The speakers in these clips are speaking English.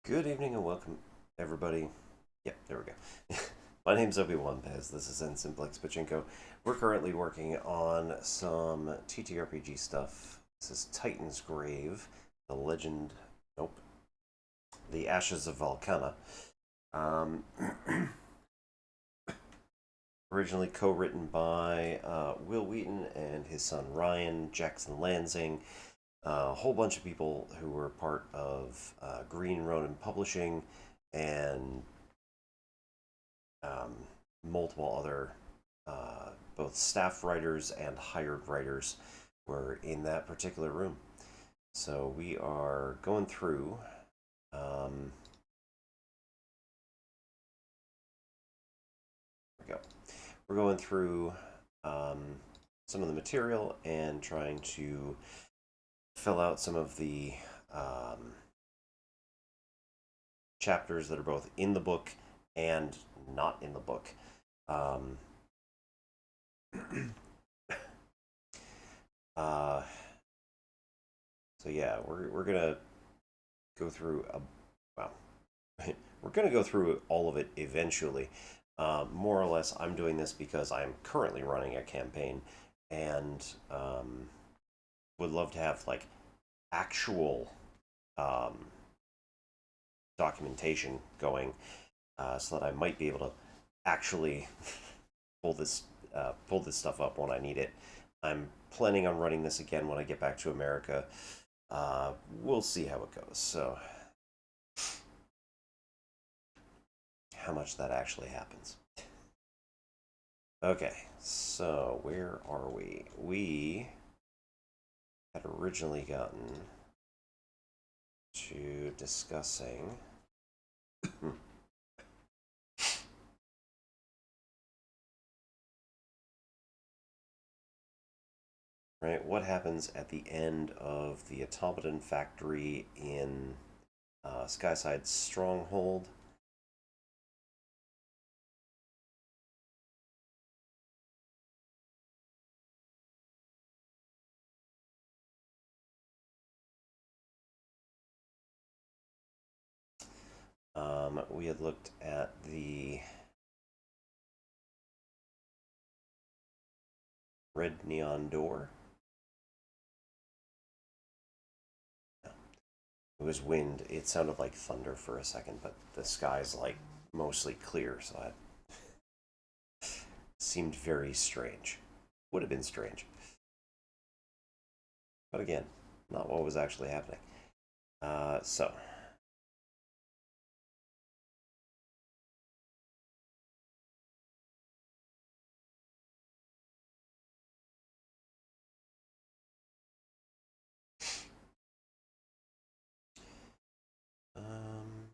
Good evening and welcome, everybody. Yep, there we go. My name's Obi-Wan Pez. This is Ensign Plex Pachinko. We're currently working on some TTRPG stuff. This is TitansGrave, the legend. Nope. The Ashes of Volcana. Um, Originally co-written by Will Wheaton and his son Ryan, Jackson Lansing, a whole bunch of people who were part of Green Ronin Publishing and multiple other both staff writers and hired writers were in that particular room. So we are going through. There we go. We're going through some of the material and trying to fill out some of the chapters that are both in the book and not in the book. So yeah, we're gonna go through well, we're gonna go through all of it eventually. More or less, I'm doing this because I'm currently running a campaign and would love to have like actual documentation going, so that I might be able to actually pull this stuff up when I need it. I'm planning on running this again when I get back to America. We'll see how it goes. So, how much that actually happens. Okay, so where are we? We had originally gotten to discussing right, what happens at the end of the automaton factory in Skyside Stronghold. We had looked at the red neon door. No, it was wind. It sounded like thunder for a second, but the sky's like mostly clear, so it seemed very strange. Would have been strange. But again, not what was actually happening. So um,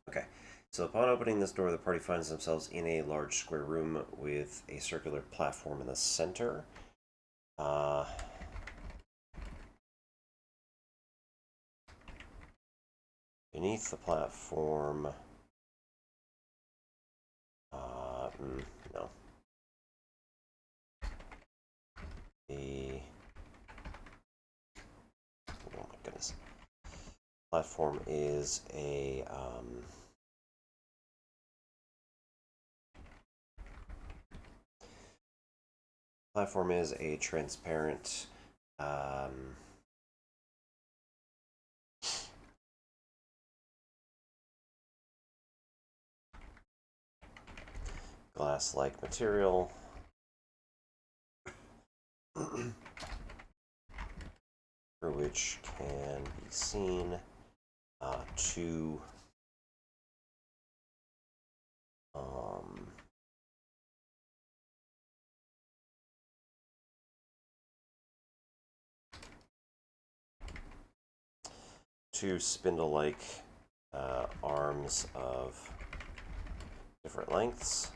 okay. So upon opening this door, the party finds themselves in a large square room with a circular platform in the center. Beneath the platform, no. The Oh my goodness. Platform is a transparent glass-like material through which which can be seen to two spindle-like arms of different lengths.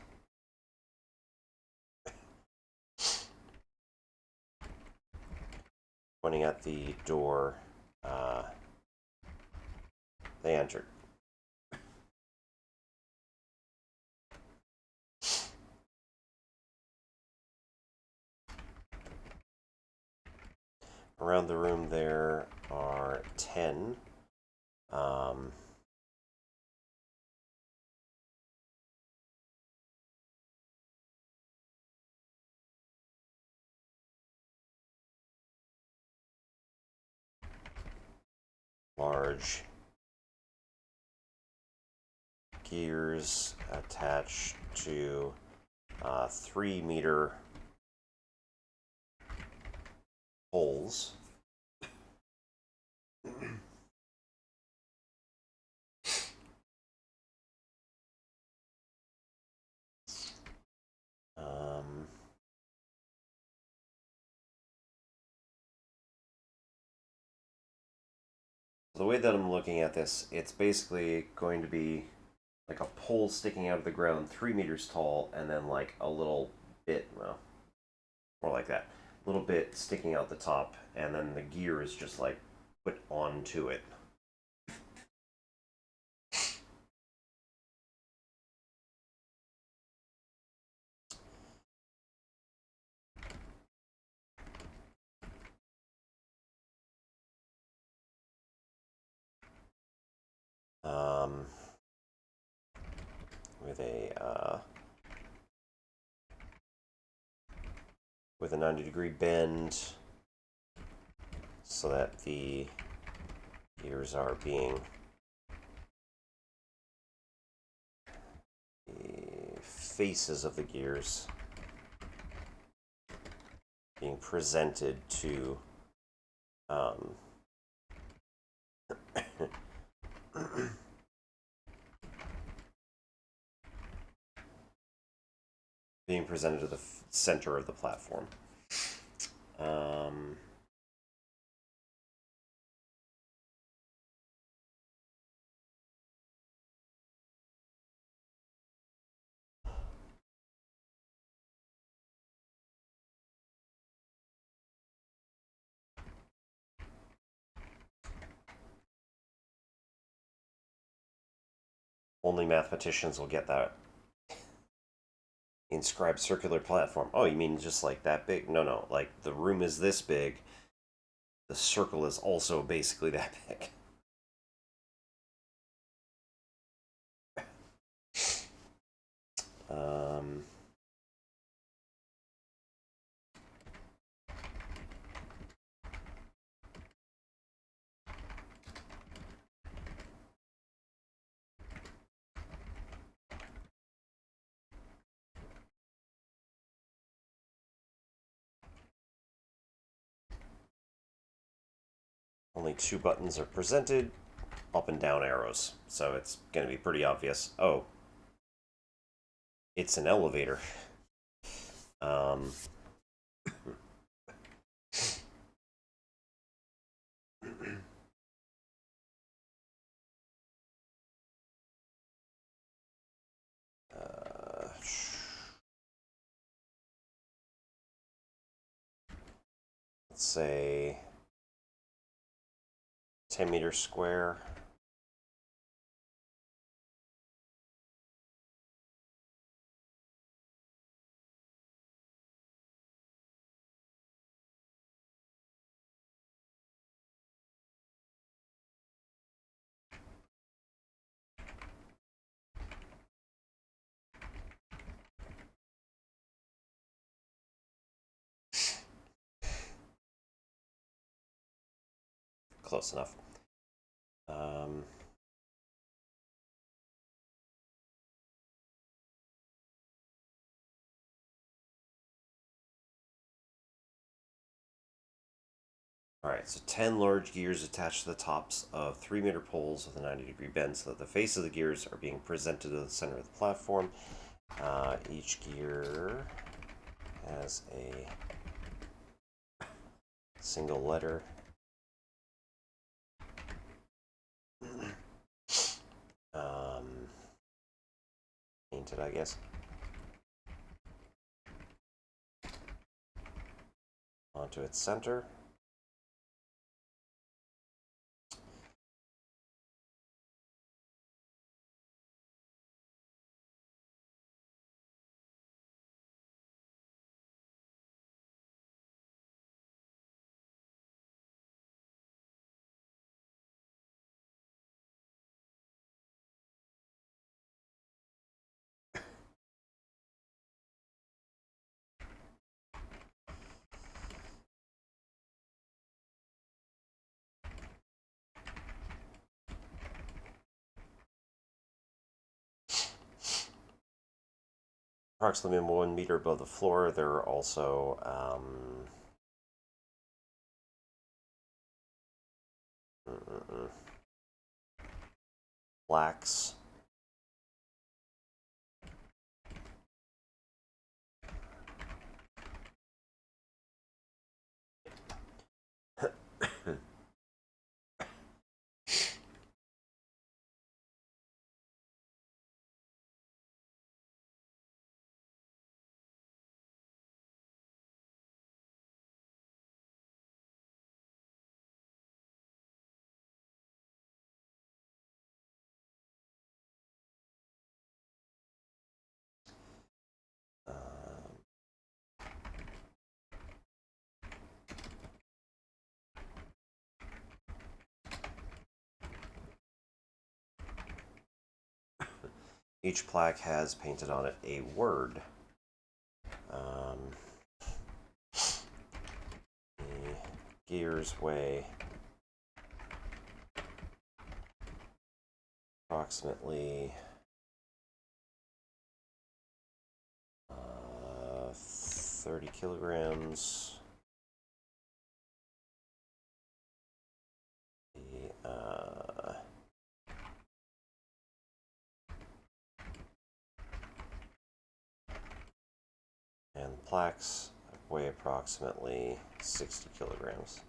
Pointing at the door they entered. Around the room there are 10 large gears attached to 3-meter poles. The way that I'm looking at this, it's basically going to be like a pole sticking out of the ground 3 meters tall, and then like a little bit, well, more like that, little bit sticking out the top, and then the gear is just like put onto it. With a 90-degree bend, so that the gears are being the faces of the gears being presented to being presented to the center of the platform. Only mathematicians will get that. Inscribed circular platform. Oh, you mean just like that big? No, like the room is this big. The circle is also basically that big. Only 2 buttons are presented, up and down arrows. So it's going to be pretty obvious. Oh, it's an elevator. Let's say 10 meters square. Close enough. Alright, so 10 large gears attached to the tops of 3-meter poles with a 90-degree bend so that the face of the gears are being presented to the center of the platform. Each gear has a single letter. Painted, I guess. Onto its center. Approximately 1 meter above the floor, there are also plaques. Each plaque has painted on it a word. The gears weigh approximately 30 kilograms. And the plaques weigh approximately 60 kilograms.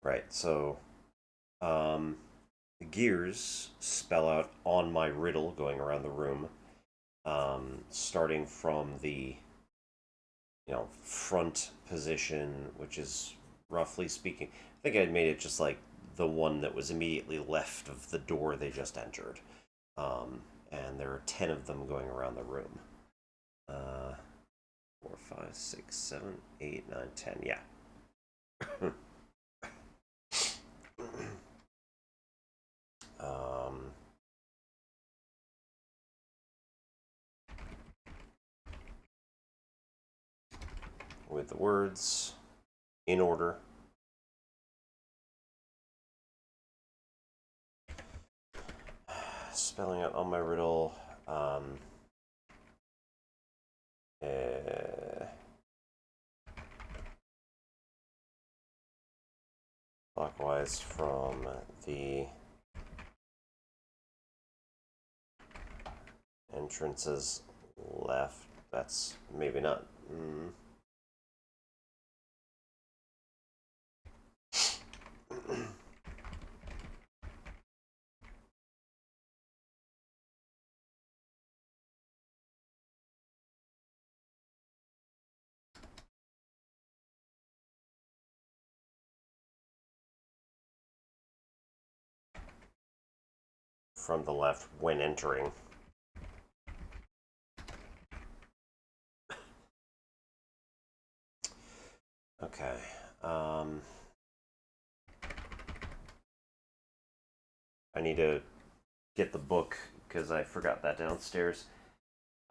Right, so the gears spell out on my riddle going around the room, starting from the front position, which is roughly speaking, I think I made it just like the one that was immediately left of the door they just entered. And there are 10 of them going around the room. 4, 5, 6, 7, 8, 9, 10. Yeah. With the words in order. Spelling out on my riddle. Clockwise from the entrances left. That's maybe not. from the left when entering. Okay. I need to get the book because I forgot that downstairs.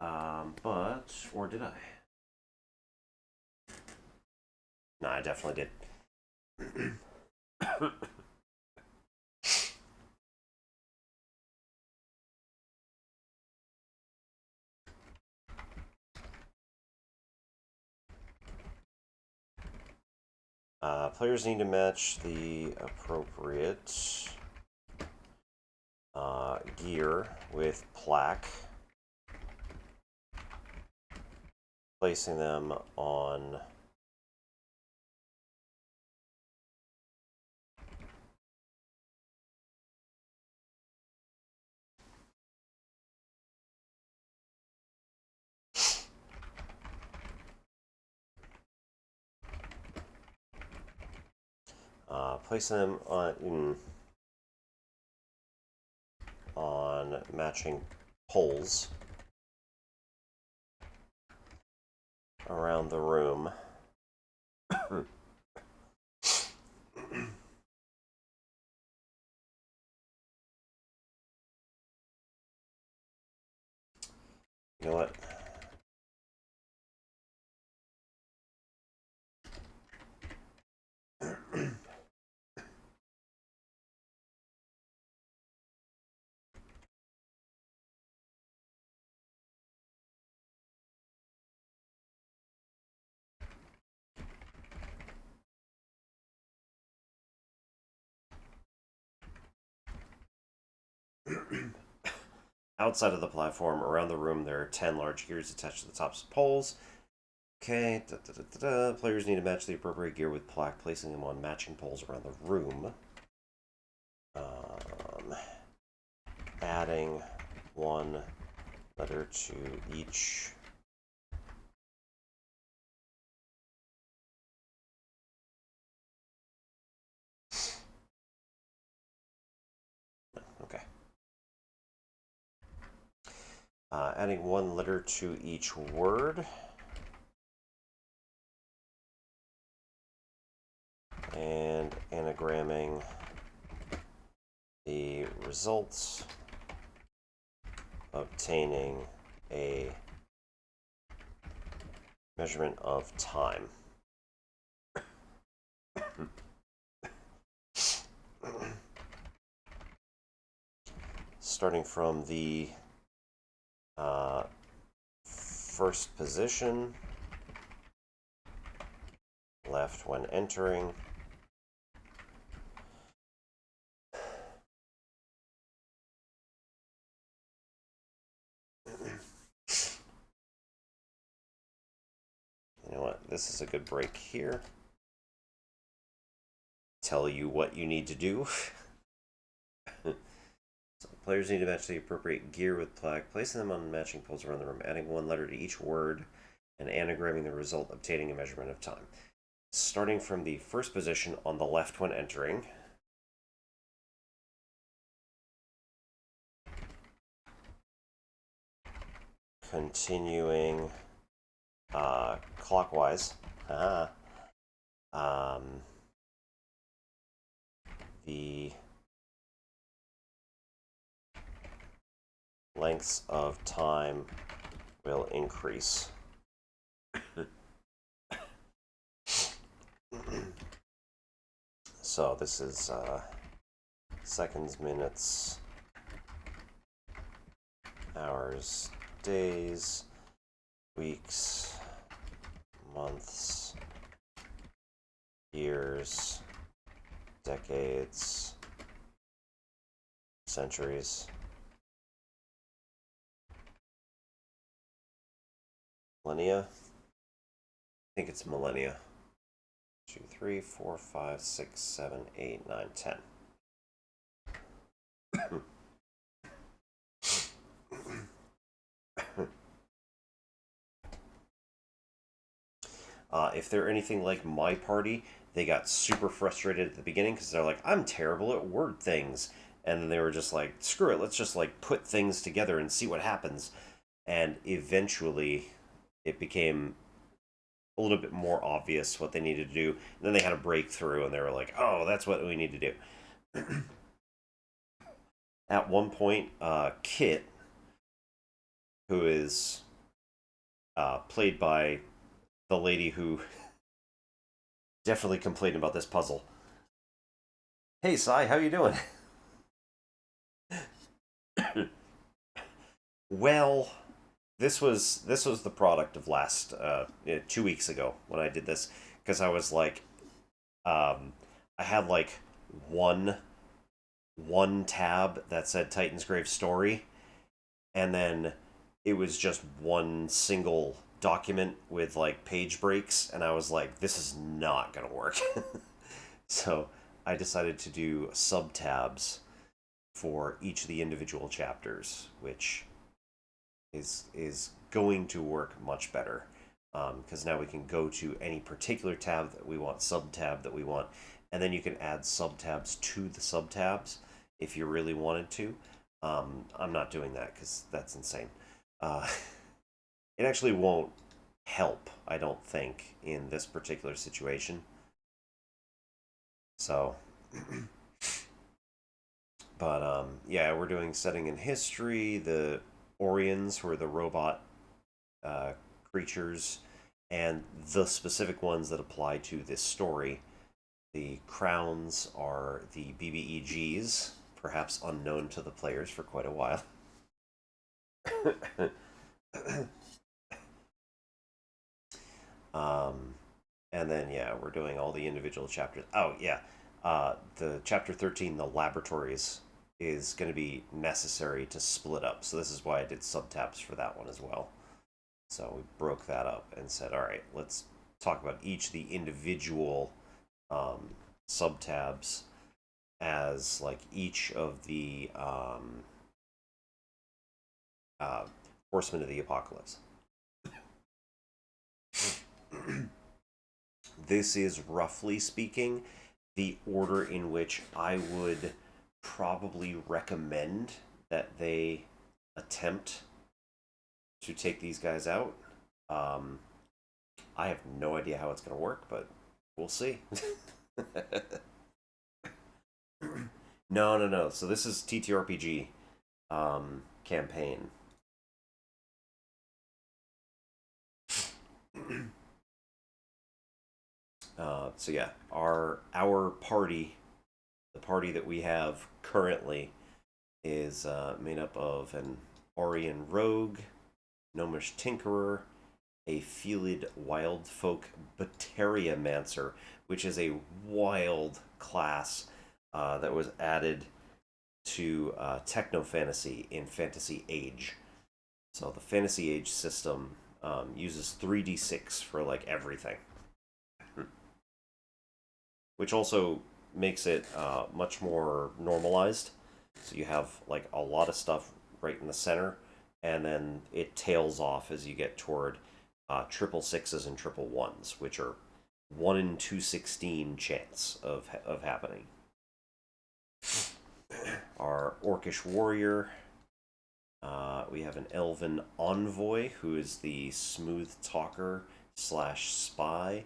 Or did I? No, I definitely did. Players need to match the appropriate gear with Plaque, placing them on on matching poles around the room. You know what? Outside of the platform, around the room, there are 10 large gears attached to the tops of poles. Okay, players need to match the appropriate gear with Plaque, placing them on matching poles around the room. Adding one letter to each adding one letter to each word. And anagramming the results, obtaining a measurement of time. Starting from the first position, left when entering. You know what? This is a good break here. Tell you what you need to do. So players need to match the appropriate gear with Plaque, placing them on matching poles around the room, adding one letter to each word, and anagramming the result, obtaining a measurement of time. Starting from the first position on the left when entering. Continuing clockwise. The lengths of time will increase. So this is seconds, minutes, hours, days, weeks, months, years, decades, centuries, millennia. I think it's millennia. 2, 3, 4, 5, 6, 7, 8, 9, 10. If they're anything like my party, they got super frustrated at the beginning because they're like, I'm terrible at word things. And then they were just like, screw it, let's just like put things together and see what happens. And eventually it became a little bit more obvious what they needed to do. And then they had a breakthrough and they were like, oh, that's what we need to do. At one point, Kit, who is played by the lady who definitely complained about this puzzle. Hey, Sai, how you doing? Well, this was the product of last 2 weeks ago when I did this, because I was like, I had like one one tab that said TitansGrave story, and then it was just one single document with like page breaks, and I was like, this is not gonna work. So I decided to do sub tabs for each of the individual chapters, which is going to work much better, because now we can go to any particular tab that we want, sub tab that we want, and then you can add sub tabs to the sub tabs if you really wanted to. I'm not doing that because that's insane. Uh, it actually won't help, I don't think, in this particular situation. So, but yeah, we're doing setting in history. The Orions were the robot uh, creatures, and the specific ones that apply to this story. The crowns are the BBEGs, perhaps unknown to the players for quite a while. um, and then, yeah, we're doing all the individual chapters. Oh, yeah. The chapter 13, the laboratories, is going to be necessary to split up. So this is why I did subtabs for that one as well. So we broke that up and said, all right, let's talk about each of the individual um, subtabs as like each of the uh, horsemen of the apocalypse. This is, roughly speaking, the order in which I would probably recommend that they attempt to take these guys out. Um, I have no idea how it's going to work, but we'll see. No, no, no. So this is TTRPG campaign. So yeah, our party, the party that we have currently, is made up of an Orion rogue, gnomish tinkerer, a Felid wildfolk Batariamancer, which is a wild class that was added to techno fantasy in Fantasy Age. So the Fantasy Age system uses 3d6 for like everything, which also makes it much more normalized. So you have like a lot of stuff right in the center, and then it tails off as you get toward triple sixes and triple ones, which are 1 in 216 chance of happening. Our orcish warrior. We have an elven envoy who is the smooth talker slash spy.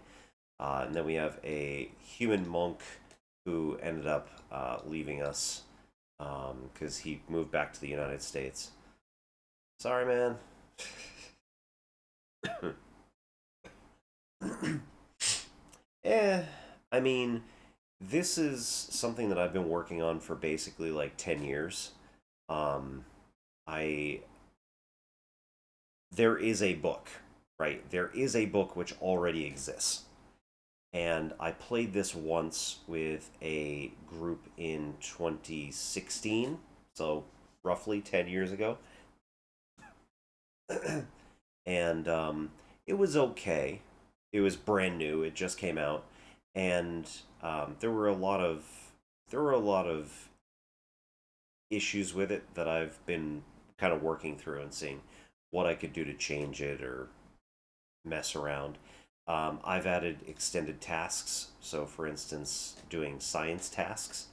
And then we have a human monk who ended up leaving us because he moved back to the United States. Sorry, man. Eh, I mean, this is something that I've been working on for basically like 10 years. Um, I There is a book, right? There is a book which already exists. And I played this once with a group in 2016, so roughly 10 years ago. And it was okay. It was brand new. It just came out, and there were a lot of issues with it that I've been kind of working through and seeing what I could do to change it or mess around. I've added extended tasks. So, for instance, doing science tasks,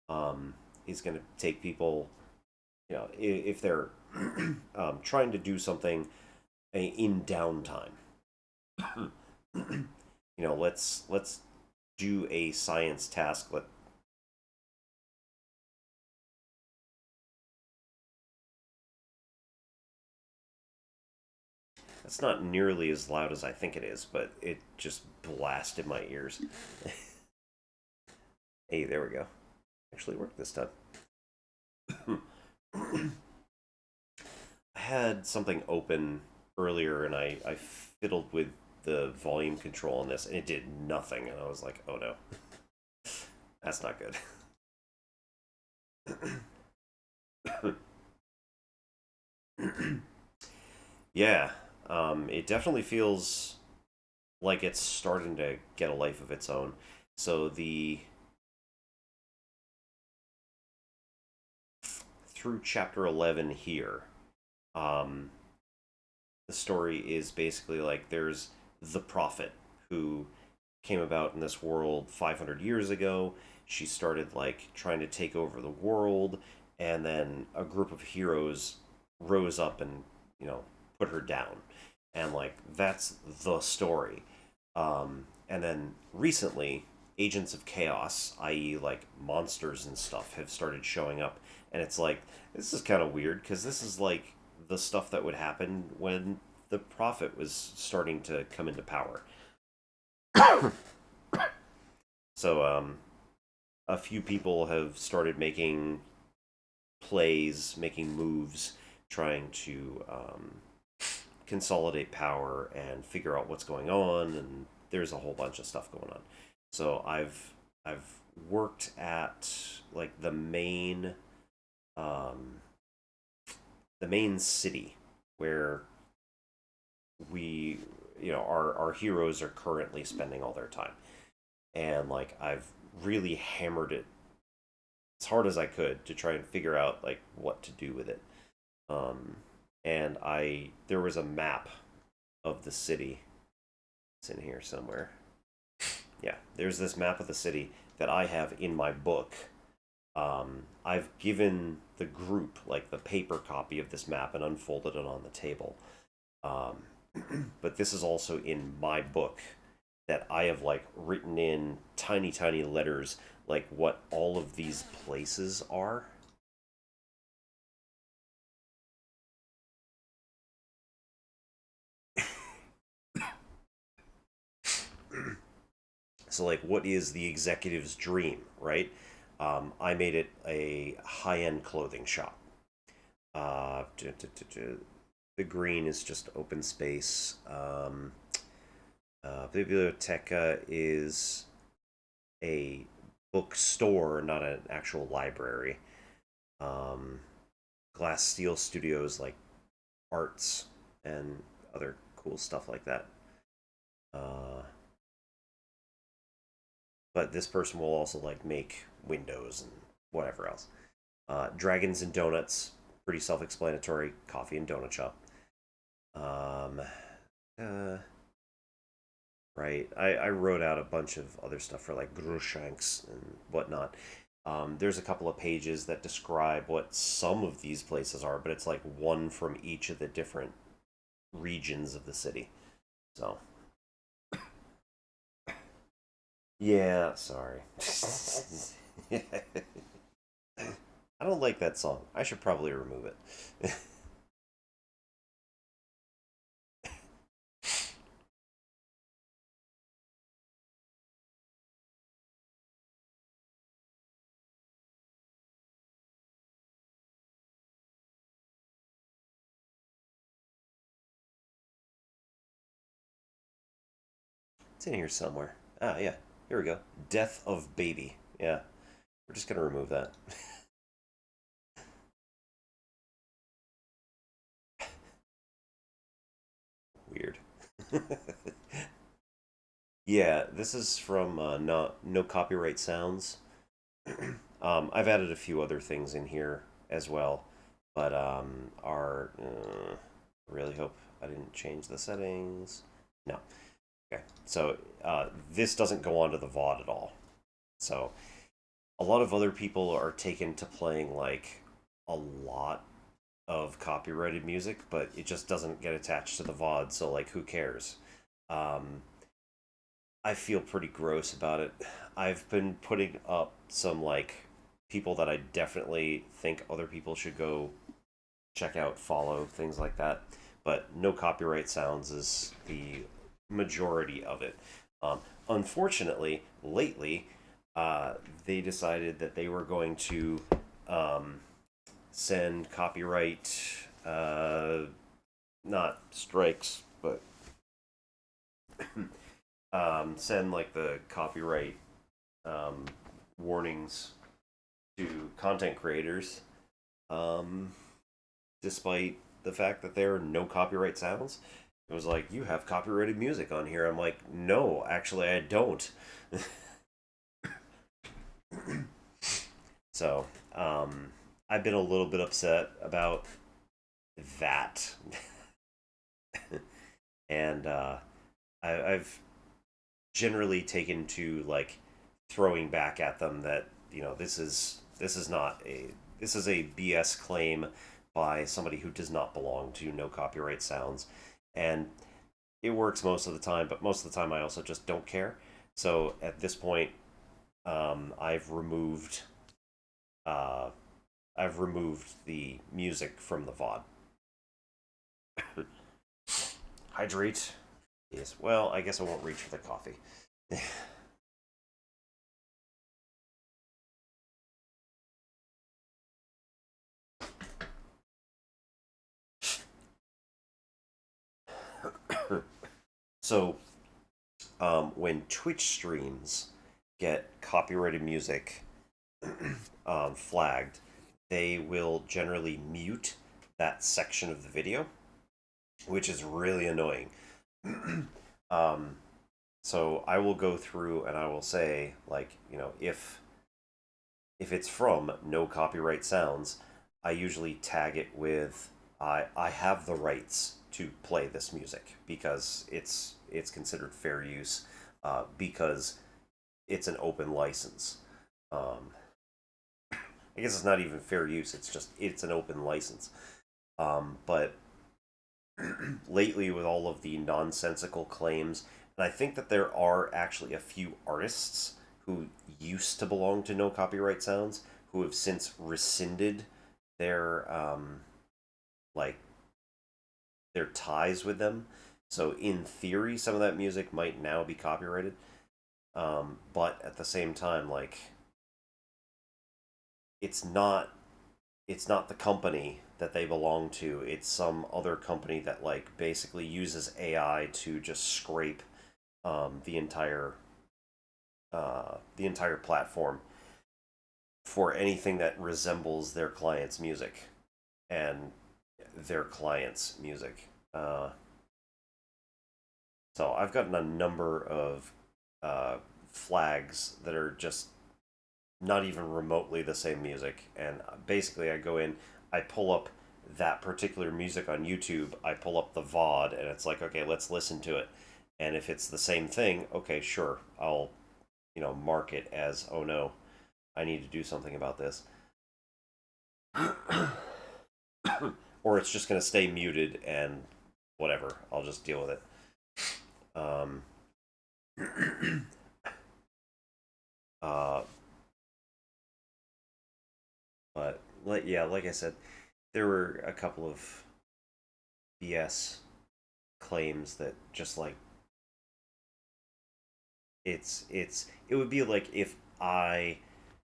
um, is going to take people, if they're trying to do something in downtime. Let's do a science task. That's not nearly as loud as I think it is, but it just blasted my ears. Hey, there we go. Actually worked this time. I had something open earlier and I fiddled with the volume control on this and it did nothing. And I was like, oh no, that's not good. Yeah, it definitely feels like it's starting to get a life of its own. So through chapter 11 here, um, the story is basically like there's the prophet who came about in this world 500 years ago. She started like trying to take over the world, and then a group of heroes rose up and put her down, and like that's the story. And then recently, agents of chaos, i.e., like monsters and stuff, have started showing up, and it's like this is kind of weird because this is like the stuff that would happen when the prophet was starting to come into power. So a few people have started making plays, making moves, trying to consolidate power and figure out what's going on, and there's a whole bunch of stuff going on. So I've worked at like um, the main city where we our heroes are currently spending all their time, and like I've really hammered it as hard as I could to try and figure out like what to do with it. Um, and there was a map of the city. It's in here somewhere. Yeah, there's this map of the city that I have in my book. I've given the group like the paper copy of this map and unfolded it on the table. Um, but this is also in my book that I have like written in tiny, tiny letters like what all of these places are. So like what is the executive's dream, right? I made it a high-end clothing shop. Uh, the green is just open space. Biblioteca is a bookstore, not an actual library. Um, Glass Steel Studios like arts and other cool stuff like that. Uh, but this person will also like make windows and whatever else. Dragons and Donuts, pretty self-explanatory. Coffee and donut shop. Um, uh, right. I wrote out a bunch of other stuff for like Grushanks and whatnot. There's a couple of pages that describe what some of these places are, but it's like one from each of the different regions of the city. So, yeah, sorry. I don't like that song. I should probably remove it. It's in here somewhere. Ah, yeah. Here we go. Death of Baby. Yeah. We're just going to remove that. Weird. Yeah, this is from No Copyright Sounds. I've added a few other things in here as well, but really hope I didn't change the settings. No. Okay, so this doesn't go onto the VOD at all. So a lot of other people are taken to playing like a lot of copyrighted music, but it just doesn't get attached to the VOD, so like who cares? Um, I feel pretty gross about it. I've been putting up some like people that I definitely think other people should go check out, follow, things like that. But no copyright sounds is the majority of it. Unfortunately, lately, they decided that they were going to um, send copyright, not strikes, but send like the copyright um, warnings to content creators, um, despite the fact that there are no copyright sounds. It was like, you have copyrighted music on here. I'm like, no, actually, I don't. So, I've been a little bit upset about that. And I've generally taken to like throwing back at them that, this is not a this is a BS claim by somebody who does not belong to no copyright sounds, and it works most of the time. But most of the time, I also just don't care. So at this point, I've removed uh, I've removed the music from the VOD. Hydrate. Yes. Well, I guess I won't reach for the coffee. So, when Twitch streams get copyrighted music flagged, they will generally mute that section of the video, which is really annoying. um, so I will go through and I will say, like, if it's from no copyright sounds, I usually tag it with I have the rights to play this music because it's considered fair use, because it's an open license. Um, I guess it's not even fair use. It's an open license. But lately, with all of the nonsensical claims, and I think that there are actually a few artists who used to belong to no copyright sounds who have since rescinded their like their ties with them. So in theory, some of that music might now be copyrighted. But at the same time, like it's not it's not the company that they belong to. It's some other company that like basically uses AI to just scrape the entire platform for anything that resembles their client's music and their client's music. So I've gotten a number of flags that are just not even remotely the same music. And basically, I go in, I pull up that particular music on YouTube, I pull up the VOD, and it's like, okay, let's listen to it. And if it's the same thing, okay, sure, I'll, mark it as, oh no, I need to do something about this. Or it's just going to stay muted and whatever, I'll just deal with it. Um, uh, but, yeah, like I said, there were a couple of BS claims that just like it would be like if I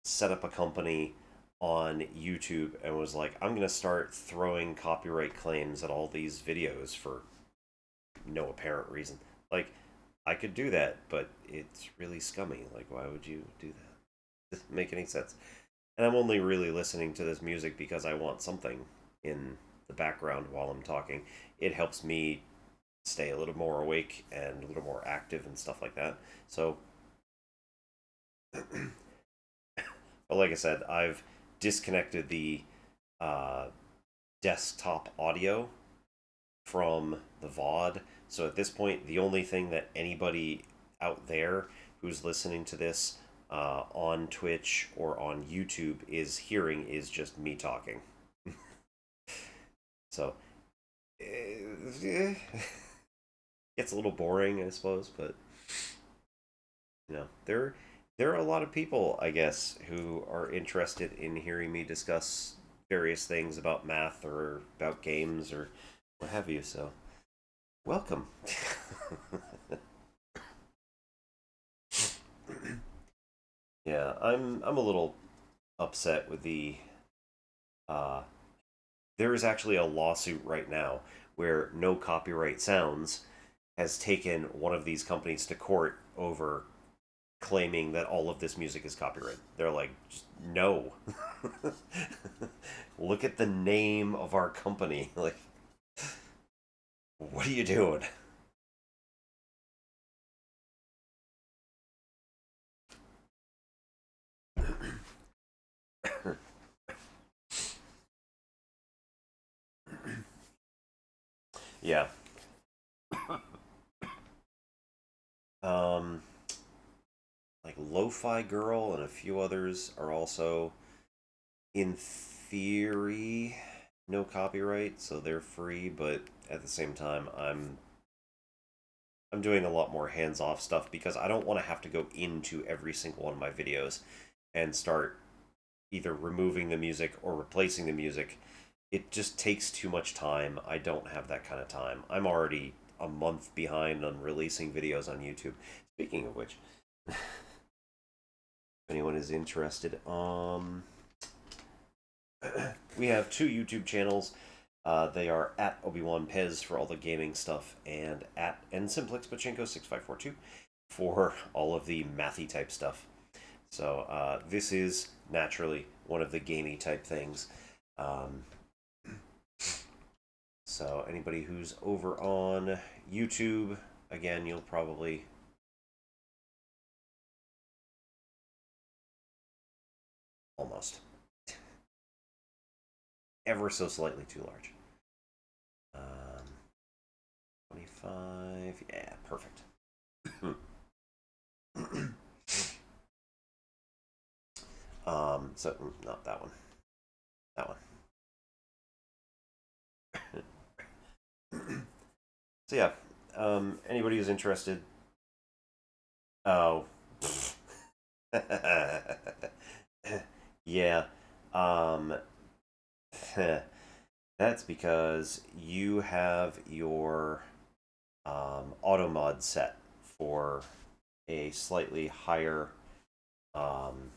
set up a company on YouTube and was like, I'm gonna start throwing copyright claims at all these videos for no apparent reason. Like, I could do that, but it's really scummy. Like, why would you do that? Doesn't make any sense. And I'm only really listening to this music because I want something in the background while I'm talking. It helps me stay a little more awake and a little more active and stuff like that. So, but like I said, I've disconnected the uh, desktop audio from the VOD. So at this point, the only thing that anybody out there who's listening to this on Twitch or on YouTube is just me talking. So it's a little boring, I suppose, but there are a lot of people, I guess, who are interested in hearing me discuss various things about math or about games or what have you. So welcome. Yeah, I'm a little upset with the uh there is actually a lawsuit right now where No Copyright Sounds has taken one of these companies to court over claiming that all of this music is copyrighted. They're like, no. Look at the name of our company. Like, what are you doing? Yeah. Um, like Lo-Fi Girl and a few others are also, in theory, no copyright, so they're free. But at the same time, I'm doing a lot more hands-off stuff because I don't want to have to go into every single one of my videos and start either removing the music or replacing the music. It just takes too much time. I don't have that kind of time. I'm already a month behind on releasing videos on YouTube. Speaking of which, if anyone is interested, we have two YouTube channels. They are at Obi-Wan Pez for all the gaming stuff, and at NSimplexPachinko6542 for all of the mathy type stuff. So this is naturally one of the gamey type things. Um, so anybody who's over on YouTube, again, you'll probably almost ever so slightly too large. 25, yeah, perfect. So not that one, that one. So yeah, anybody who's interested, oh, yeah, um, that's because you have your auto mod set for a slightly higher um,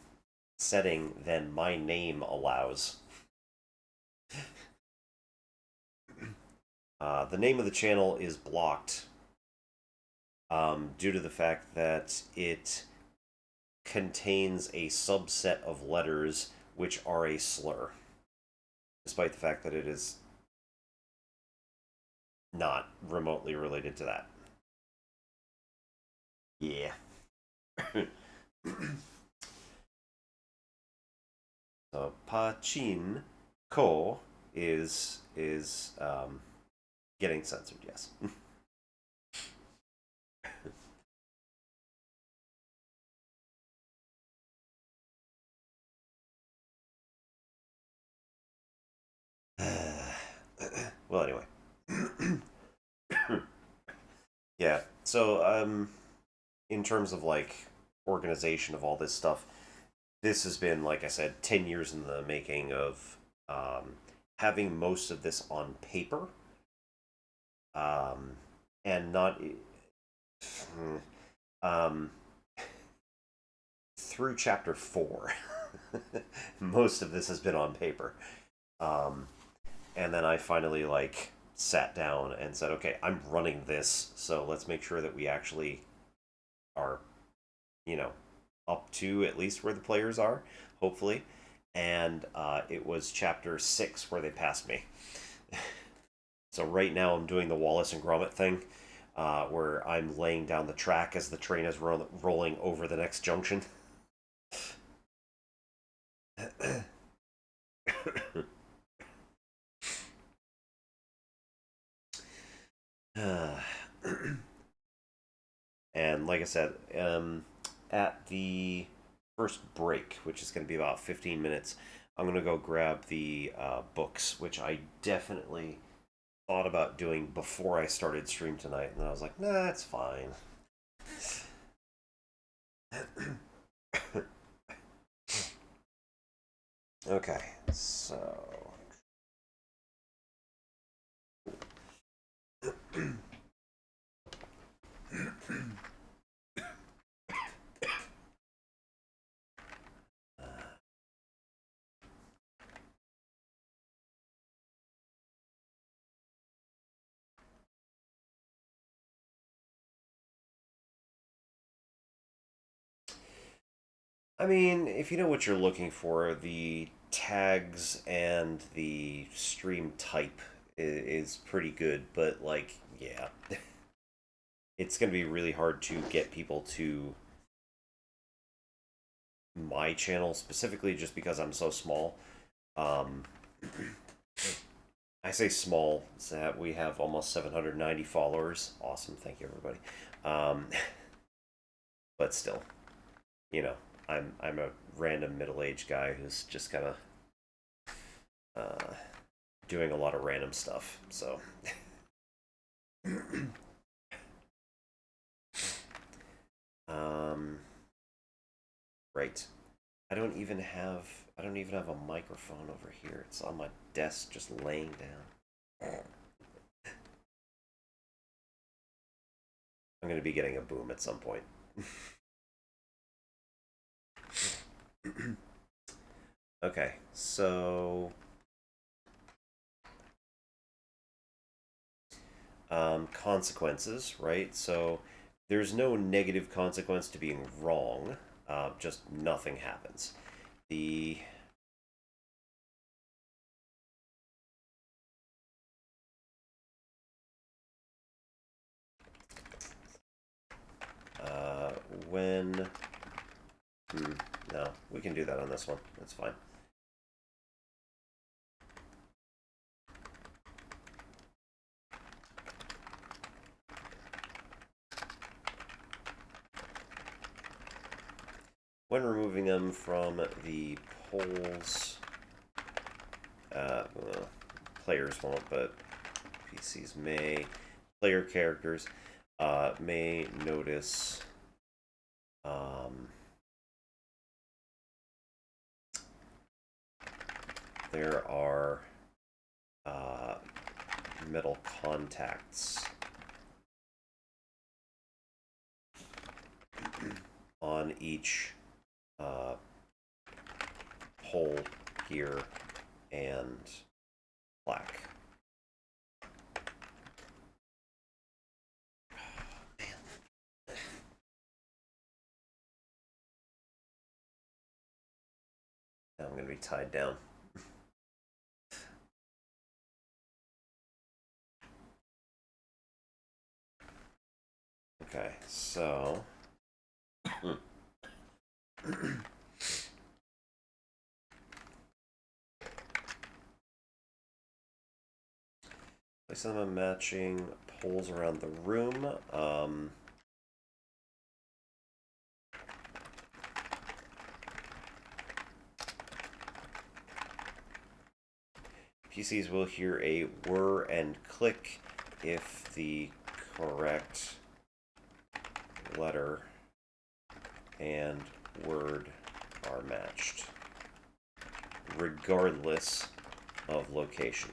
setting than my name allows. The name of the channel is blocked due to the fact that it contains a subset of letters which are a slur, despite the fact that it is not remotely related to that. Yeah. So Pachin Ko is getting censored. Yes. Well, anyway. Yeah. So in terms of like organization of all this stuff, this has been, like I said, 10 years in the making of having most of this on paper, um, and not um, through chapter 4. Most of this has been on paper. Um, and then I finally like sat down and said, okay, I'm running this, so let's make sure that we actually are, you know, up to at least where the players are, hopefully. And it was chapter 6 where they passed me. So right now I'm doing the Wallace and Gromit thing, where I'm laying down the track as the train is rolling over the next junction. And like I said, at the first break, which is going to be about 15 minutes, I'm going to go grab the books, which I definitely thought about doing before I started stream tonight, and then I was like, nah, it's fine. Okay, so I mean, if you know what you're looking for, the tags and the stream type is pretty good, but like, yeah, it's going to be really hard to get people to my channel specifically just because I'm so small. I say small, so that we have almost 790 followers. Awesome, thank you everybody. Um, but still, you know, I'm a random middle-aged guy who's just kind of doing a lot of random stuff. So, right. I don't even have a microphone over here. It's on my desk, just laying down. I'm going to be getting a boom at some point. Okay, so consequences, right? So there's no negative consequence to being wrong. Just nothing happens. The when no, we can do that on this one. That's fine. When removing them from the polls, well, players won't, but PCs may. Player characters may notice there are metal contacts on each pole here and plaque. Now I'm going to be tied down. Okay, so place them on matching poles around the room. PCs will hear a whir and click if the correct letter and word are matched, regardless of location.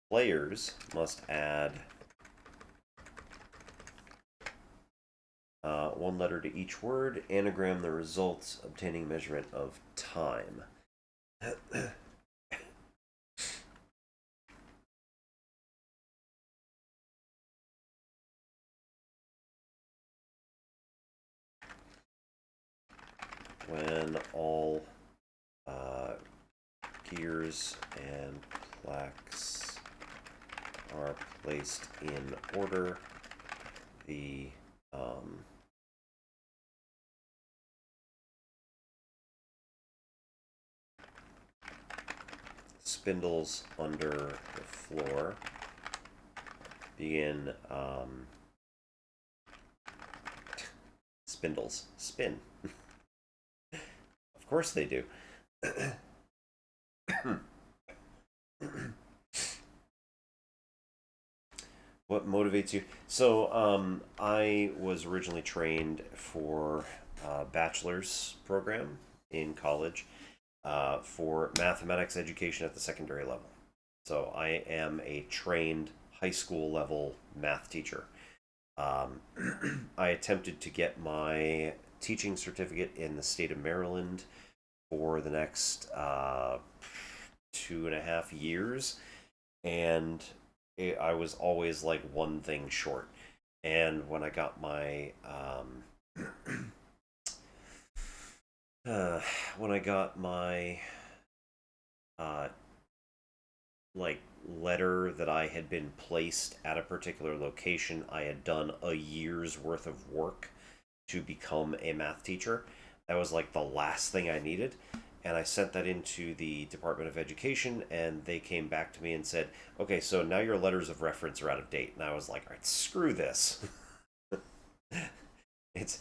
Players must add one letter to each word, anagram the results, obtaining measurement of time. When all gears and plaques are placed in order, the spindles under the floor begin spindles spin. Of course they do. What motivates you? So, I was originally trained for a bachelor's program in college for mathematics education at the secondary level. So, I am a trained high school level math teacher. Um, I attempted to get my teaching certificate in the state of Maryland for the next 2.5 years, and I was always like one thing short. And when I got my when I got my uh, like letter that I had been placed at a particular location, I had done a year's worth of work to become a math teacher. That was like the last thing I needed. And I sent that into the Department of Education, and they came back to me and said, okay, so now your letters of reference are out of date. And I was like, all right, screw this. it's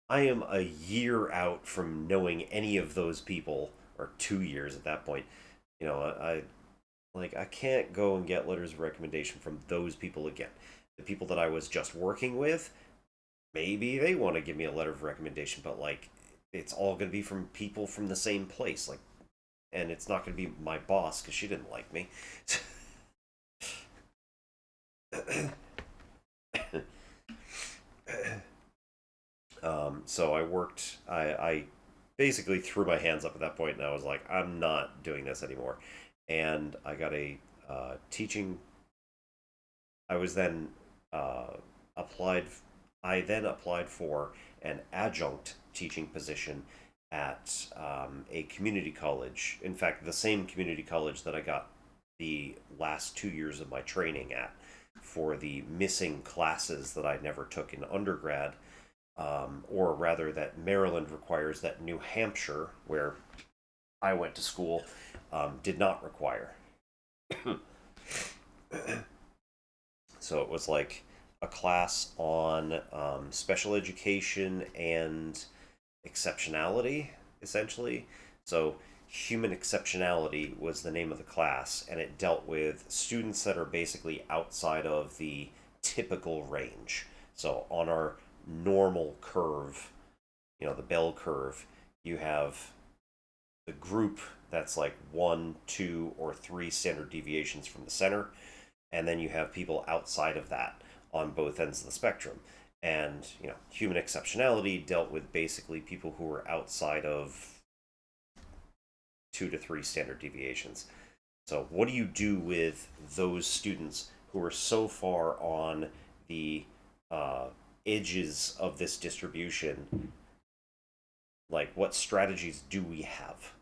I am a year out from knowing any of those people, or 2 years at that point. You know, I can't go and get letters of recommendation from those people again. The people that I was just working with, maybe they want to give me a letter of recommendation, but like it's all going to be from people from the same place, like, and it's not going to be my boss because she didn't like me. So I worked. I basically threw my hands up at that point, and I was like, I'm not doing this anymore. And I got a teaching. I was then applied. I then applied for an adjunct teaching position at a community college. In fact, the same community college that I got the last 2 years of my training at for the missing classes that I never took in undergrad, or rather, that Maryland requires that New Hampshire, where I went to school, did not require. So it was like a class on special education and exceptionality, essentially. So, human exceptionality was the name of the class, and it dealt with students that are basically outside of the typical range. So, on our normal curve, the bell curve, you have the group that's like 1, 2, or 3 standard deviations from the center, and then you have people outside of that on both ends of the spectrum. And human exceptionality dealt with basically people who were outside of 2 to 3 standard deviations. So what do you do with those students who are so far on the edges of this distribution? Like, what strategies do we have?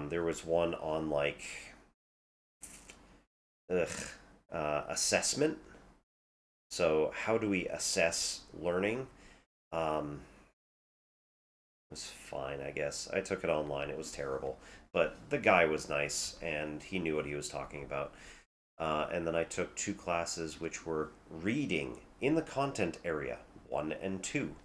There was one on like assessment. So how do we assess learning? It was fine, I guess. I took it online. It was terrible, but the guy was nice and he knew what he was talking about. And then I took 2 classes which were reading in the content area, 1 and 2.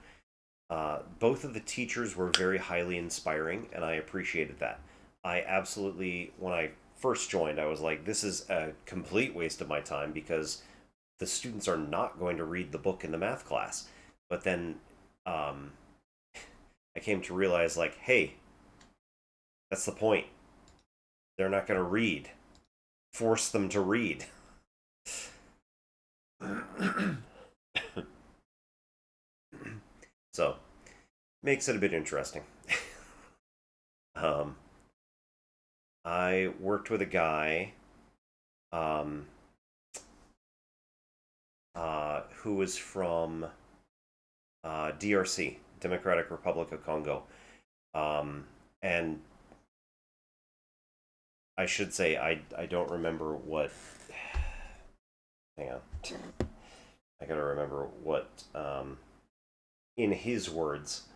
Both of the teachers were very highly inspiring, and I appreciated that. I absolutely, when I first joined, I was like, this is a complete waste of my time because the students are not going to read the book in the math class. But then I came to realize, like, hey, that's the point. They're not going to read. Force them to read. So, makes it a bit interesting. I worked with a guy who was from DRC, Democratic Republic of Congo. And I should say, I don't remember what. Hang on. I gotta remember what, in his words,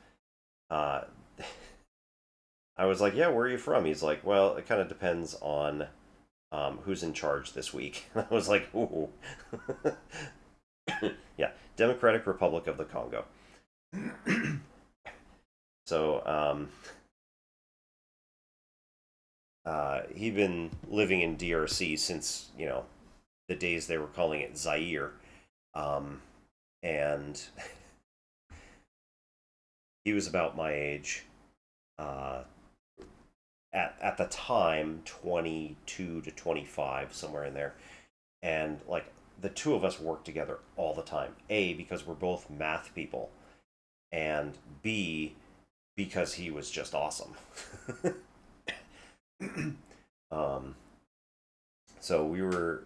I was like, yeah, where are you from? He's like, well, it kind of depends on who's in charge this week. I was like, ooh. Yeah, Democratic Republic of the Congo. So he'd been living in DRC since, the days they were calling it Zaire. Um, and he was about my age. Uh, at the time, 22 to 25, somewhere in there. And like the two of us worked together all the time. A, because we're both math people, and B, because he was just awesome. um, so we were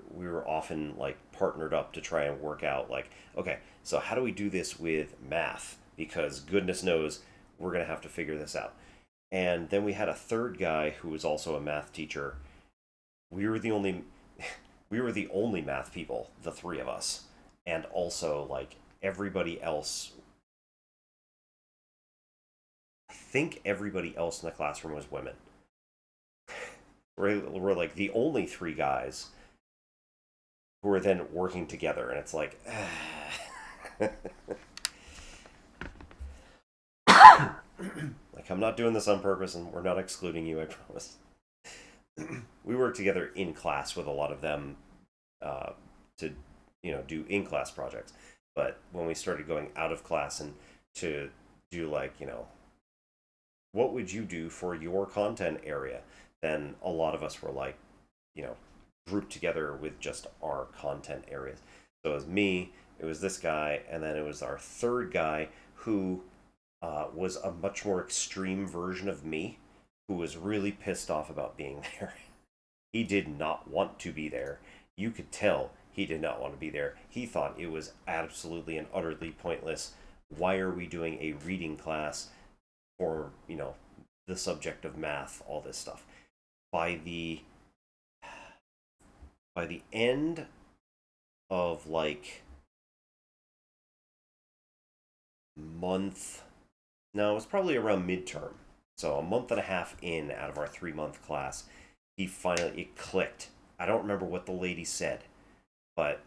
often like partnered up to try and work out like, okay, so how do we do this with math? Because goodness knows we're gonna have to figure this out. And then we had a third guy who was also a math teacher. We were the only we were the only math people, the three of us. And also like everybody else, I think everybody else in the classroom was women. We're like the only three guys who are then working together, and it's like like I'm not doing this on purpose, and we're not excluding you, I promise. We work together in class with a lot of them uh, to do in class projects, but when we started going out of class and to do like what would you do for your content area, then a lot of us were like you know grouped together with just our content areas. So it was me, it was this guy, and then it was our third guy who was a much more extreme version of me, who was really pissed off about being there. He did not want to be there. You could tell he did not want to be there. He thought it was absolutely and utterly pointless. Why are we doing a reading class for, the subject of math, all this stuff? By the by the end of like month, no, it was probably around midterm. So a month and a half in out of our 3 month class, he finally it clicked. I don't remember what the lady said, but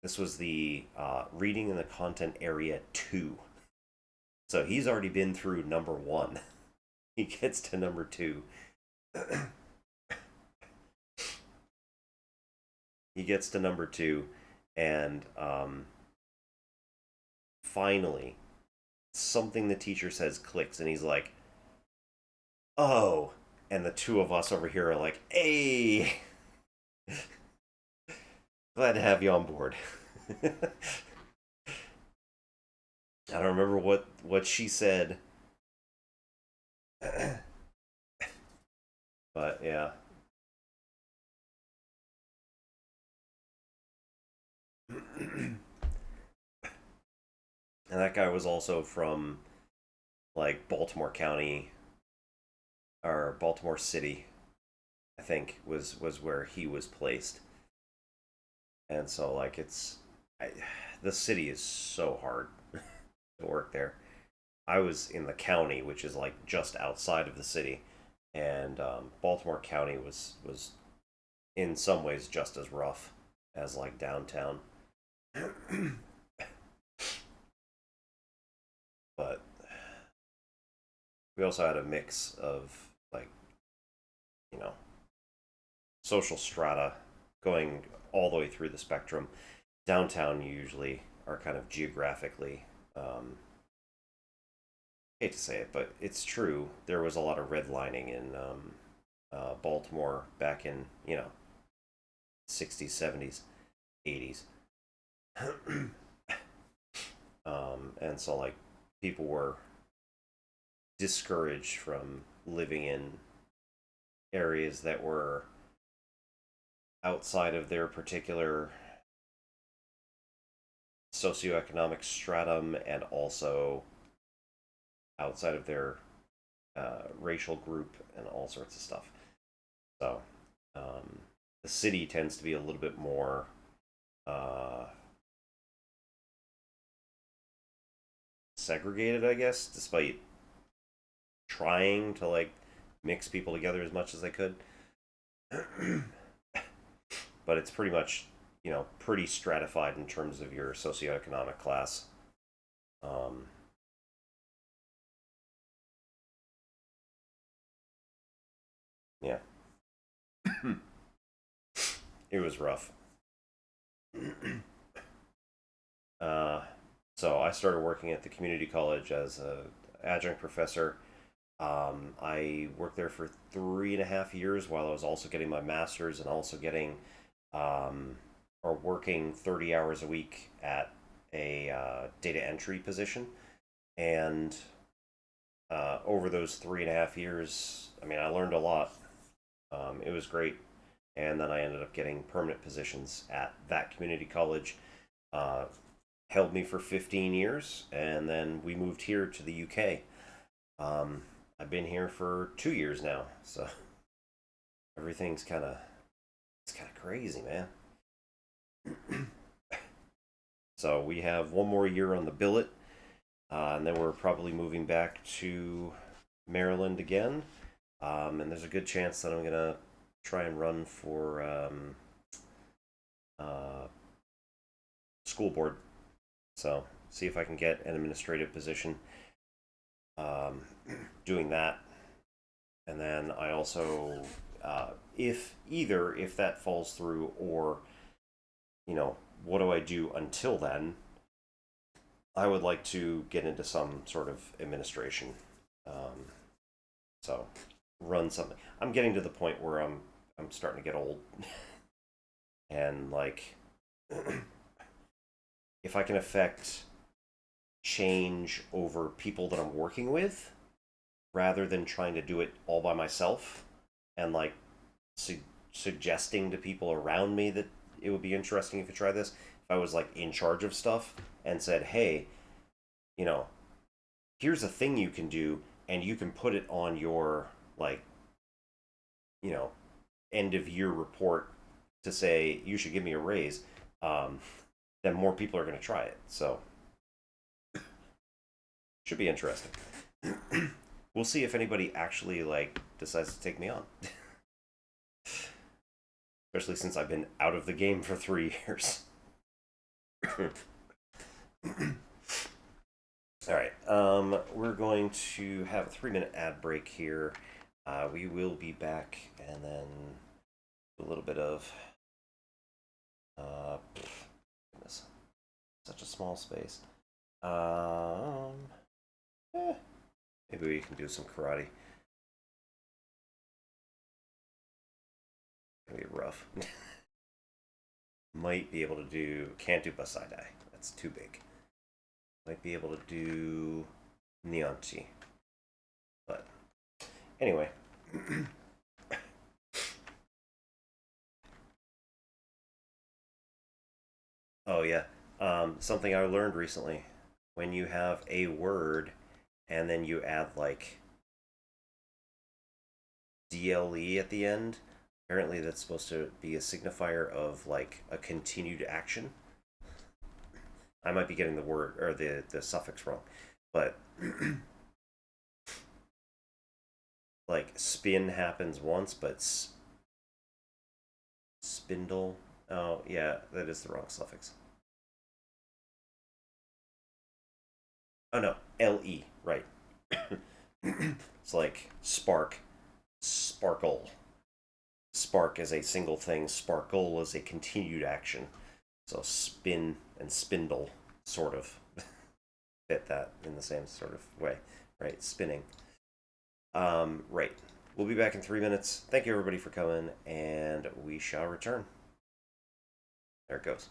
this was the reading in the content area 2. So he's already been through number 1. He gets to number 2. He gets to number 2, and finally, something the teacher says clicks, and he's like, oh. And the two of us over here are like, hey, glad to have you on board. I don't remember what she said, but yeah. And that guy was also from like Baltimore County or Baltimore City, I think was where he was placed. And so like I, the city is so hard to work there. I was in the county, which is like just outside of the city, and Baltimore County was in some ways just as rough as like downtown. But we also had a mix of like you know social strata going all the way through the spectrum. Downtown usually are kind of geographically hate to say it, but it's true. There was a lot of redlining in Baltimore back in 60s, 70s, 80s, and so like people were discouraged from living in areas that were outside of their particular socioeconomic stratum and also outside of their racial group and all sorts of stuff. So the city tends to be a little bit more uh, segregated, I guess, despite trying to like mix people together as much as I could. But it's pretty much, pretty stratified in terms of your socioeconomic class. Um, yeah, it was rough. uh, so I started working at the community college as a adjunct professor. I worked there for 3.5 years while I was also getting my master's and also getting um, or working 30 hours a week at a data entry position. And over those 3.5 years, I mean, I learned a lot. It was great. And then I ended up getting permanent positions at that community college. Uh, Held me for 15 years, and then we moved here to the UK. Um, I've been here for 2 years now, so everything's kind of crazy, man. So we have one more year on the billet, and then we're probably moving back to Maryland again. And there's a good chance that I'm gonna try and run for uh, school board. So see if I can get an administrative position um, doing that. And then I also, if that falls through, or what do I do until then? I would like to get into some sort of administration. Um, so run something. I'm getting to the point where I'm starting to get old, and like, if I can affect change over people that I'm working with, rather than trying to do it all by myself, and like suggesting to people around me that it would be interesting if I try this. If I was like in charge of stuff and said, "Hey, you know, here's a thing you can do, and you can put it on your like, you know, end of year report to say you should give me a raise," um, then more people are going to try it. So should be interesting. We'll see if anybody actually like decides to take me on. Especially since I've been out of the game for 3 years. All right, we're going to have a 3-minute ad break here. We will be back, and then a little bit of goodness, such a small space. Eh, Maybe we can do some karate. It'll be rough. Might be able to do. Can't do Basaidai. That's too big. Might be able to do Nyanchi. But anyway. Oh yeah. Something I learned recently. When you have a word and then you add like DLE at the end, apparently that's supposed to be a signifier of like a continued action. I might be getting the word or the suffix wrong, but like spin happens once, but spindle. Oh yeah, that is the wrong suffix. Oh no, LE, right. It's like spark, sparkle. Spark is a single thing, sparkle is a continued action. So spin and spindle sort of fit that in the same sort of way, right? Spinning. Right. We'll be back in 3 minutes. Thank you everybody for coming, and we shall return. There it goes.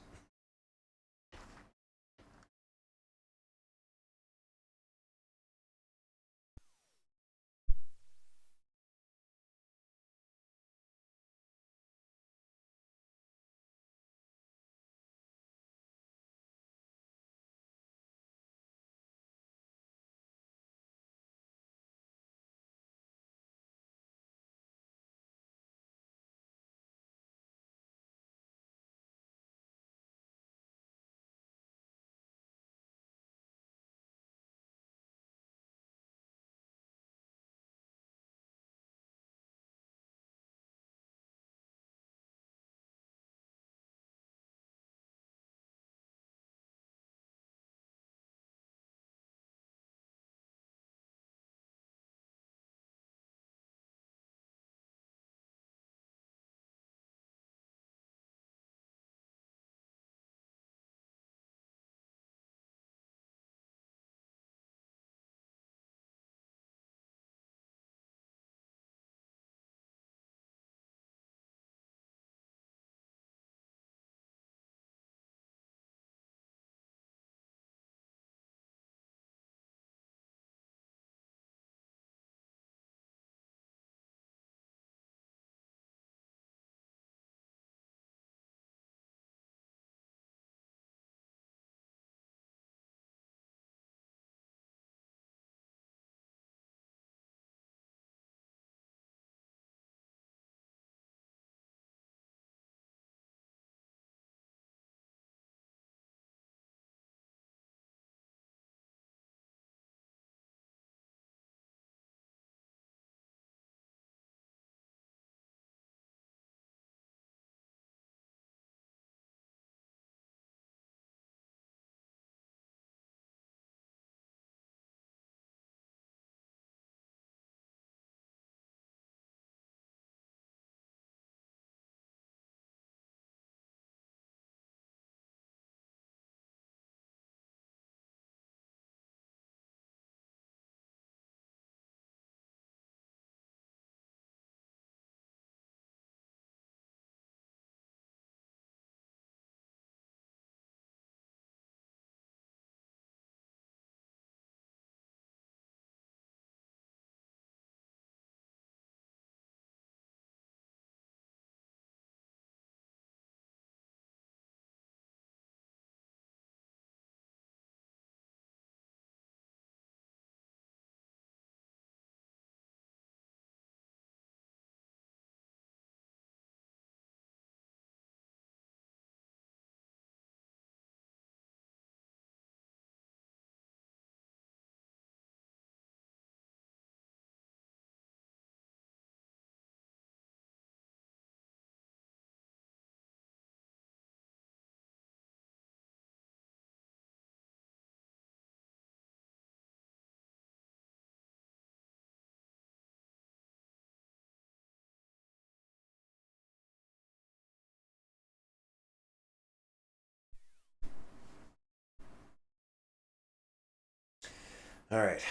All right.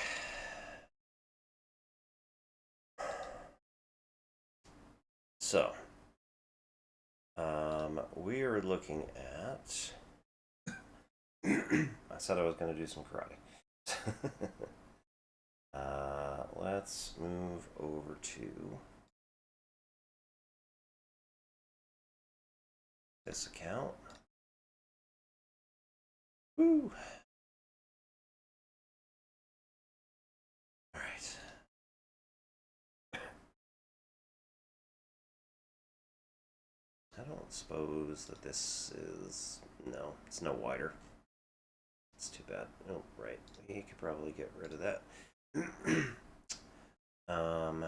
So, we are looking at. I said I was going to do some karate. Let's move over to this account. Woo! All right. I don't suppose that this is. No, it's no wider. It's too bad. Oh, right. We could probably get rid of that. um.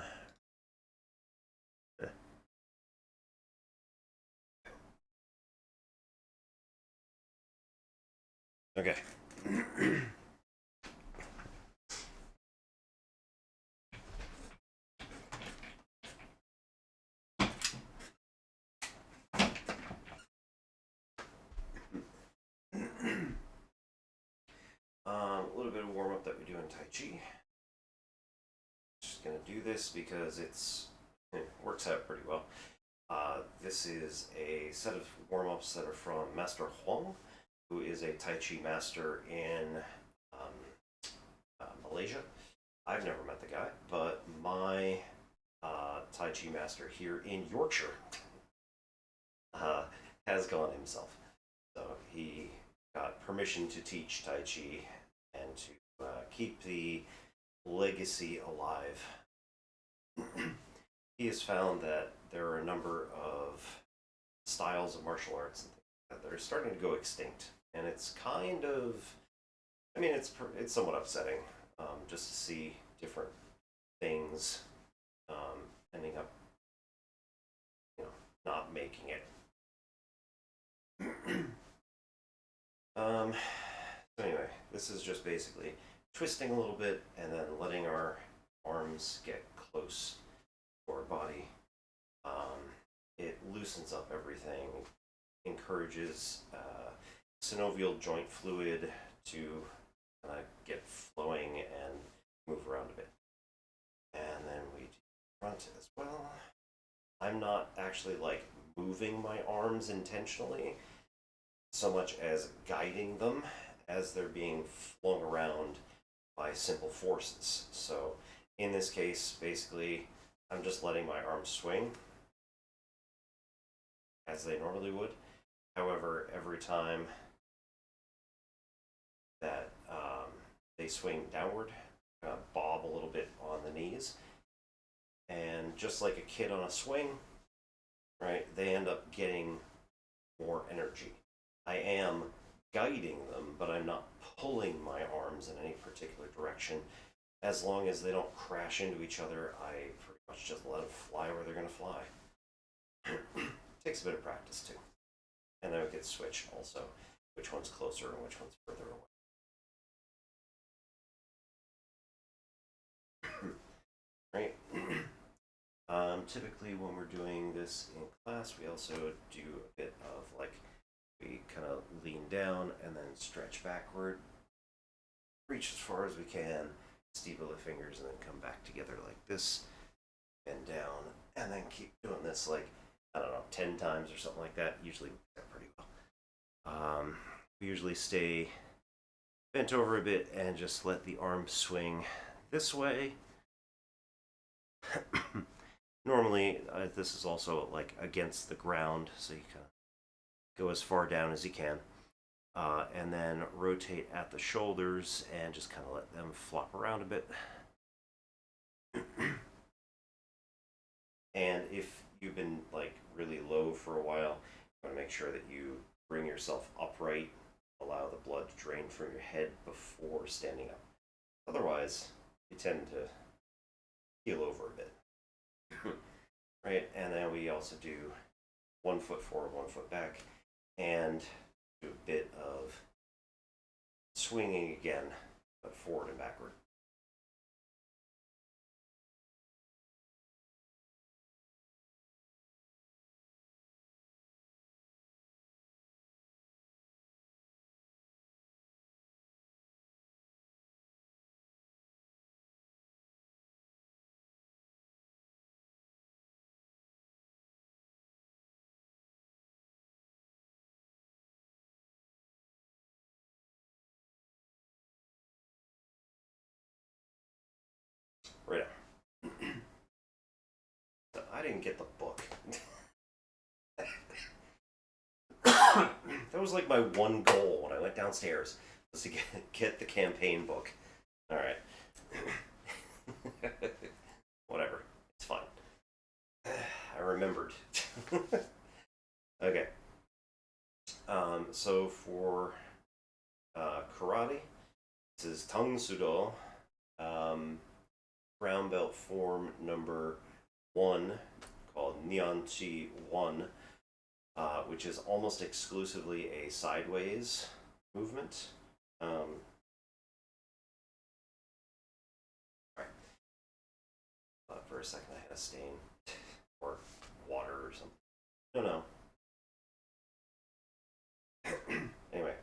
Okay. A little bit of warm up that we do in Tai Chi. Just gonna do this because it works out pretty well. This is a set of warm ups that are from Master Huang, who is a Tai Chi master in Malaysia. I've never met the guy, but my Tai Chi master here in Yorkshire has gone himself. So he got permission to teach Tai Chi and to keep the legacy alive. He has found that there are a number of styles of martial arts and things that are starting to go extinct, and it's kind of, I mean, it's somewhat upsetting just to see different things ending up, not making it. So anyway, this is just basically twisting a little bit and then letting our arms get close to our body. It loosens up everything, encourages synovial joint fluid to kind of get flowing and move around a bit. And then we do front as well. I'm not actually like moving my arms intentionally so much as guiding them as they're being flung around by simple forces. So in this case, basically, I'm just letting my arms swing as they normally would. However, every time that they swing downward, bob a little bit on the knees, and just like a kid on a swing, right, they end up getting more energy. I am guiding them, but I'm not pulling my arms in any particular direction. As long as they don't crash into each other, I pretty much just let them fly where they're going to fly. Takes a bit of practice too. And then we can switch also which one's closer and which one's further away. Right? Typically when we're doing this in class, we also do a bit of like, we kind of lean down and then stretch backward, reach as far as we can, steeple the fingers, and then come back together like this, and down, and then keep doing this like, I don't know, 10 times or something like that. Usually works out pretty well. We usually stay bent over a bit and just let the arm swing this way. Normally, this is also like against the ground, so you kind of go as far down as you can. And then rotate at the shoulders and just kind of let them flop around a bit. And if you've been like really low for a while, you want to make sure that you bring yourself upright, allow the blood to drain from your head before standing up. Otherwise, you tend to keel over a bit. Right? And then we also do 1 foot forward, 1 foot back, and do a bit of swinging again, but forward and backward. right now. So I didn't get the book. That was like my one goal when I went downstairs, was to get the campaign book. All right. Whatever. It's fine. I remembered. Okay. So for karate, this is Tang Sudo, brown belt form number 1, called Nyanchi 1, which is almost exclusively a sideways movement. Alright. For a second I had a stain. Or water or something. No, no. Anyway,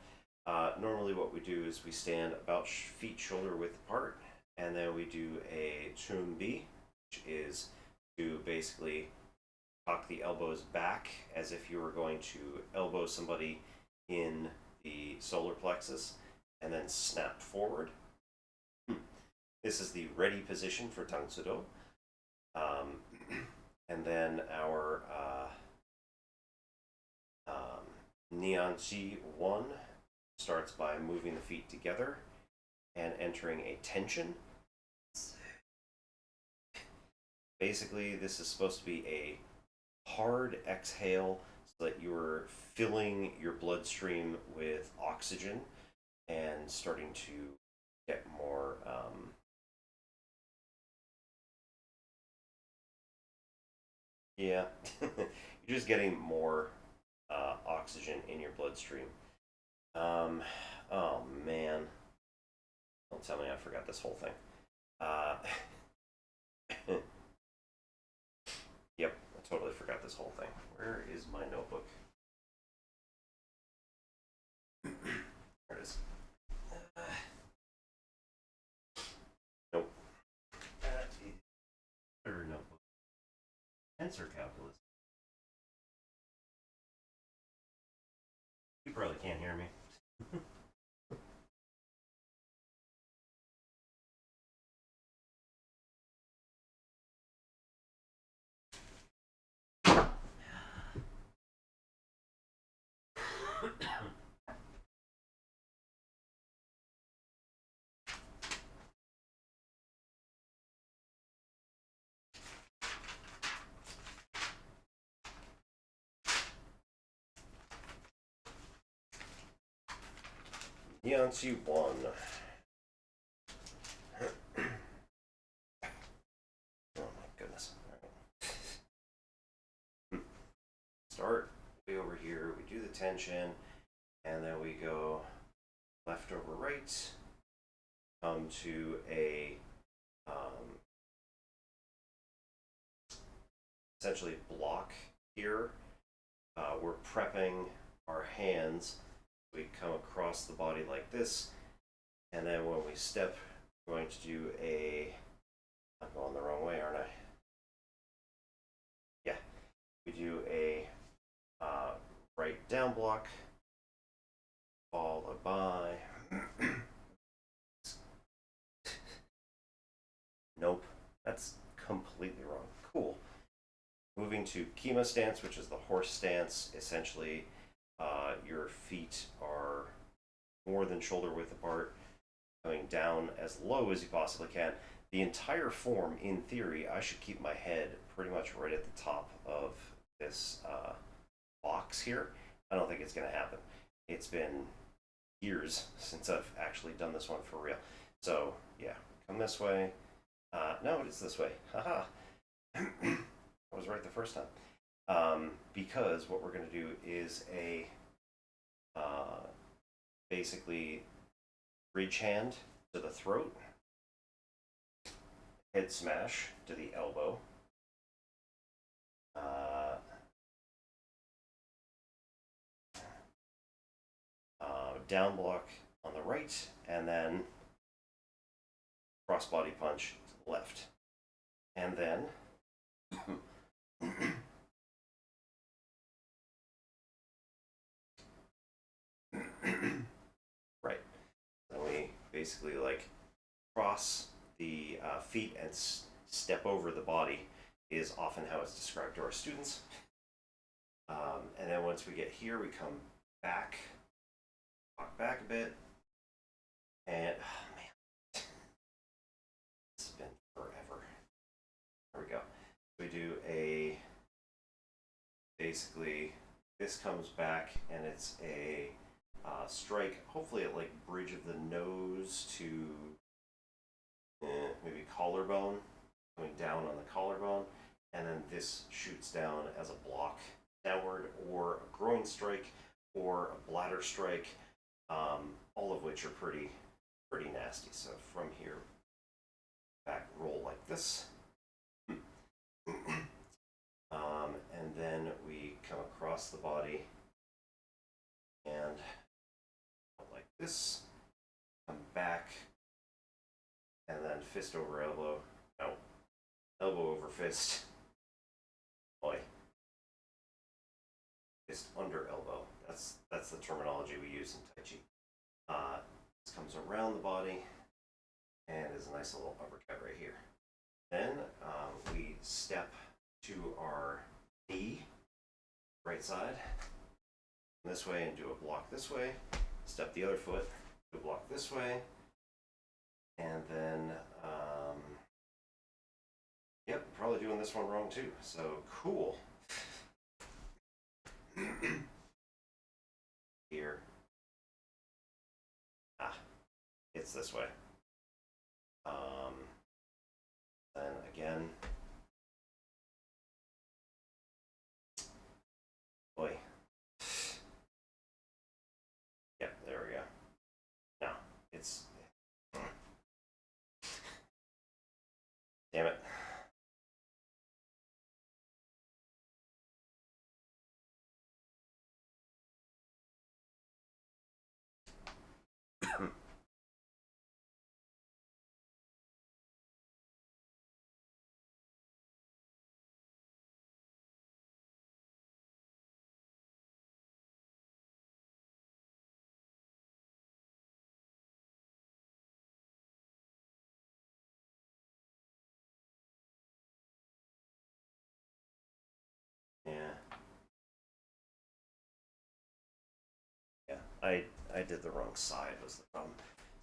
normally what we do is we stand about feet shoulder width apart, and then we do a chunbi, which is to basically cock the elbows back as if you were going to elbow somebody in the solar plexus, and then snap forward. This is the ready position for Tang Sudo. And then our Nianchi 1 starts by moving the feet together and entering a tension. Basically, this is supposed to be a hard exhale so that you're filling your bloodstream with oxygen and starting to get more yeah, you're just getting more oxygen in your bloodstream. Oh man, don't tell me I forgot this whole thing. Yep, I totally forgot this whole thing. Where is my notebook? There it is. Nope. Or notebook. Tensor calculus. You probably can't hear me. Yancy 1. Oh my goodness. Right. Start way over here, we do the tension, and then we go left over right, come to a essentially block here. We're prepping our hands. We come across the body like this, and then when we step, we're going to do a, I'm going the wrong way, aren't I? Yeah, we do a right down block, followed by, nope, that's completely wrong. Cool. Moving to Kima stance, which is the horse stance. Essentially, your feet are more than shoulder width apart, going down as low as you possibly can. The entire form, in theory, I should keep my head pretty much right at the top of this box here. I don't think it's going to happen. It's been years since I've actually done this one for real. So, yeah, come this way. No, it is this way. Haha. I was right the first time. Because what we're going to do is a basically bridge hand to the throat, head smash to the elbow, down block on the right, and then crossbody punch to the left. And then right. Then we basically like cross the feet and step over the body is often how it's described to our students. And then once we get here, we come back, walk back a bit, and oh man, it's been forever. There we go. We do a, basically, this comes back and it's a strike, hopefully at like bridge of the nose to maybe collarbone, coming down on the collarbone, and then this shoots down as a block downward, or a groin strike, or a bladder strike, all of which are pretty nasty. So from here, back roll like this, and then we come across the body and like this, come back, and then fist over elbow, no, elbow over fist, boy, fist under elbow. That's the terminology we use in Tai Chi. This comes around the body and is a nice little uppercut right here. Then we step to our knee, right side, this way, and do a block this way. Step the other foot, do a block this way, and then yep, probably doing this one wrong too. So cool. Here, it's this way. Then again, boy. Yep, there we go. No, it's, damn it. Yeah, I did the wrong side was the problem.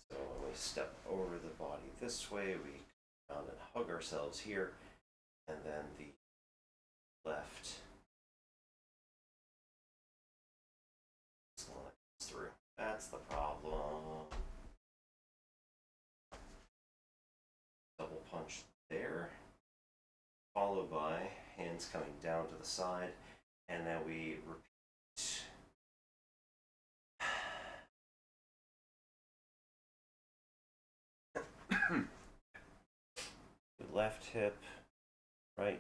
So when we step over the body this way, we come down and hug ourselves here, and then the left slides through. That's the problem. Double punch there, followed by hands coming down to the side, and then we repeat. Left hip, right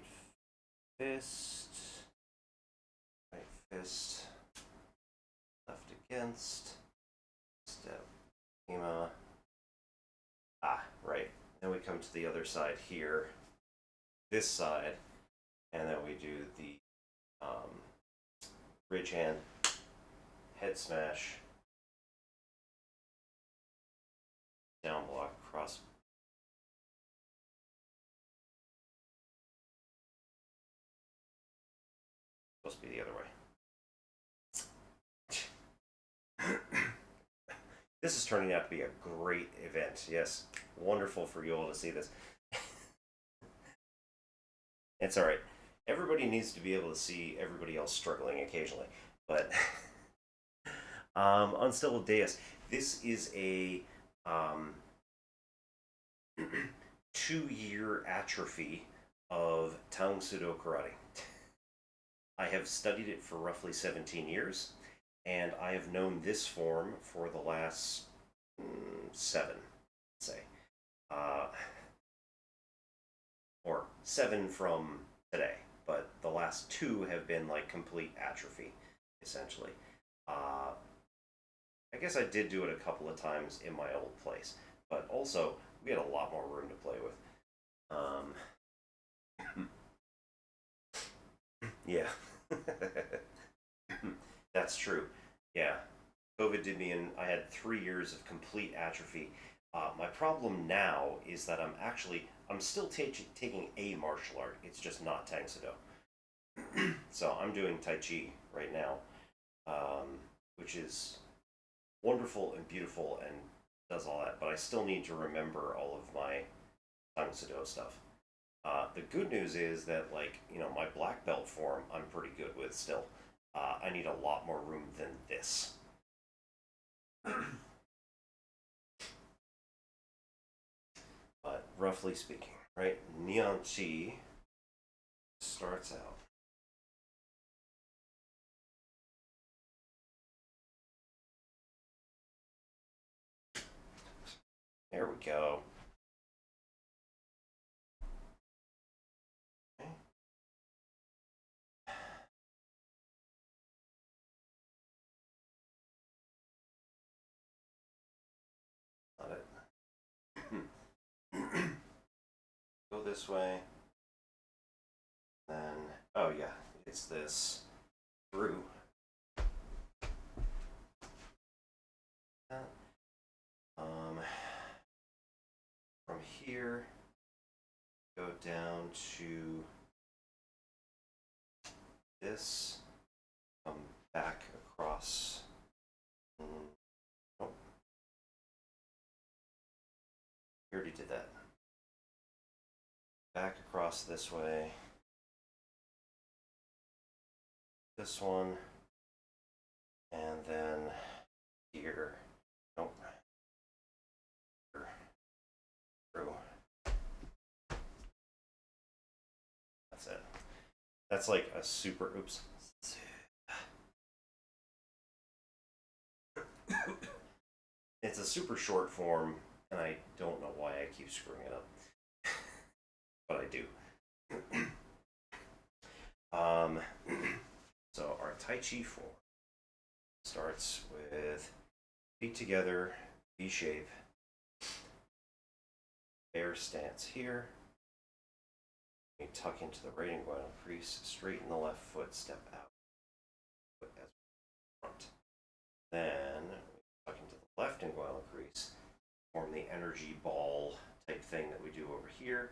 fist, left against, step, Ema. Right. Then we come to the other side here, this side, and then we do the bridge hand, head smash, down block, cross. Supposed to be the other way. This is turning out to be a great event. Yes, wonderful for you all to see this. It's all right. Everybody needs to be able to see everybody else struggling occasionally. But Unstable Deus, this is a 2-year atrophy of Tang Sudo Karate. I have studied it for roughly 17 years, and I have known this form for the last 7, say. Or 7 from today, but the last 2 have been like complete atrophy, essentially. I guess I did do it a couple of times in my old place, but also we had a lot more room to play with. Yeah. That's true. Yeah. COVID did me in, I had 3 years of complete atrophy My problem now is that I'm still taking a martial art. It's just not Tang Soo Do. So I'm doing Tai Chi right now, which is wonderful and beautiful and does all that. But I still need to remember all of my Tang Soo Do stuff. The good news is that, like, my black belt form I'm pretty good with still. I need a lot more room than this. But roughly speaking, right? Neon Chi starts out. There we go. Okay. Not it. Go this way. Then, oh yeah, it's this through. From here, go down to this, come back across. Oh, we already did that. Back across this way. This one, and then here. Nope. Here. Through. That's it. That's like a super. Oops. It's a super short form, and I don't know why I keep screwing it up, but I do. So our Tai Chi form starts with feet together, V shape, bear stance here. We tuck into the right inguinal crease, straighten the left foot, step out, foot as front. Then we tuck into the left inguinal crease, form the energy ball type thing that we do over here,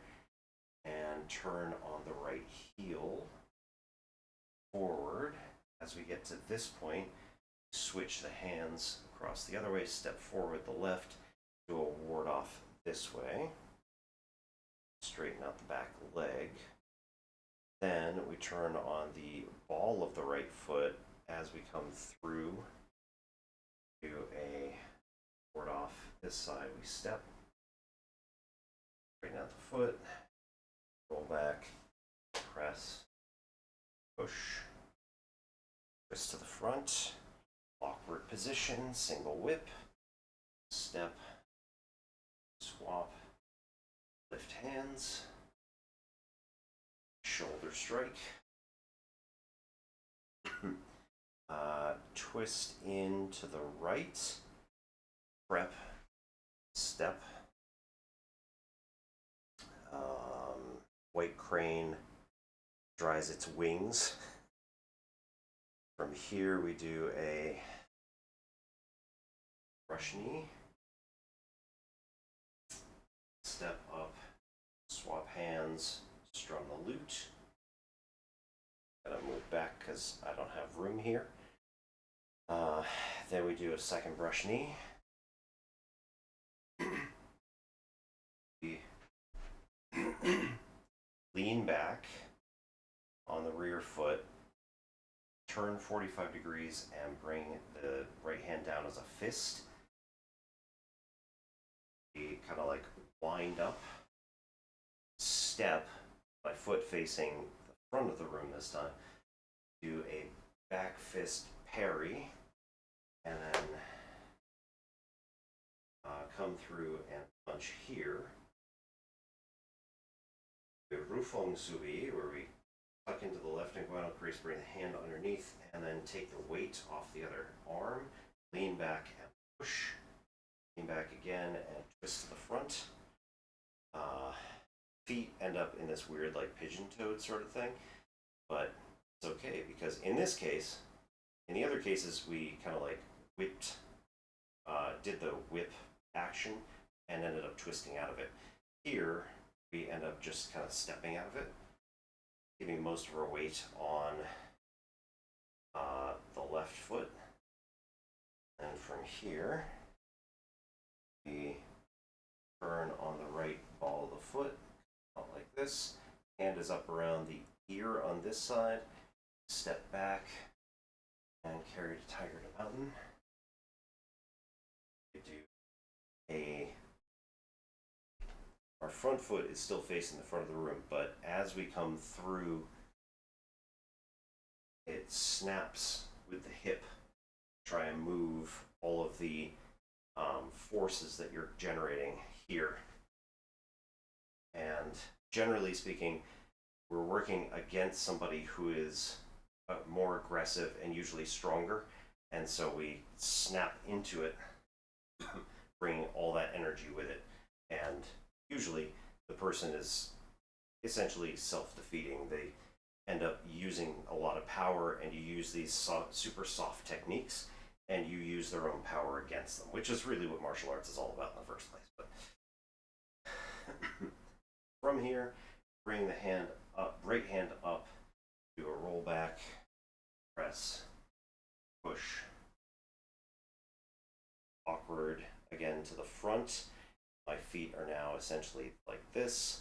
and turn on the right heel forward. As we get to this point, switch the hands across the other way, step forward the left, do a ward off this way, straighten out the back leg. Then we turn on the ball of the right foot as we come through, do a ward off this side, we step, straighten out the foot, roll back, press, push, twist to the front, awkward position, single whip, step, swap, lift hands, shoulder strike, twist into the right, prep, step, white crane dries its wings. From here we do a brush knee, step up, swap hands, strum the lute. Gotta move back because I don't have room here. Then we do a second brush knee. Lean back on the rear foot, turn 45 degrees and bring the right hand down as a fist. We kind of like wind up, step, my foot facing the front of the room this time, do a back fist parry, and then come through and punch here. The Rufeng Sui, where we tuck into the left inguinal crease, bring the hand underneath, and then take the weight off the other arm, lean back and push, lean back again and twist to the front. Feet end up in this weird like pigeon-toed sort of thing, but it's okay because in this case, in the other cases we kind of like whipped, did the whip action and ended up twisting out of it. Here, we end up just kind of stepping out of it, giving most of our weight on the left foot. And from here, we turn on the right ball of the foot, out like this. Hand is up around the ear on this side. Step back and carry to Tiger to Mountain. We do our front foot is still facing the front of the room, but as we come through, it snaps with the hip. Try and move all of the forces that you're generating here. And generally speaking, we're working against somebody who is more aggressive and usually stronger, and so we snap into it, bringing all that energy with it. And usually the person is essentially self-defeating. They end up using a lot of power, and you use these super soft techniques, and you use their own power against them, which is really what martial arts is all about in the first place. But from here, bring the hand up, right hand up, do a roll back, press, push, awkward again to the front. My feet are now essentially like this.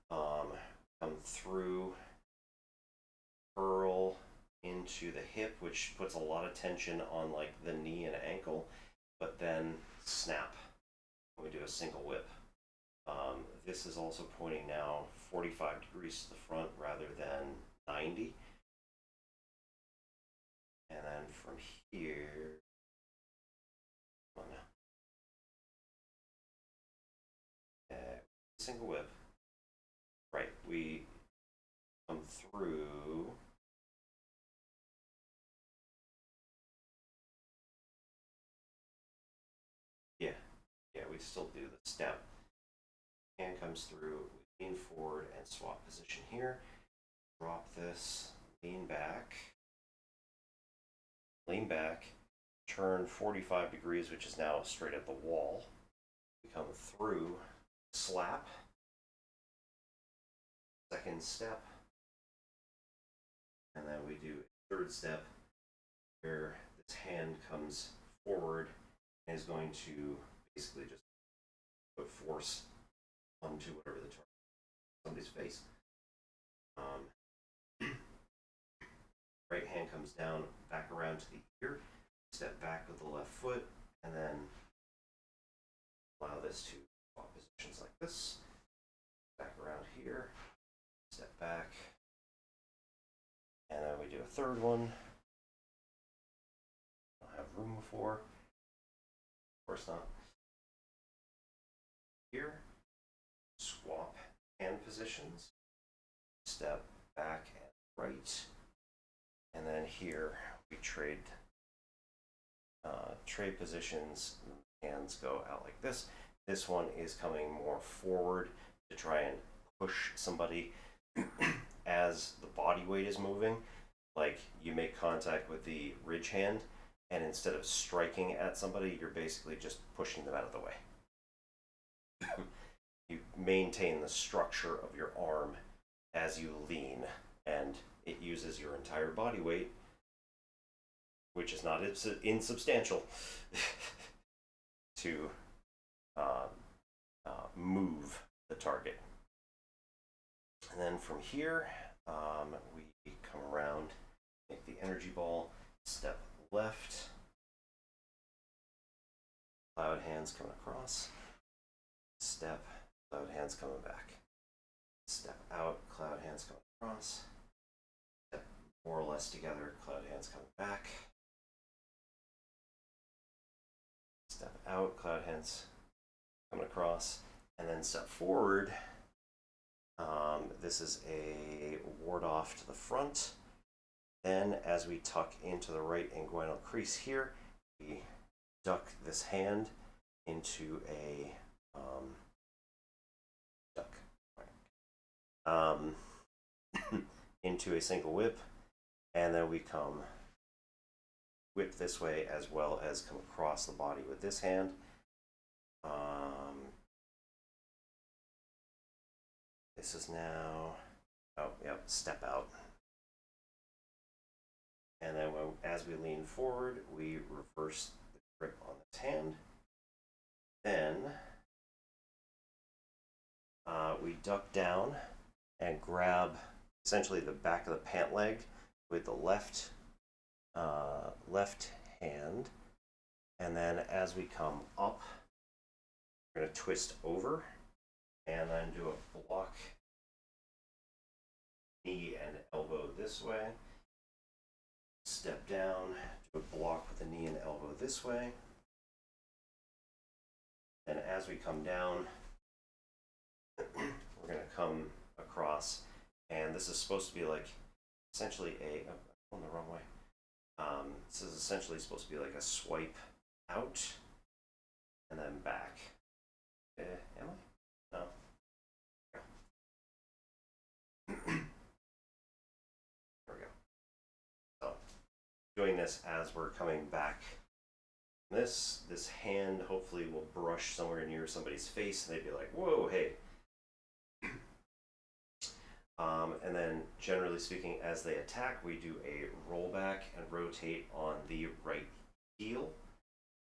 Come through, curl into the hip, which puts a lot of tension on like the knee and ankle, but then snap. We do a single whip. This is also pointing now 45 degrees to the front rather than 90. And then from here, single whip. Right, we come through. Yeah, we still do the step. Hand comes through, we lean forward and swap position here. Drop this, lean back, turn 45 degrees, which is now straight at the wall. We come through, slap, second step, and then we do a third step where this hand comes forward and is going to basically just put force onto whatever the target is, somebody's face. Right hand comes down, back around to the ear, step back with the left foot, and then allow this to swap positions like this. Back around here, step back, and then we do a third one. Don't have room for, of course not. Here, swap hand positions, step back and right, and then here we trade positions. Hands go out like this. This one is coming more forward to try and push somebody as the body weight is moving. Like you make contact with the ridge hand, and instead of striking at somebody, you're basically just pushing them out of the way. You maintain the structure of your arm as you lean, and it uses your entire body weight, which is not insubstantial, to move the target. And then from here, we come around, make the energy ball, step left, cloud hands coming across, step, cloud hands coming back, step out, cloud hands coming across, step more or less together, cloud hands coming back, step out, cloud hands coming across, and then step forward. This is a ward off to the front. Then as we tuck into the right inguinal crease here, we duck this hand into a into a single whip, and then we come whip this way as well as come across the body with this hand, This is now, oh, yep, step out. And then as we lean forward, we reverse the grip on this hand. Then we duck down and grab essentially the back of the pant leg with the left hand. And then as we come up, we're going to twist over and then do a block, knee and elbow this way. Step down, do a block with the knee and elbow this way. And as we come down, we're going to come across, and this is supposed to be like essentially a, oh, I'm going the wrong way. This is essentially supposed to be like a swipe out and then back. Am I? No. There we go. So, doing this as we're coming back. This hand hopefully will brush somewhere near somebody's face, and they'd be like, "Whoa, hey!" And then, generally speaking, as they attack, we do a rollback and rotate on the right heel,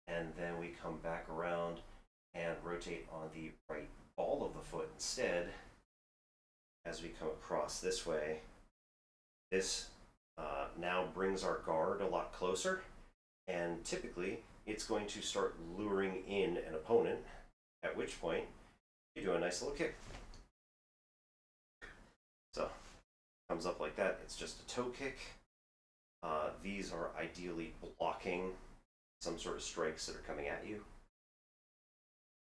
and then we come back around and rotate on the right ball of the foot instead. As we come across this way, this now brings our guard a lot closer, and typically it's going to start luring in an opponent, at which point you do a nice little kick. So, comes up like that. It's just a toe kick. These are ideally blocking some sort of strikes that are coming at you.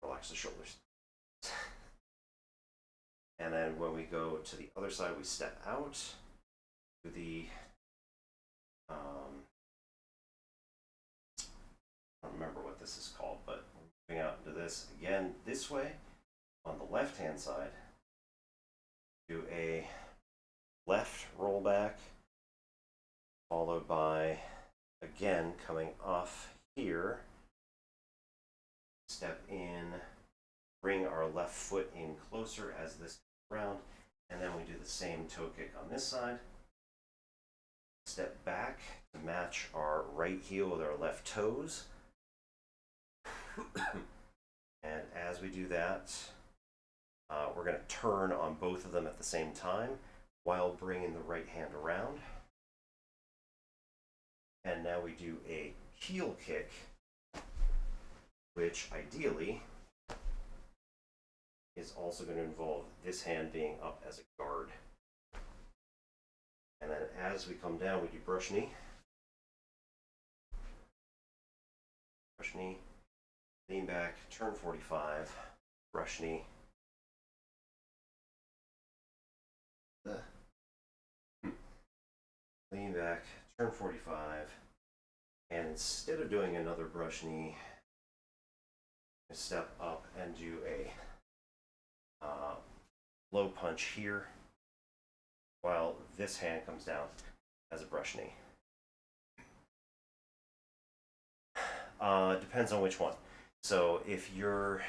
Relax the shoulders. And then when we go to the other side, we step out to the, I don't remember what this is called, but we're moving out into this again this way on the left hand side. Do a left rollback, followed by again coming off here, step in, bring our left foot in closer as this comes around, and then we do the same toe kick on this side. Step back to match our right heel with our left toes. And as we do that, we're going to turn on both of them at the same time while bringing the right hand around. And now we do a heel kick, which ideally is also going to involve this hand being up as a guard. And then as we come down, we do brush knee. Brush knee, lean back, turn 45, brush knee. Lean back, turn 45, and instead of doing another brush knee, step up and do a low punch here, while this hand comes down as a brush knee. Depends on which one. So if we're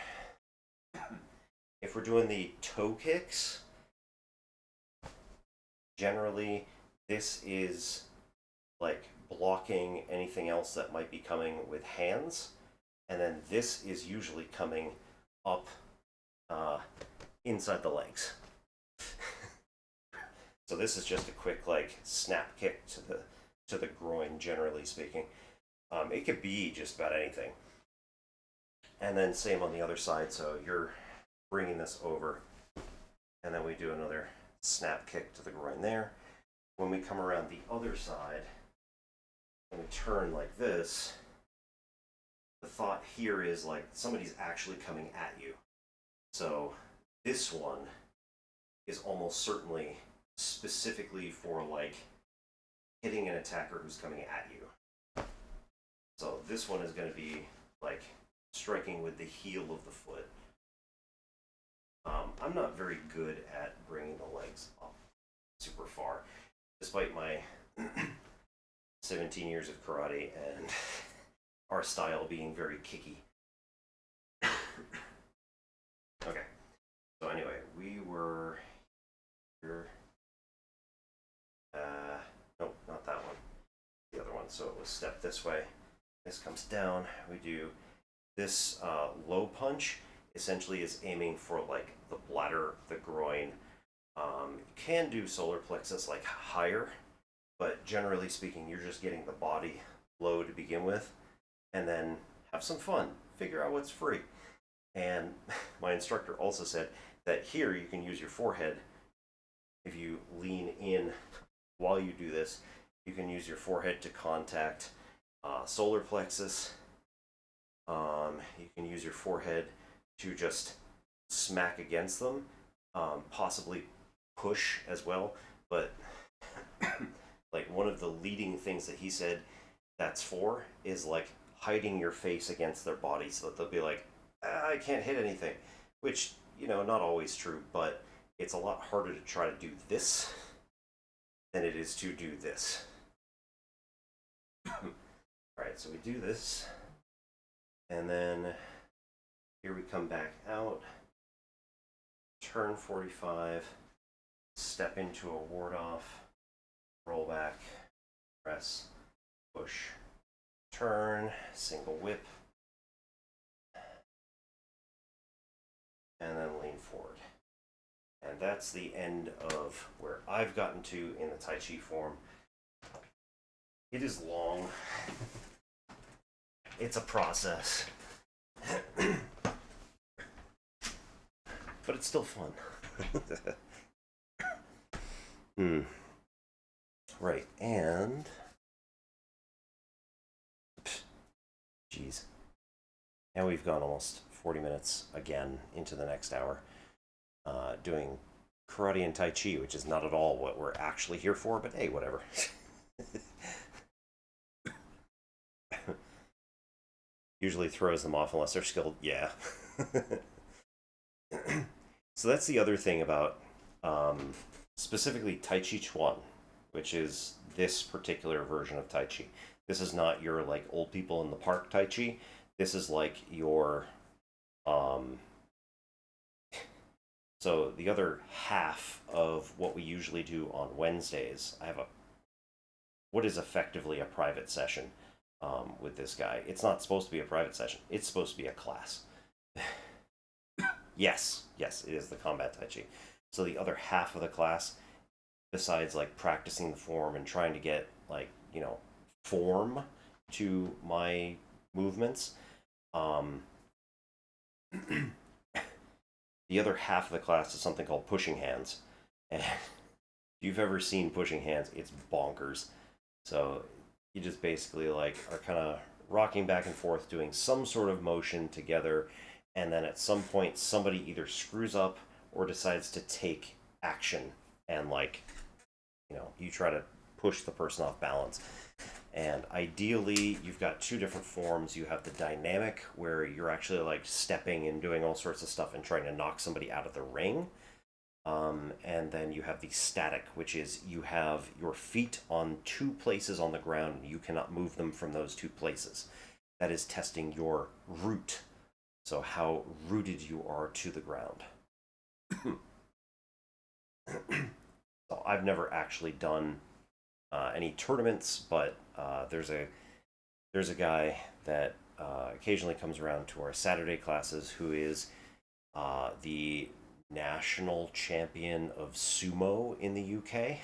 doing the toe kicks, generally this is like blocking anything else that might be coming with hands, and then this is usually coming up inside the legs. So this is just a quick like snap kick to the groin, generally speaking. It could be just about anything. And then same on the other side. So you're bringing this over, and then we do another snap kick to the groin there. When we come around the other side, when we turn like this, the thought here is like somebody's actually coming at you. So this one is almost certainly specifically for like hitting an attacker who's coming at you. So this one is going to be like striking with the heel of the foot. I'm not very good at bringing the legs up super far, despite my 17 years of karate and our style being very kicky. So it was step this way. This comes down. We do this low punch. Essentially, is aiming for like the bladder, the groin. Can do solar plexus like higher, but generally speaking, you're just getting the body low to begin with, and then have some fun. Figure out what's free. And my instructor also said that here you can use your forehead. If you lean in while you do this, you can use your forehead to contact solar plexus. You can use your forehead to just smack against them, possibly push as well. But like one of the leading things that he said that's for is like hiding your face against their body so that they'll be like, I can't hit anything, which, you know, not always true, but it's a lot harder to try to do this than it is to do this. Alright, so we do this, and then here we come back out, turn 45, step into a ward off, roll back, press, push, turn, single whip, and then lean forward. And that's the end of where I've gotten to in the Tai Chi form. It is long. It's a process. But it's still fun. Right, and... Jeez. And we've gone almost 40 minutes again into the next hour. Doing karate and Tai Chi, which is not at all what we're actually here for, but hey, whatever. Usually throws them off unless they're skilled. Yeah. So that's the other thing about specifically Tai Chi Chuan, which is this particular version of Tai Chi. This is not your like old people in the park Tai Chi. This is like your so the other half of what we usually do on Wednesdays, I have what is effectively a private session with this guy. It's not supposed to be a private session. It's supposed to be a class. Yes, it is the combat Tai Chi. So the other half of the class, besides like practicing the form and trying to get like, you know, form to my movements, the other half of the class is something called pushing hands. And if you've ever seen pushing hands, it's bonkers. So you just basically like are kind of rocking back and forth, doing some sort of motion together, and then at some point somebody either screws up or decides to take action, and like, you know, you try to push the person off balance. And ideally, you've got two different forms. You have the dynamic, where you're actually like stepping and doing all sorts of stuff and trying to knock somebody out of the ring. And then you have the static, which is you have your feet on two places on the ground and you cannot move them from those two places. That is testing your root. So how rooted you are to the ground. So I've never actually done any tournaments, but there's a guy that occasionally comes around to our Saturday classes who is the national champion of sumo in the UK,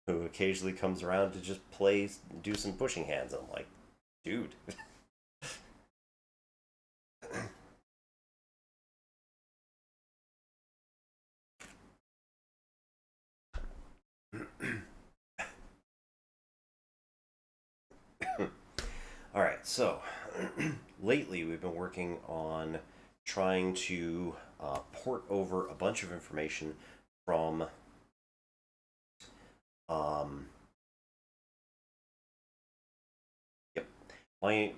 who occasionally comes around to just do some pushing hands. I'm like, dude. All right, so lately we've been working on trying to port over a bunch of information from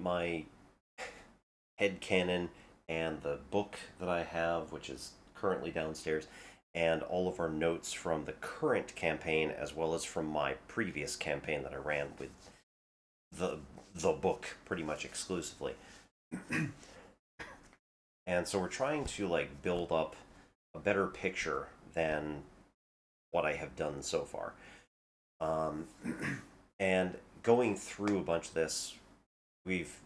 my headcanon and the book that I have, which is currently downstairs, and all of our notes from the current campaign as well as from my previous campaign that I ran with the book pretty much exclusively. And so we're trying to like build up a better picture than what I have done so far. And going through a bunch of this, we've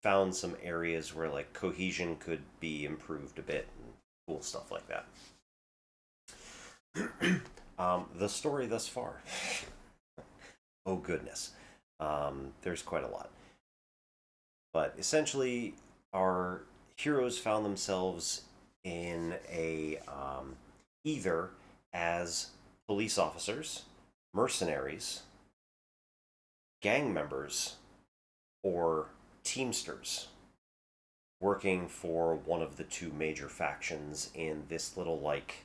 found some areas where like cohesion could be improved a bit and cool stuff like that. The story thus far. Oh goodness, there's quite a lot. But essentially, our heroes found themselves in a either as police officers, mercenaries, gang members, or teamsters working for one of the two major factions in this little, like,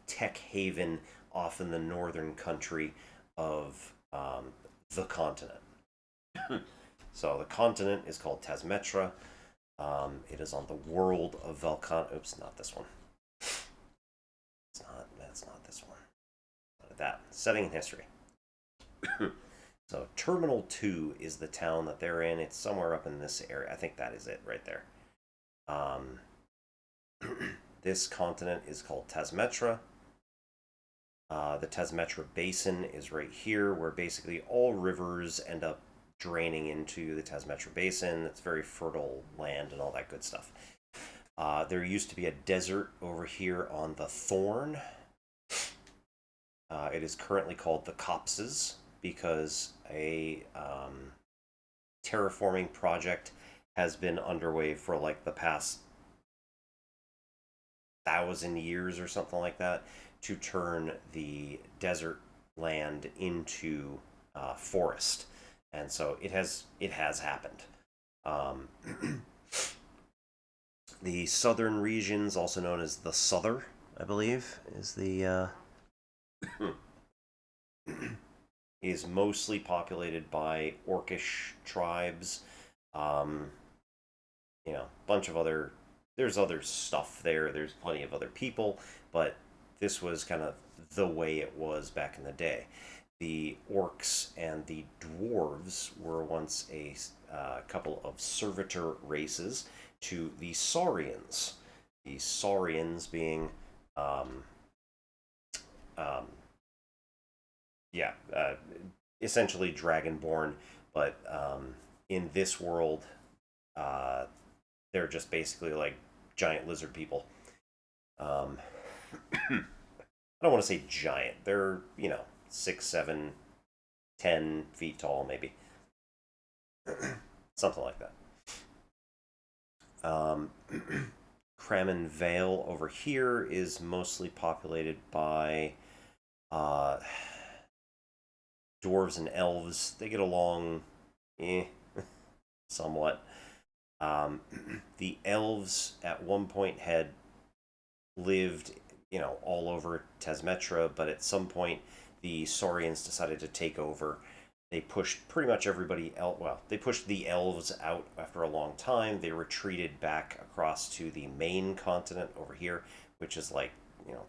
tech haven off in the northern country of the continent. So the continent is called Tasmetra. It is on the world of Valkan. Oops, not this one. It's not. That's not this one. Not that. Setting in history. So Terminal 2 is the town that they're in. It's somewhere up in this area. I think that is it right there. This continent is called Tasmetra. The Tasmetra Basin is right here, where basically all rivers end up draining into the Tasmetra Basin. It's very fertile land and all that good stuff. There used to be a desert over here on the Thorn. It is currently called the Copses because a terraforming project has been underway for like the past 1,000 years or something like that to turn the desert land into forest, and so it has happened. The southern regions, also known as the Souther, I believe, is the is mostly populated by Orcish tribes. Bunch of other. There's other stuff there. There's plenty of other people, but this was kind of the way it was back in the day. The orcs and the dwarves were once a couple of servitor races to the Saurians. The Saurians being, essentially dragonborn, but in this world, they're just basically like giant lizard people. I don't want to say giant. They're 6, 7, 10 feet tall, maybe something like that. Cramin Vale over here is mostly populated by dwarves and elves. They get along, somewhat. The elves at one point had lived, all over Tasmetra, but at some point the Saurians decided to take over. They pushed pretty much everybody else. Well, they pushed the elves out after a long time. They retreated back across to the main continent over here, which is like,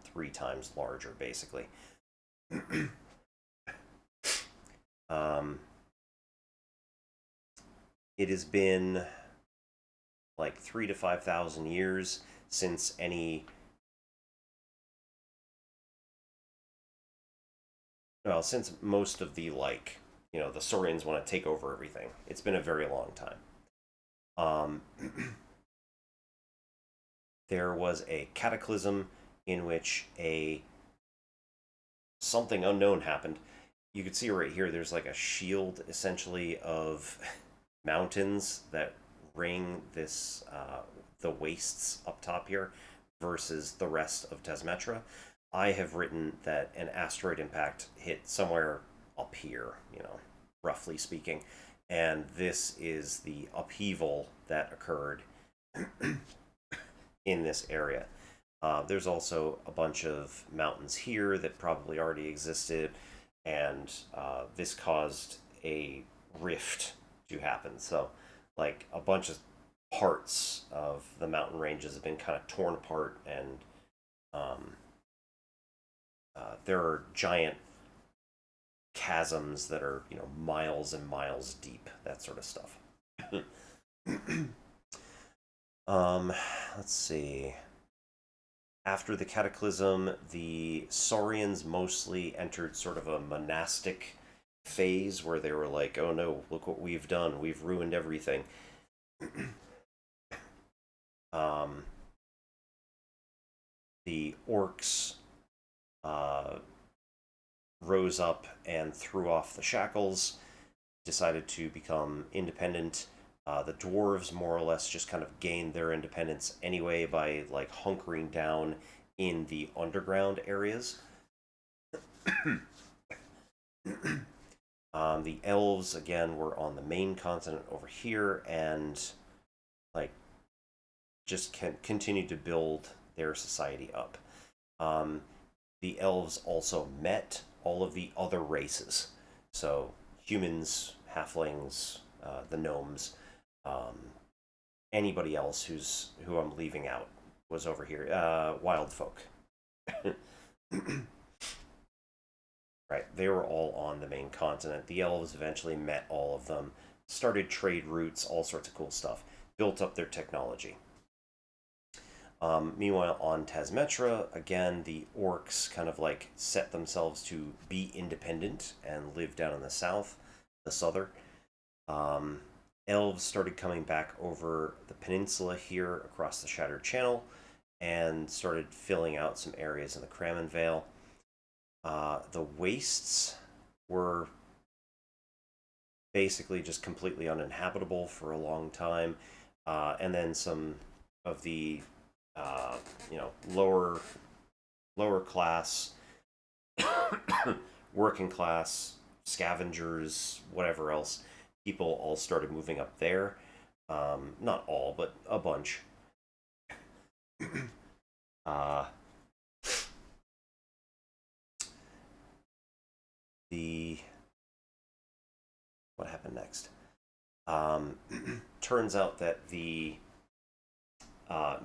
3 times larger, basically. It has been like 3 to 5,000 years since any. Well, since most of the the Saurians want to take over everything. It's been a very long time. There was a cataclysm in which something unknown happened. You can see right here, there's like a shield essentially of mountains that ring this the wastes up top here versus the rest of Tasmetra. I have written that an asteroid impact hit somewhere up here, roughly speaking, and this is the upheaval that occurred in this area. There's also a bunch of mountains here that probably already existed, and this caused a rift to happen. So, like, a bunch of parts of the mountain ranges have been kind of torn apart, and there are giant chasms that are, miles and miles deep, that sort of stuff. Let's see. After the cataclysm, the Saurians mostly entered sort of a monastic phase where they were like, oh no, look what we've done. We've ruined everything. um, the orcs rose up and threw off the shackles, decided to become independent. The dwarves more or less just kind of gained their independence anyway by like hunkering down in the underground areas. The elves again were on the main continent over here and like just continued to build their society up. The elves also met all of the other races, so humans, halflings, the gnomes, anybody else who I'm leaving out was over here. Wild folk. Right, they were all on the main continent. The elves eventually met all of them, started trade routes, all sorts of cool stuff, built up their technology. Meanwhile, on Tasmetra, again, the orcs kind of like set themselves to be independent and live down in the south, the southern. Elves started coming back over the peninsula here across the Shattered Channel and started filling out some areas in the Cramin Vale. The wastes were basically just completely uninhabitable for a long time, and then some of the lower class, working class scavengers, whatever else, people all started moving up there. Not all, but a bunch. What happened next? Turns out that the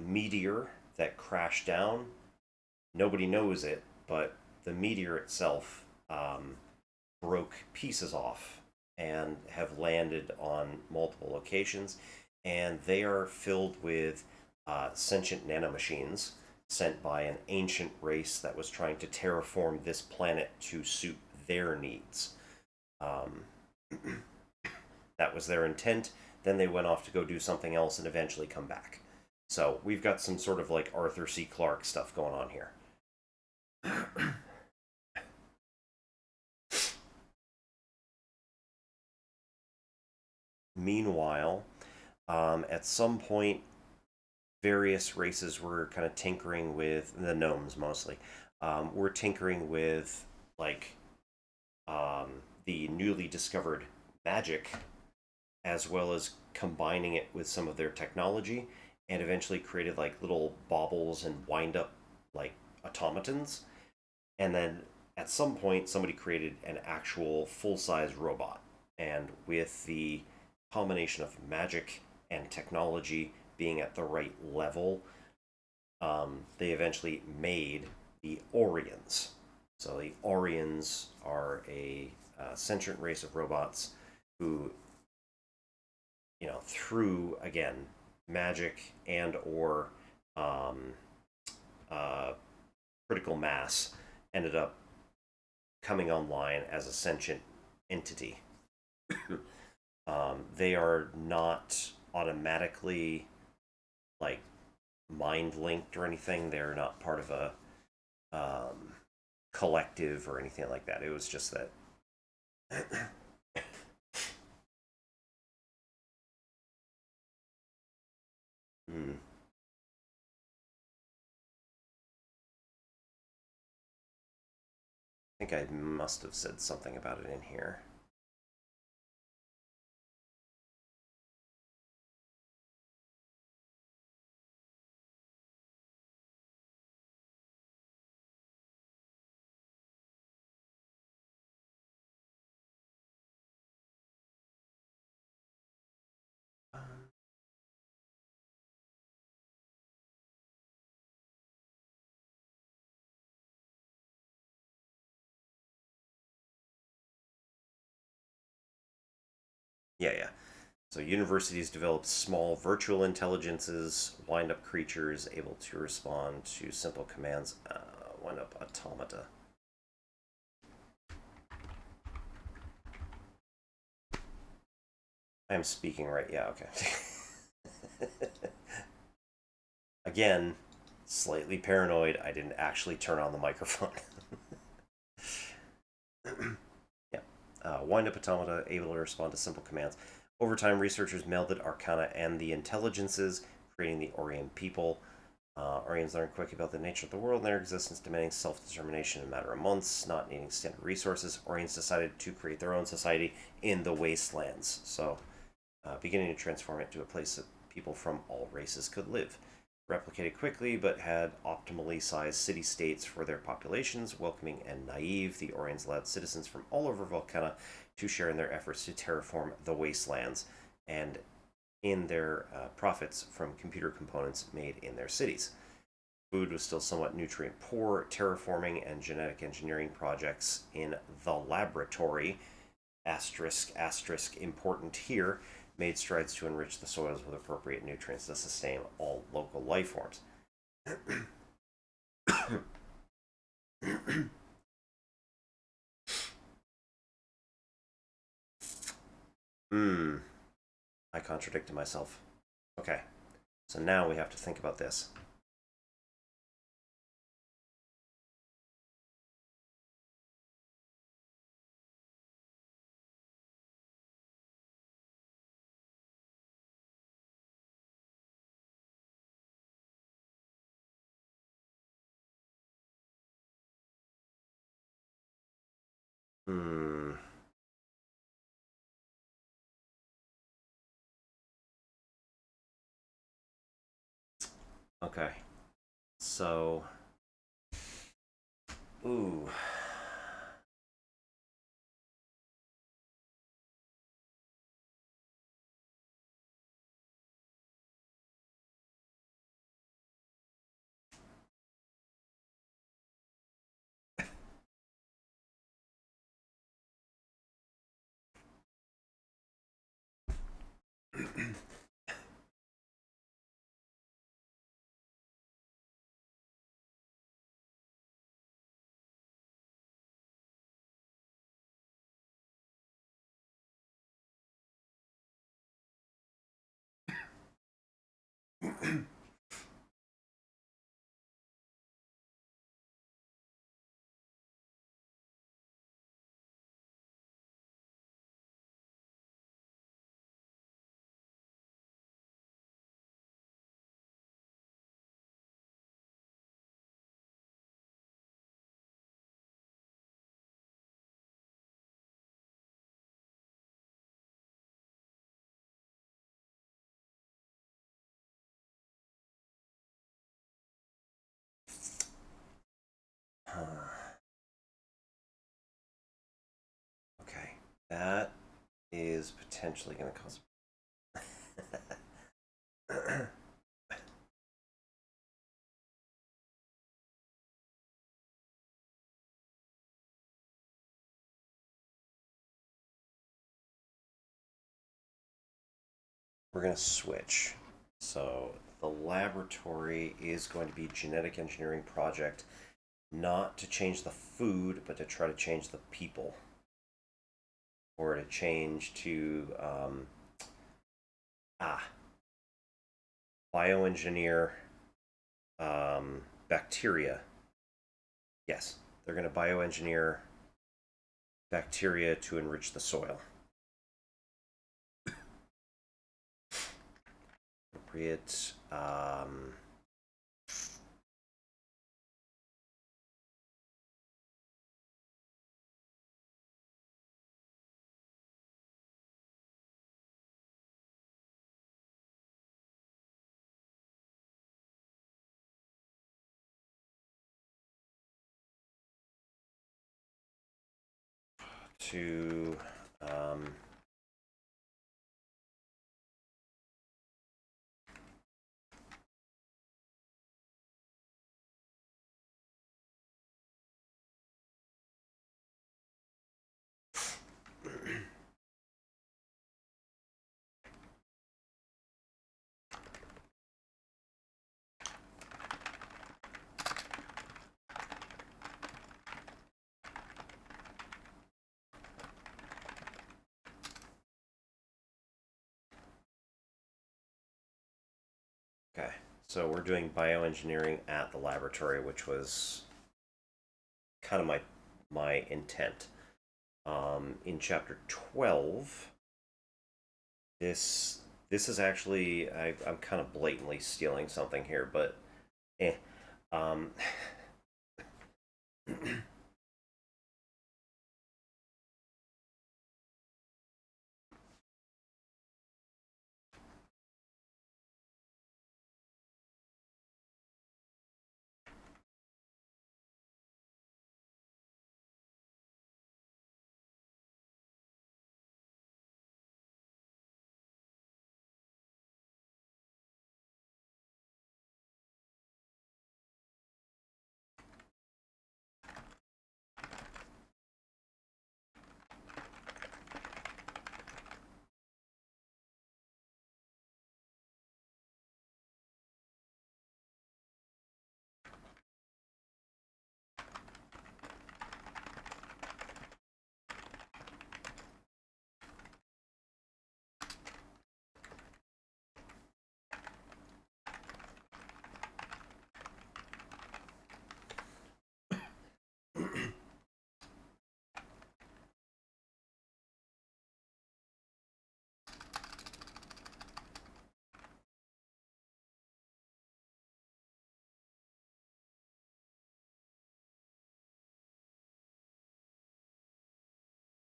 meteor that crashed down, nobody knows it, but the meteor itself broke pieces off and have landed on multiple locations, and they are filled with sentient nanomachines sent by an ancient race that was trying to terraform this planet to suit their needs. That was their intent. Then they went off to go do something else and eventually come back. So we've got some sort of like Arthur C. Clarke stuff going on here. Meanwhile, at some point, various races were kind of tinkering with the gnomes mostly. Were tinkering with like the newly discovered magic, as well as combining it with some of their technology, and eventually created like little baubles and wind up like automatons. And then at some point, somebody created an actual full size robot. And with the combination of magic and technology being at the right level, they eventually made the Orions. So the Orions are a sentient race of robots who, through again magic and or critical mass, ended up coming online as a sentient entity. They are not automatically like mind linked or anything. They're not part of a collective or anything like that. It was just that I think I must have said something about it in here. Yeah. So universities develop small virtual intelligences, wind-up creatures able to respond to simple commands, wind-up automata. I am speaking right. Yeah, okay. Again, slightly paranoid. I didn't actually turn on the microphone. Yeah. Wind up automata able to respond to simple commands. Over time, researchers melded Arcana and the intelligences, creating the Orion people. Orions learned quick about the nature of the world and their existence, demanding self-determination in a matter of months, not needing standard resources. Orions decided to create their own society in the Wastelands, so beginning to transform it to a place that people from all races could live. Replicated quickly, but had optimally sized city-states for their populations, welcoming and naive, the Orions allowed citizens from all over Volcana to share in their efforts to terraform the Wastelands and in their profits from computer components made in their cities. Food was still somewhat nutrient poor. Terraforming and genetic engineering projects in the laboratory, asterisk, asterisk, important here, made strides to enrich the soils with appropriate nutrients to sustain all local life forms. I contradicted myself. Okay, so now we have to think about this. Hmm. Okay. So, ooh. Okay, that is potentially going to cause. We're going to switch. So the laboratory is going to be genetic engineering project, not to change the food, but to try to change the people, or to change to ah bioengineer bacteria. Yes, they're going to bioengineer bacteria to enrich the soil. Appropriate. To Okay, so we're doing bioengineering at the laboratory, which was kind of my intent. In chapter 12, this is actually I'm kind of blatantly stealing something here, but eh. Um,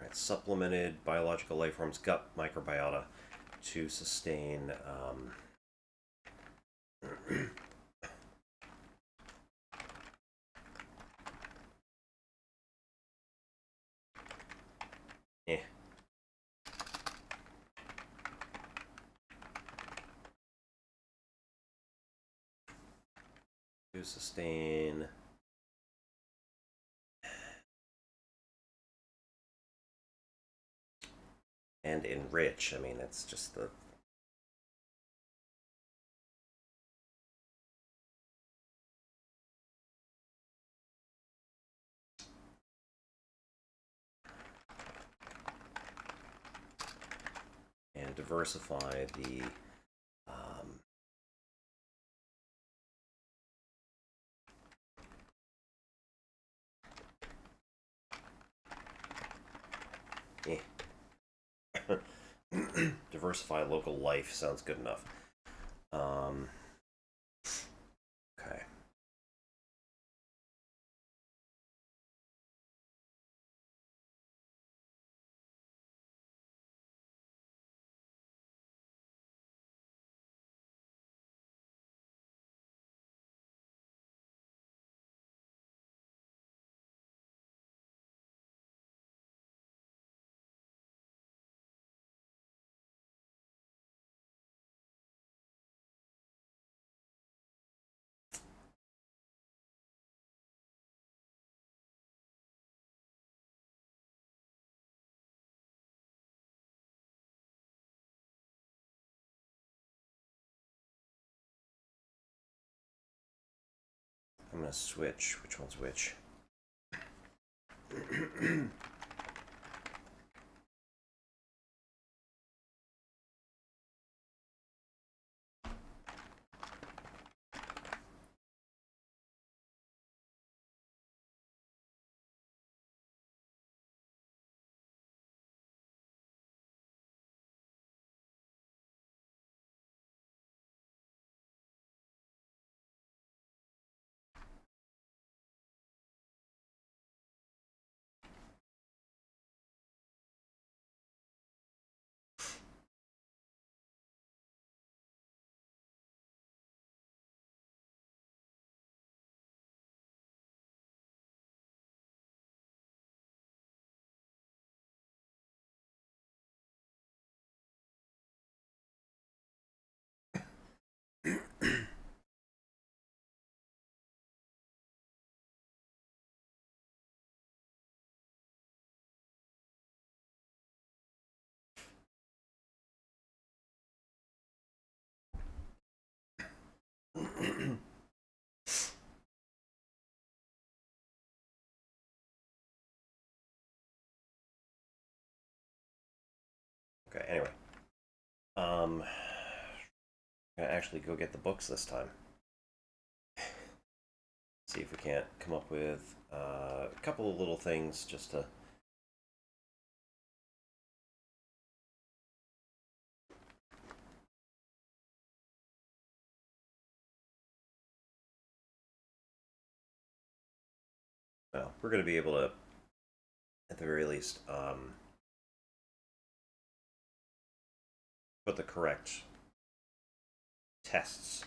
right, supplemented biological life forms gut microbiota to sustain. Eh, to sustain and enrich. I mean, it's just the and diversify the um, eh. Diversify local life sounds good enough. Um, okay. I'm gonna switch. Which one's which? Okay. Anyway, um, I'm gonna actually go get the books this time. See if we can't come up with a couple of little things just to. Well, we're going to be able to, at the very least, put the correct tests,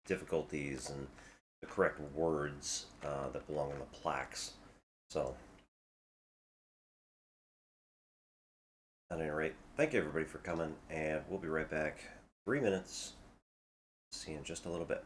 difficulties, and the correct words that belong in the plaques. So, at any rate, thank you everybody for coming, and we'll be right back. 3 minutes. See you in just a little bit.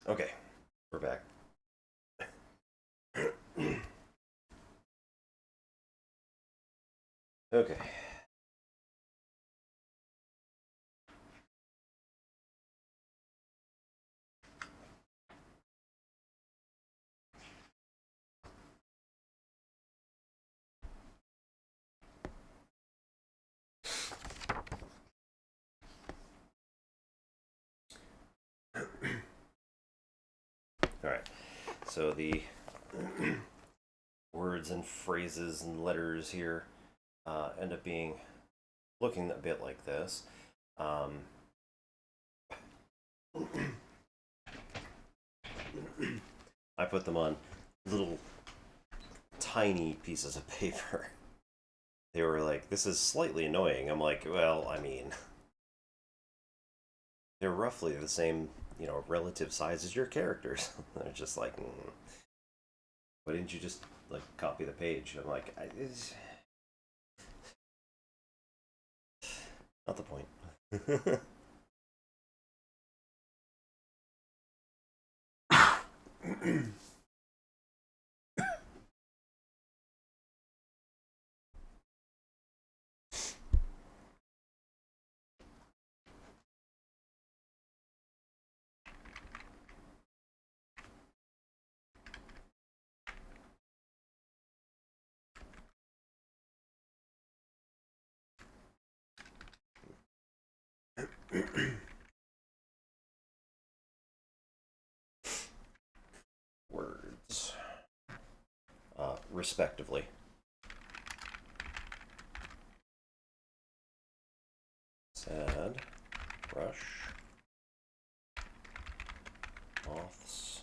Okay, we're back. Okay. All right. So the words and phrases and letters here end up looking a bit like this. I put them on little tiny pieces of paper. They were like, this is slightly annoying. I'm like, well, I mean, they're roughly the same, relative size as your characters. They're just like, why didn't you just like copy the page? I'm like, it's not the point. Words, respectively. Sad, brush, moths,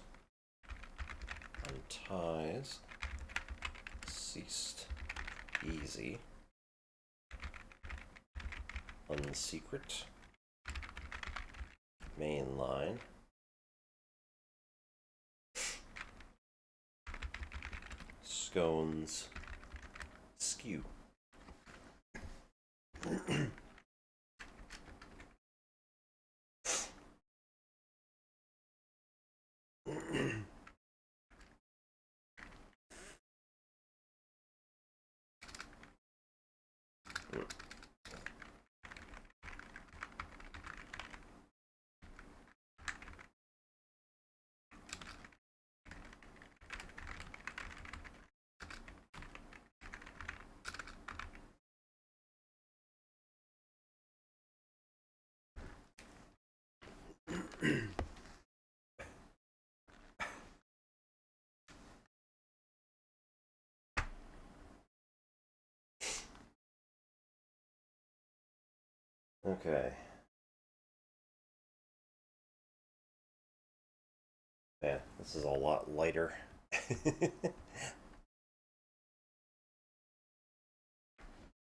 unties, ceased, easy, unsecret, main line, scones, skew. Okay. Man, this is a lot lighter.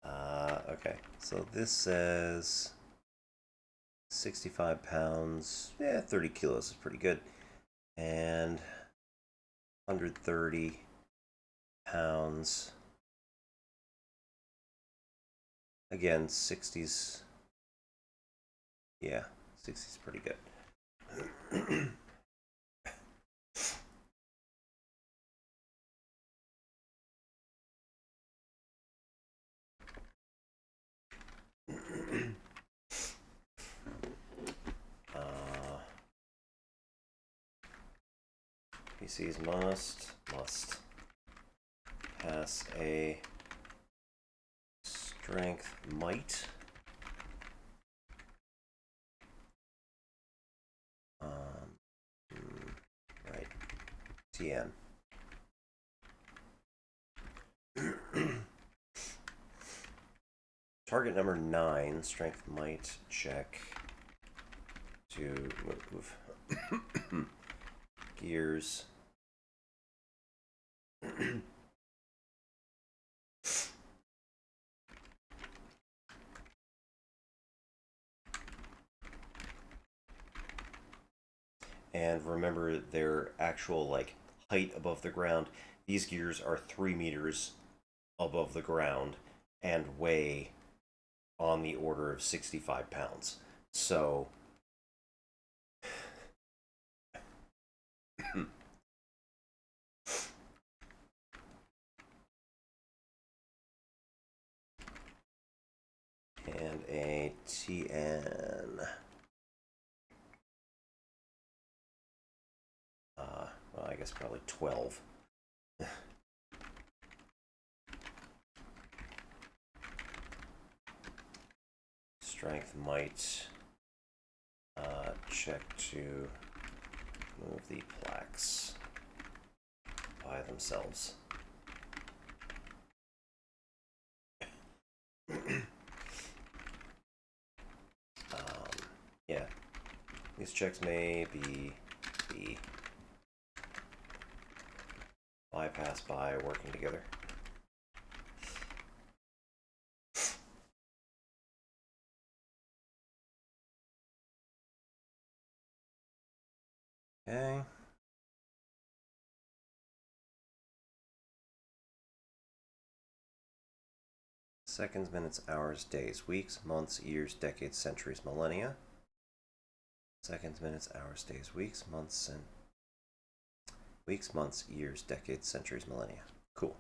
Okay, so this says 65 pounds. Yeah, 30 kilos is pretty good. And 130 pounds. Again, 60s. Yeah, 60s pretty good. PCs must pass a strength might. Right. TN. Target number 9, strength might check to move. Gears. And remember their actual like height above the ground. These gears are 3 meters above the ground and weigh on the order of 65 pounds. So and a TN. Well, I guess probably 12. Strength might check to move the plaques by themselves. Yeah, these checks may be bypassed by working together. Okay. Seconds, minutes, hours, days, weeks, months, years, decades, centuries, millennia. Seconds, minutes, hours, days, weeks, months, and weeks, months, years, decades, centuries, millennia. Cool.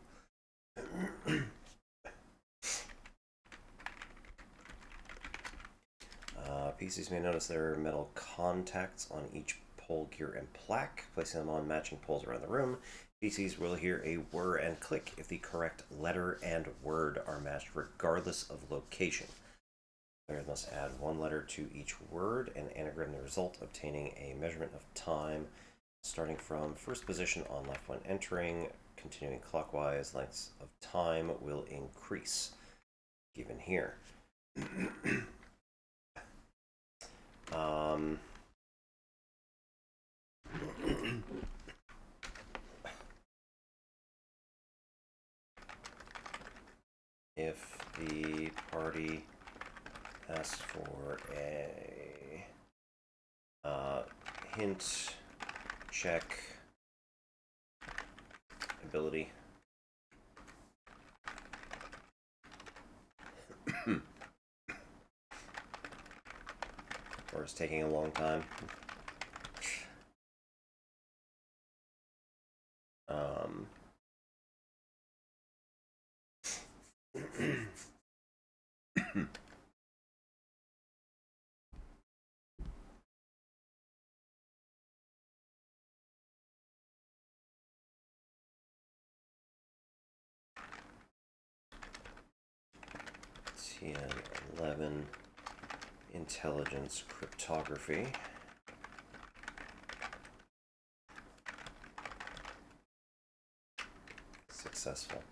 PCs may notice there are metal contacts on each pole, gear, and plaque. Placing them on matching poles around the room, PCs will hear a whir and click if the correct letter and word are matched regardless of location. Players must add one letter to each word and anagram the result, obtaining a measurement of time starting from first position on left when entering. Continuing clockwise, lengths of time will increase, given here. If the party asks for a hint, check, ability, or it's taking a long time. TN11 Intelligence Cryptography. Successful.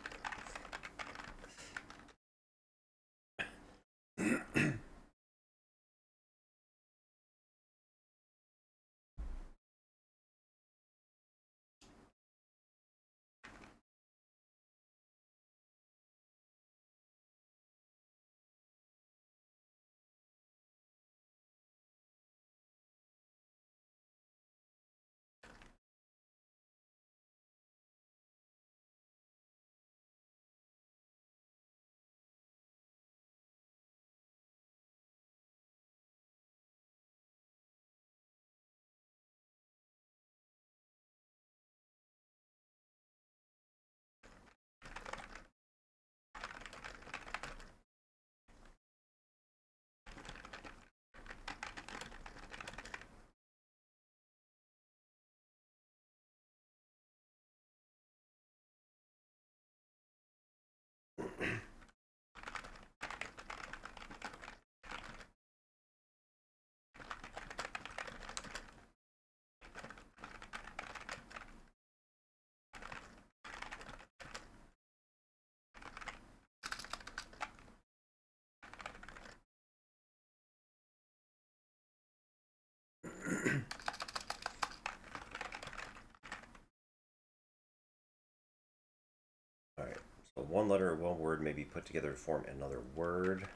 Alright, so one letter or one word may be put together to form another word.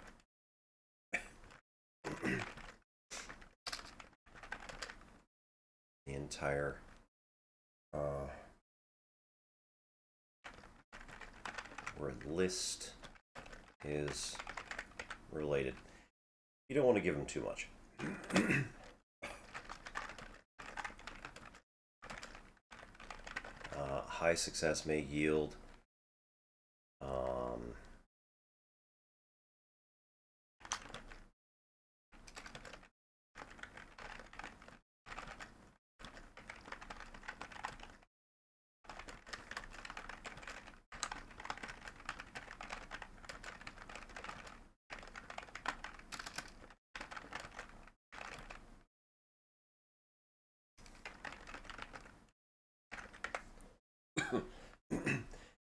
The entire word list is related. You don't want to give them too much. High success may yield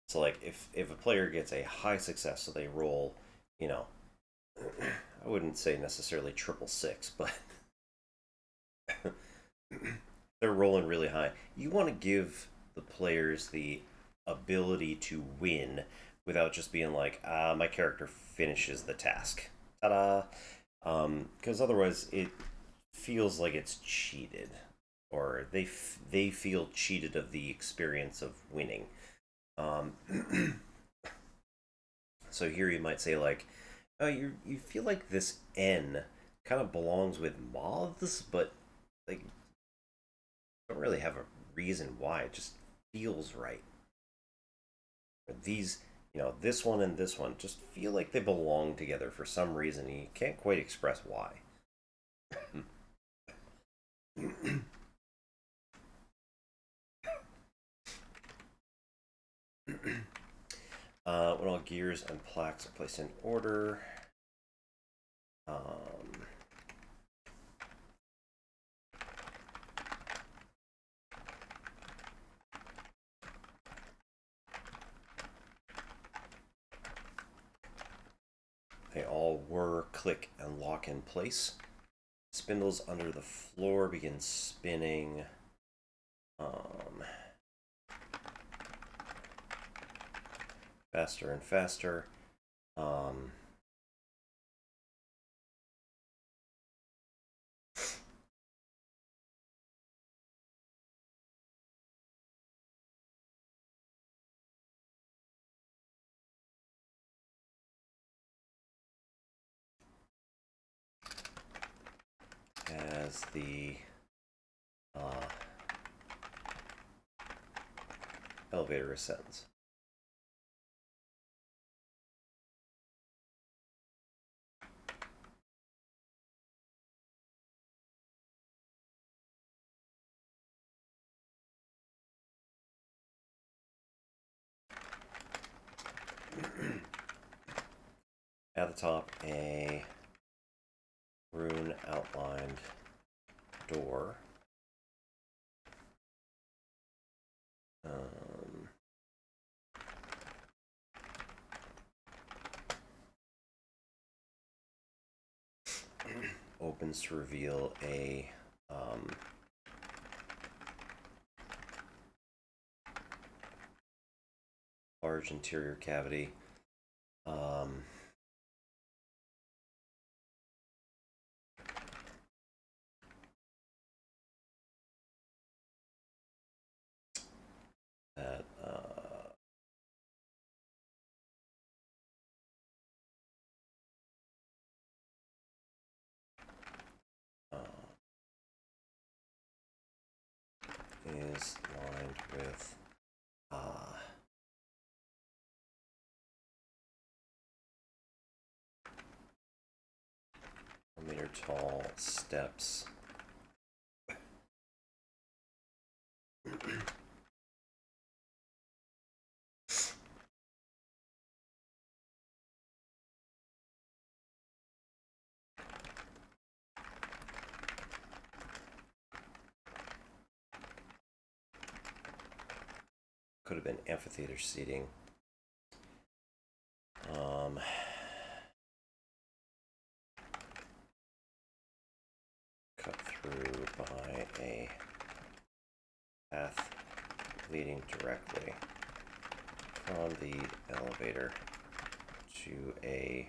so like if a player gets a high success, so they roll, you know, I wouldn't say necessarily 666, but they're rolling really high. You want to give the players the ability to win without just being like, my character finishes the task. Ta-da! Because otherwise it feels like it's cheated. or they feel cheated of the experience of winning. Um, so here you might say like, oh, you feel like this N kind of belongs with moths, but like don't really have a reason why. It just feels right. These, this one and this one just feel like they belong together for some reason. You can't quite express why. When all gears and plaques are placed in order, they all whir, click, and lock in place. Spindles under the floor begin spinning. Faster and faster. As the elevator ascends. At the top, a rune outlined door. Opens to reveal a large interior cavity. That is lined with meter tall steps. Could have been amphitheater seating. Cut through by a path leading directly from the elevator to a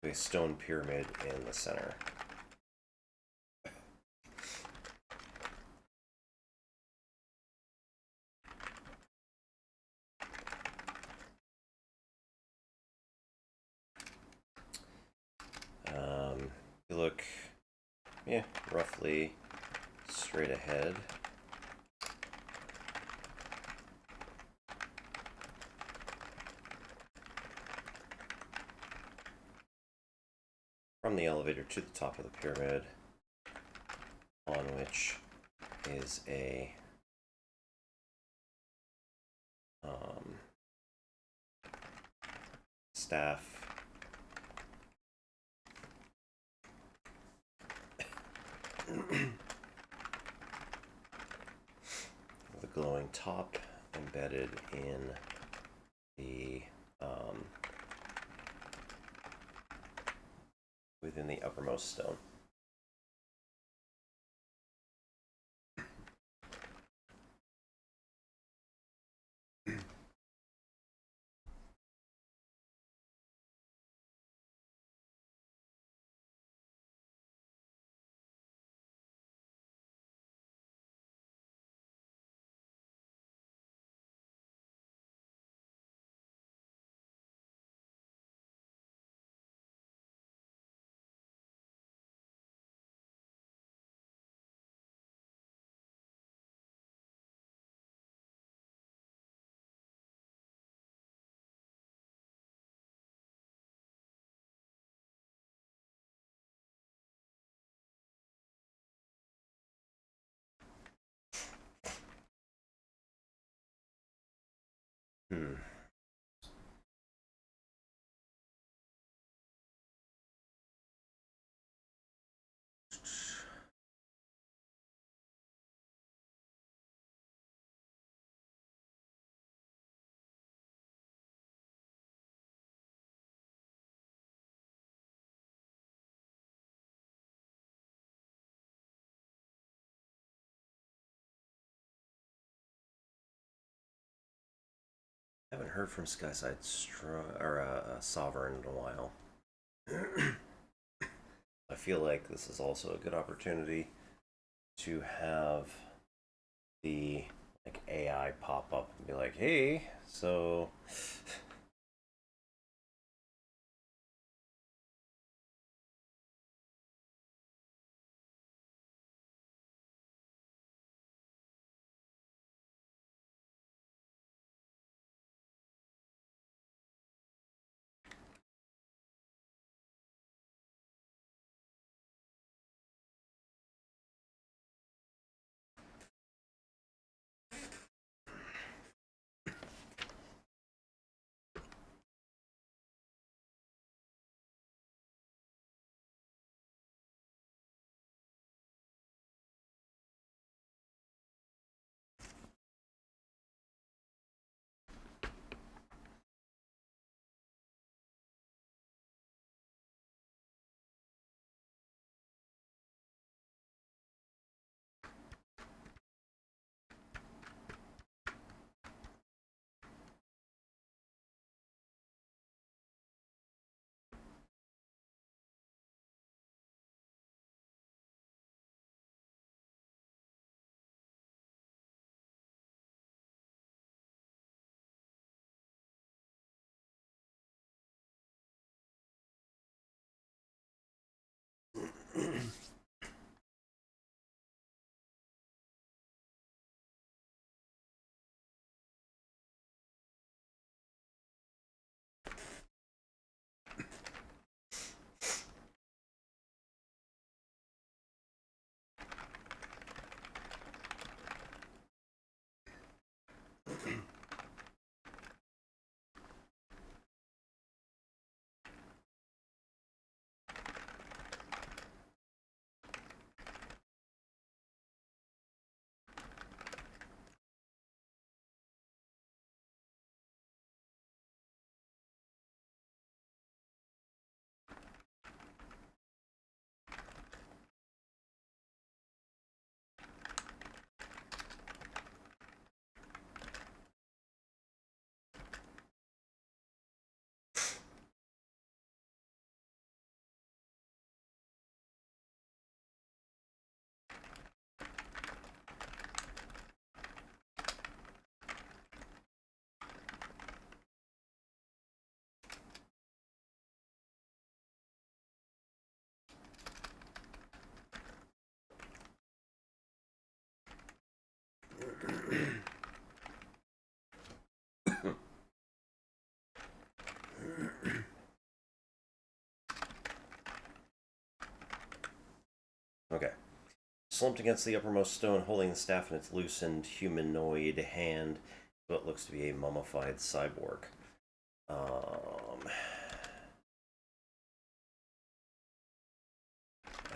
a stone pyramid in the center. You look, roughly straight ahead. From the elevator to the top of the pyramid, on which is a staff with a glowing top embedded in the within the uppermost stone. Hmm. Haven't heard from Skyside Sovereign in a while. I feel like this is also a good opportunity to have the like AI pop up and be like, "Hey, so okay." Slumped against the uppermost stone, holding the staff in its loosened humanoid hand, what looks to be a mummified cyborg.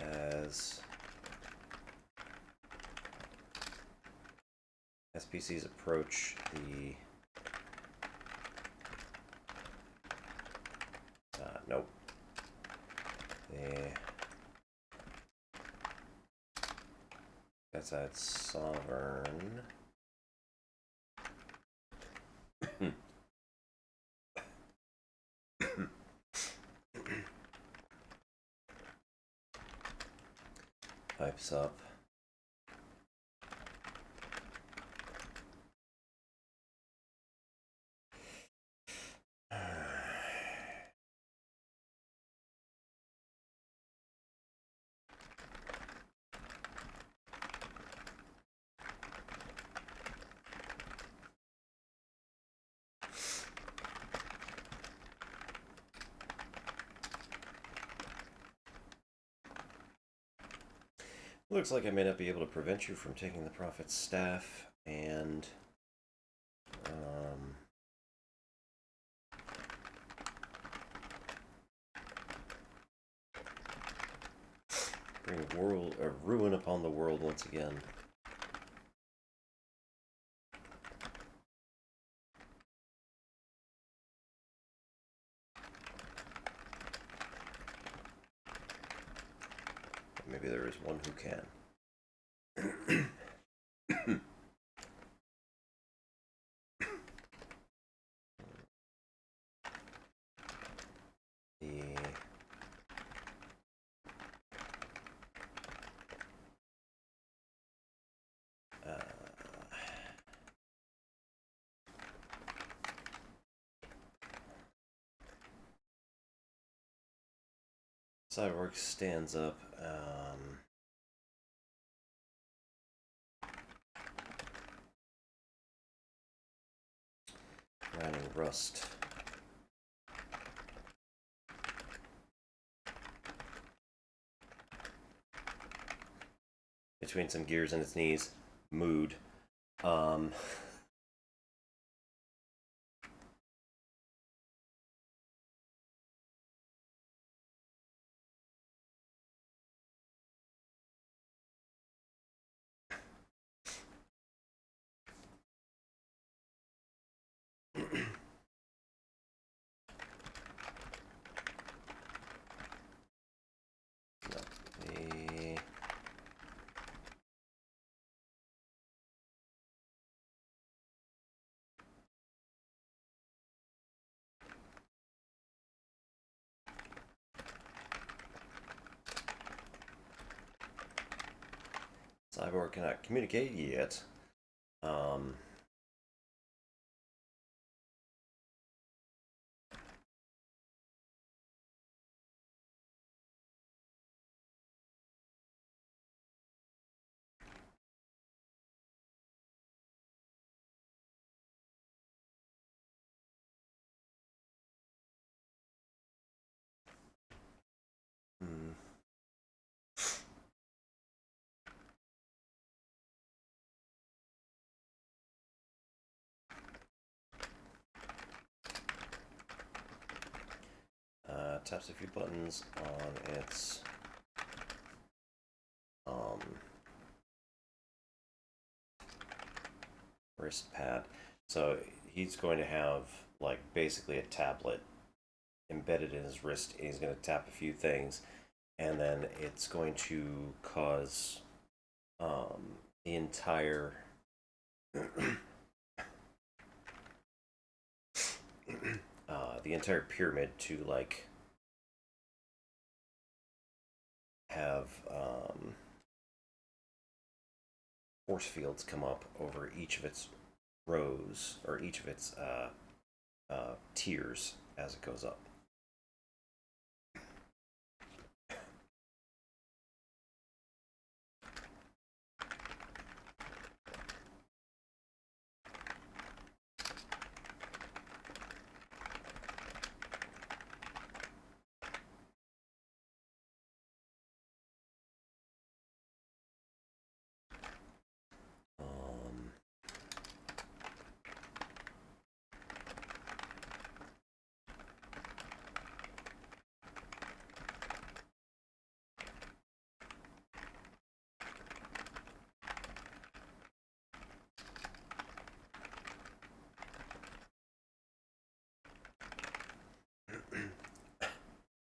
As SPCs approach the nope. That's that sovereign. Pipes up. Looks like I may not be able to prevent you from taking the prophet's staff, and Bring ruin upon the world once again. Maybe there is one who can. Cyborg stands up. Grinding rust. Between some gears in its knees. Mood. Cyborg cannot communicate yet. Taps a few buttons on its wrist pad. So he's going to have like basically a tablet embedded in his wrist, and he's going to tap a few things, and then it's going to cause the entire the entire pyramid to like have force fields come up over each of its rows or each of its tiers as it goes up.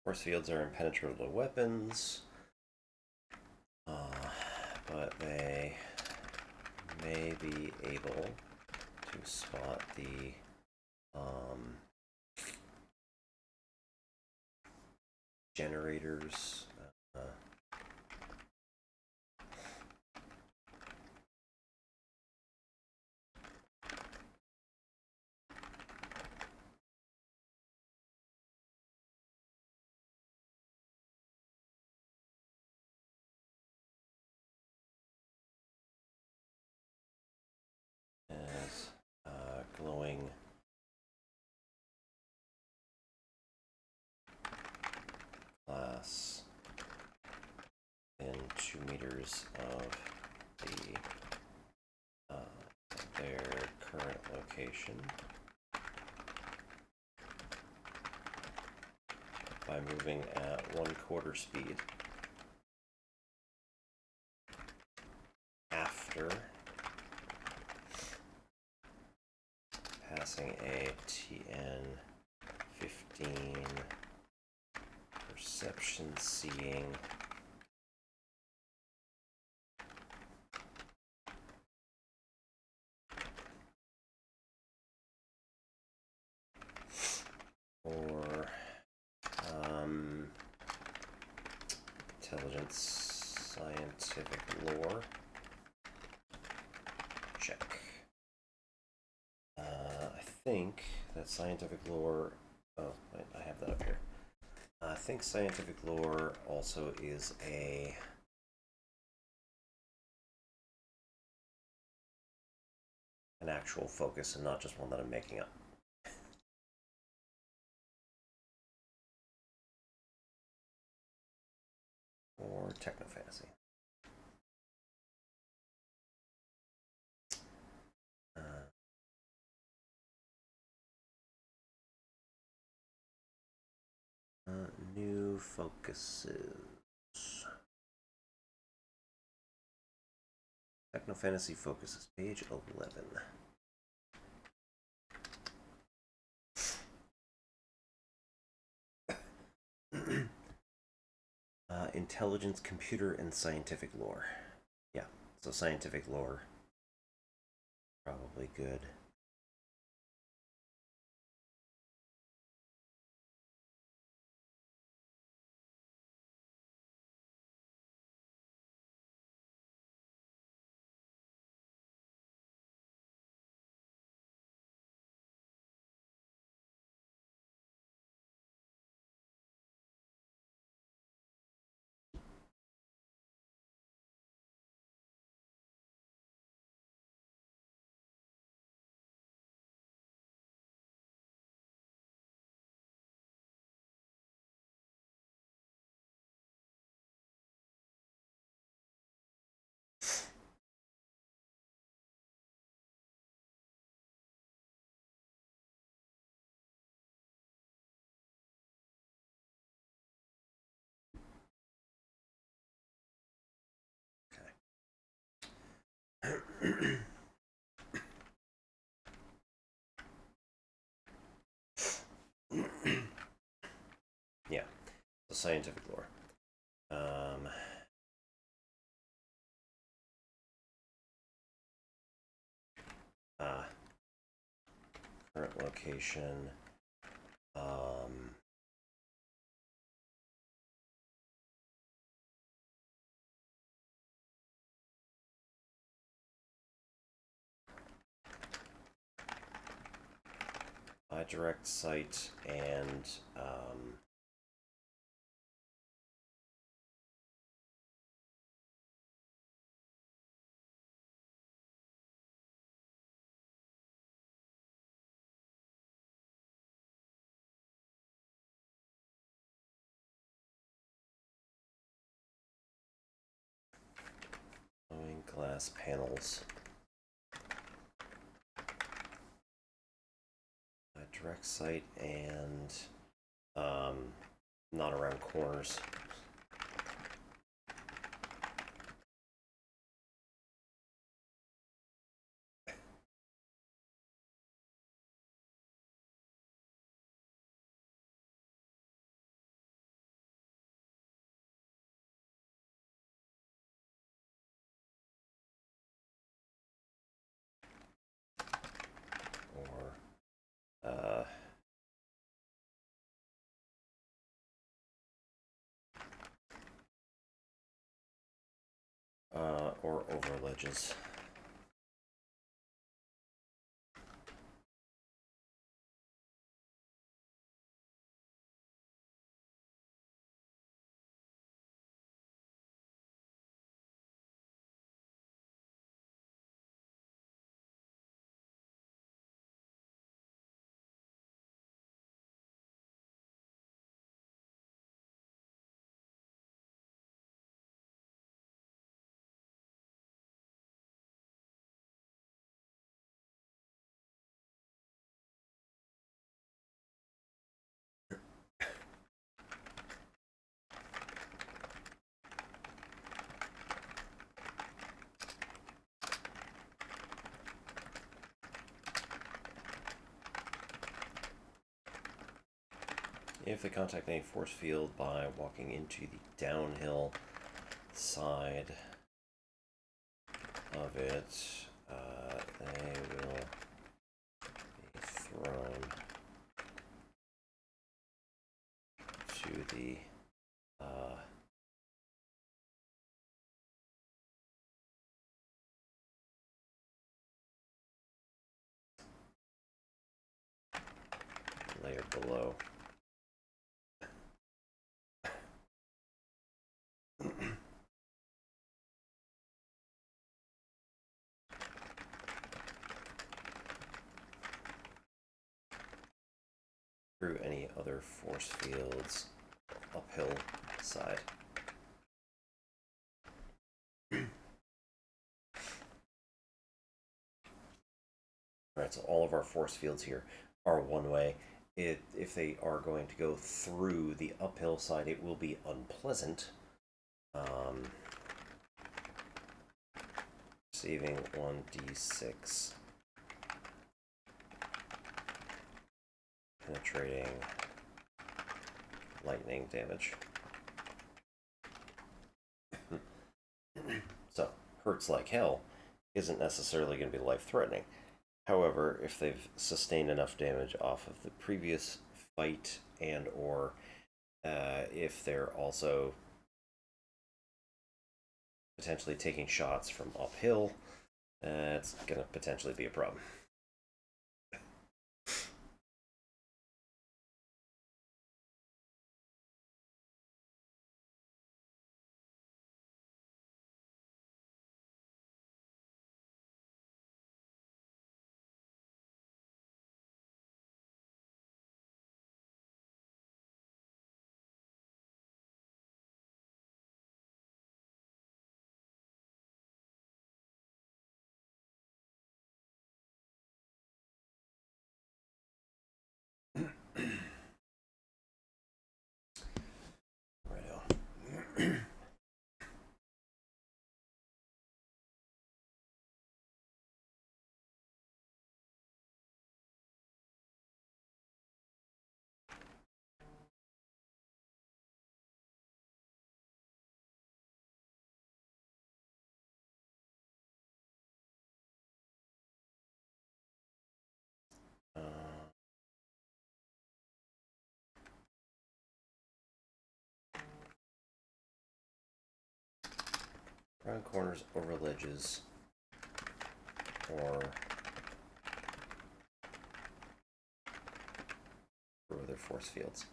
Force fields are impenetrable to weapons, but they may be able to spot the generators. As glowing glass in 2 meters of their current location by moving at 1/4 speed. 15. Perception seeing. Or intelligence, scientific lore. Check. I think that scientific lore. Oh, wait, I have that up here. I think scientific lore also is an actual focus and not just one that I'm making up. Or techno-fantasy. New focuses. Techno-fantasy focuses, page 11. Intelligence, computer, and scientific lore. Yeah, so scientific lore. Probably good. Yeah, the scientific lore. Current location. Direct site and glass panels. Direct site and not around corners. Or over ledges. If they contact any force field by walking into the downhill side of it, they will be thrown to the layer below. Through any other force fields uphill side. Alright, so all of our force fields here are one way. If they are going to go through the uphill side, it will be unpleasant. Receiving 1d6. Penetrating lightning damage. So, hurts like hell isn't necessarily going to be life-threatening. However, if they've sustained enough damage off of the previous fight and or if they're also potentially taking shots from uphill, it's going to potentially be a problem. Round corners over ledges or through other force fields.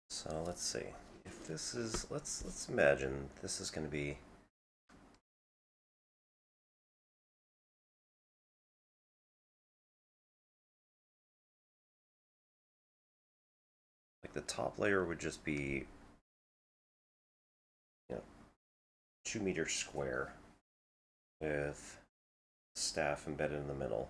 So let's see. If this is let's imagine this is going to be like the top layer would just be 2 meters square with staff embedded in the middle.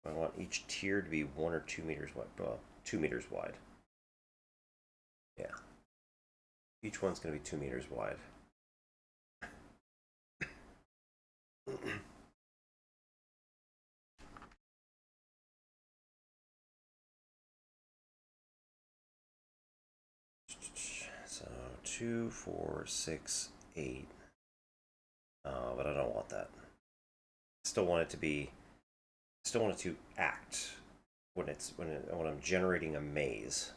I want each tier to be 1 or 2 meters wide. Well, 2 meters wide. Yeah. Each one's going to be 2 meters wide. So 2, 4, 6, 8. But I don't want that. Still want it to be. Still want it to act when when I'm generating a maze.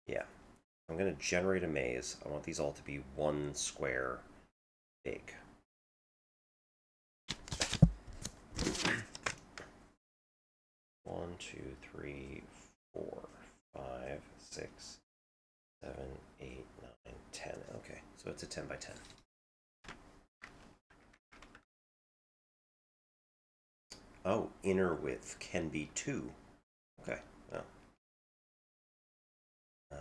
Yeah, I'm gonna generate a maze. I want these all to be 1 square big. One, two, three, 4, 5, 6, 7, 8, 9, 10. Okay, so it's a 10 by 10. Oh, inner width can be 2. Okay. Oh. Uh,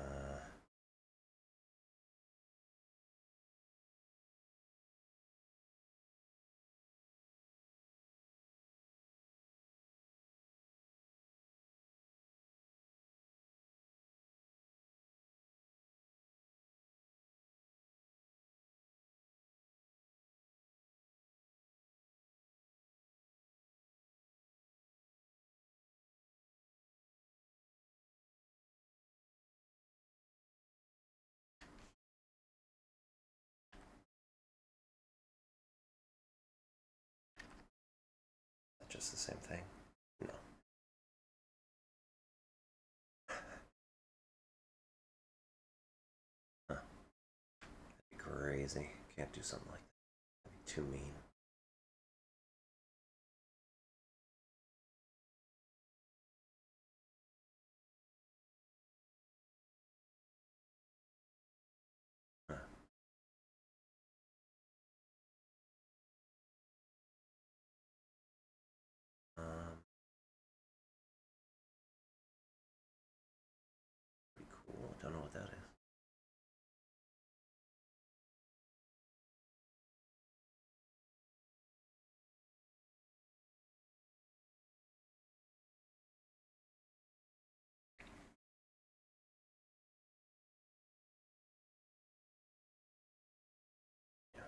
just the same thing? No. Huh. That'd be crazy. Can't do something like that. That'd be too mean. Huh. Pretty cool. Don't know what that is. Yeah.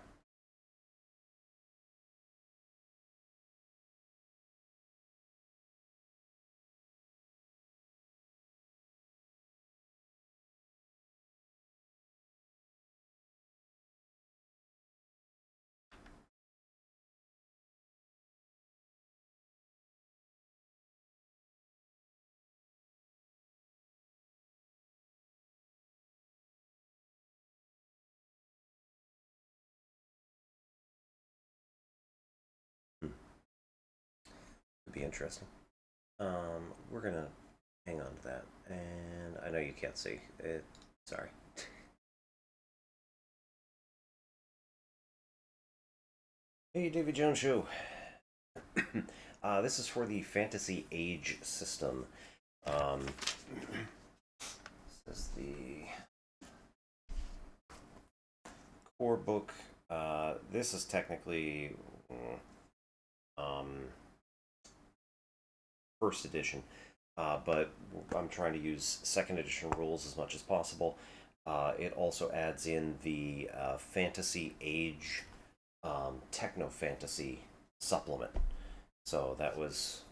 Hmm. It'd be interesting. We're gonna hang on to that, and I know you can't see it. Sorry. Hey, David Jones Show. This is for the Fantasy Age system. This is the core book. This is technically um, first edition, but I'm trying to use second edition rules as much as possible. It also adds in the Fantasy Age Techno Fantasy supplement. So that was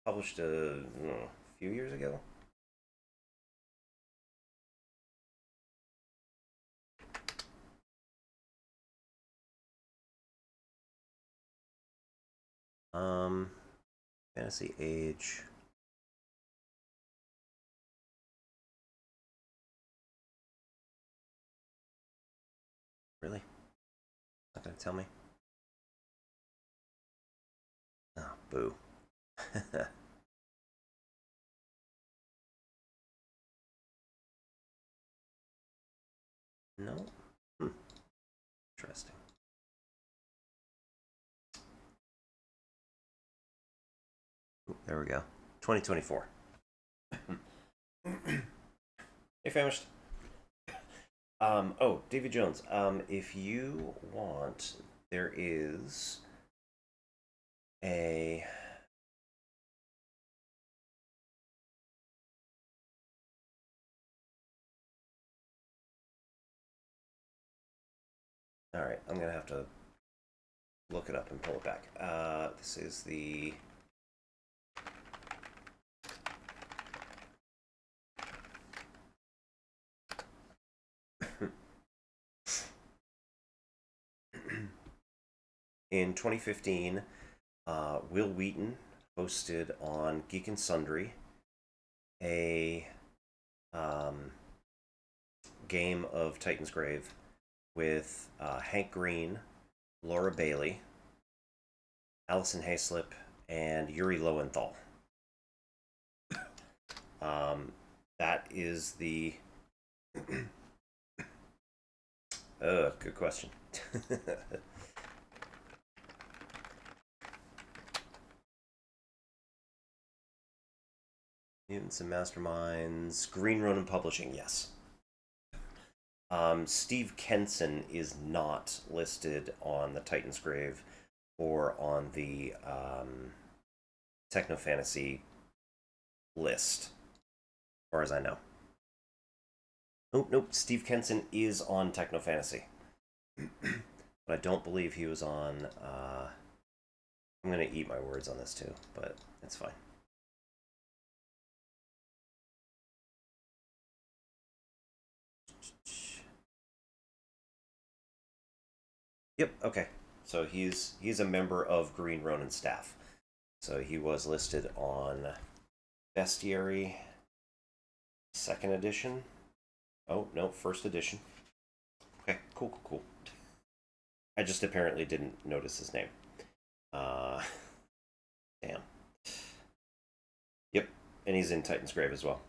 published a few years ago. Um, Fantasy Age. Really? Not gonna tell me? Oh, boo. No? Hmm. Interesting. Ooh, there we go. 2024. Hey, famished. Oh, David Jones. If you want, there is a All right, I'm gonna have to look it up and pull it back. This is the in 2015. Will Wheaton hosted on Geek and Sundry a game of TitansGrave with Hank Green, Laura Bailey, Allison Hayslip, and Yuri Lowenthal. That is the. Good question. Mutants and Masterminds, Green Ronin Publishing, yes. Steve Kenson is not listed on the TitansGrave or on the Techno Fantasy list, as far as I know. Nope. Steve Kenson is on Techno Fantasy, but I don't believe he was on. I'm gonna eat my words on this too, but it's fine. Yep. Okay. So he's a member of Green Ronin staff. So he was listed on Bestiary, second edition. Oh no, first edition. Okay. Cool. I just apparently didn't notice his name. Damn. Yep, and he's in TitansGrave as well.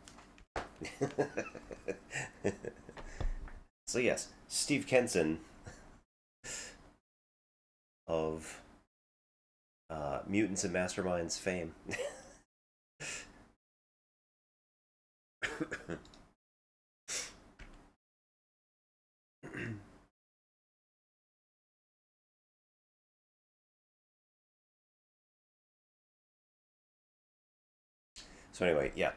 So yes, Steve Kenson of Mutants and Masterminds fame. So anyway, yeah.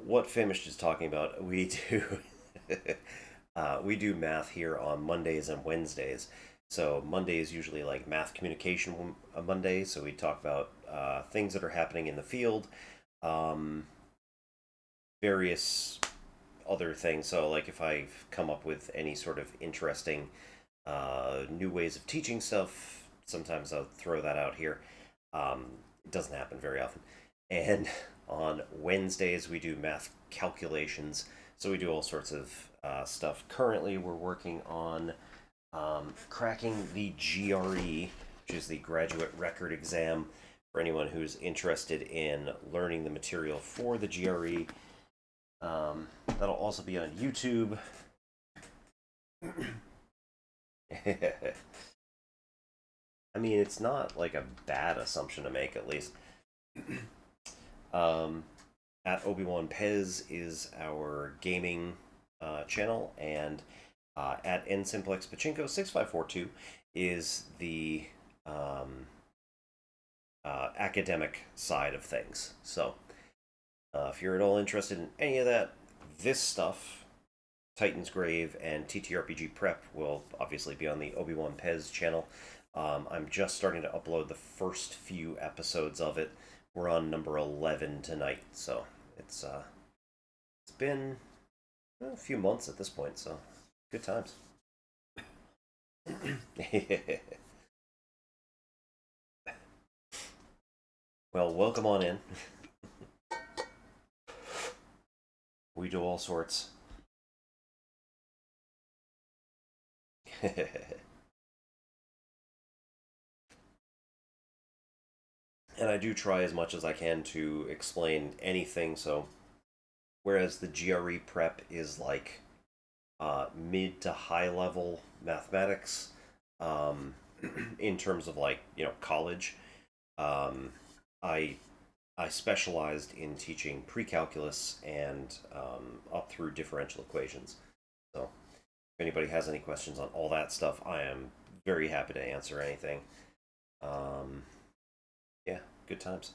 What Famish is talking about, we do we do math here on Mondays and Wednesdays. So Monday is usually like math communication Monday. So we talk about things that are happening in the field, various other things. So like if I've come up with any sort of interesting new ways of teaching stuff, sometimes I'll throw that out here. It doesn't happen very often. And on Wednesdays, we do math calculations. So we do all sorts of stuff. Currently, we're working on cracking the GRE, which is the Graduate Record Exam, for anyone who's interested in learning the material for the GRE. That'll also be on YouTube. I mean, it's not like a bad assumption to make, at least. At Obi-Wan Pez is our gaming channel, and at Nsimplex Pachinko 6542 is the academic side of things. So if you're at all interested in any of that, this stuff, TitansGrave and TTRPG Prep, will obviously be on the Obi-Wan Pez channel. I'm just starting to upload the first few episodes of it. We're on number 11 tonight, so it's been a few months at this point, so good times. Well, welcome on in. We do all sorts. And I do try as much as I can to explain anything. So, whereas the GRE prep is like mid to high level mathematics, in terms of like college, I specialized in teaching pre-calculus and up through differential equations. So, if anybody has any questions on all that stuff, I am very happy to answer anything. Yeah, good times.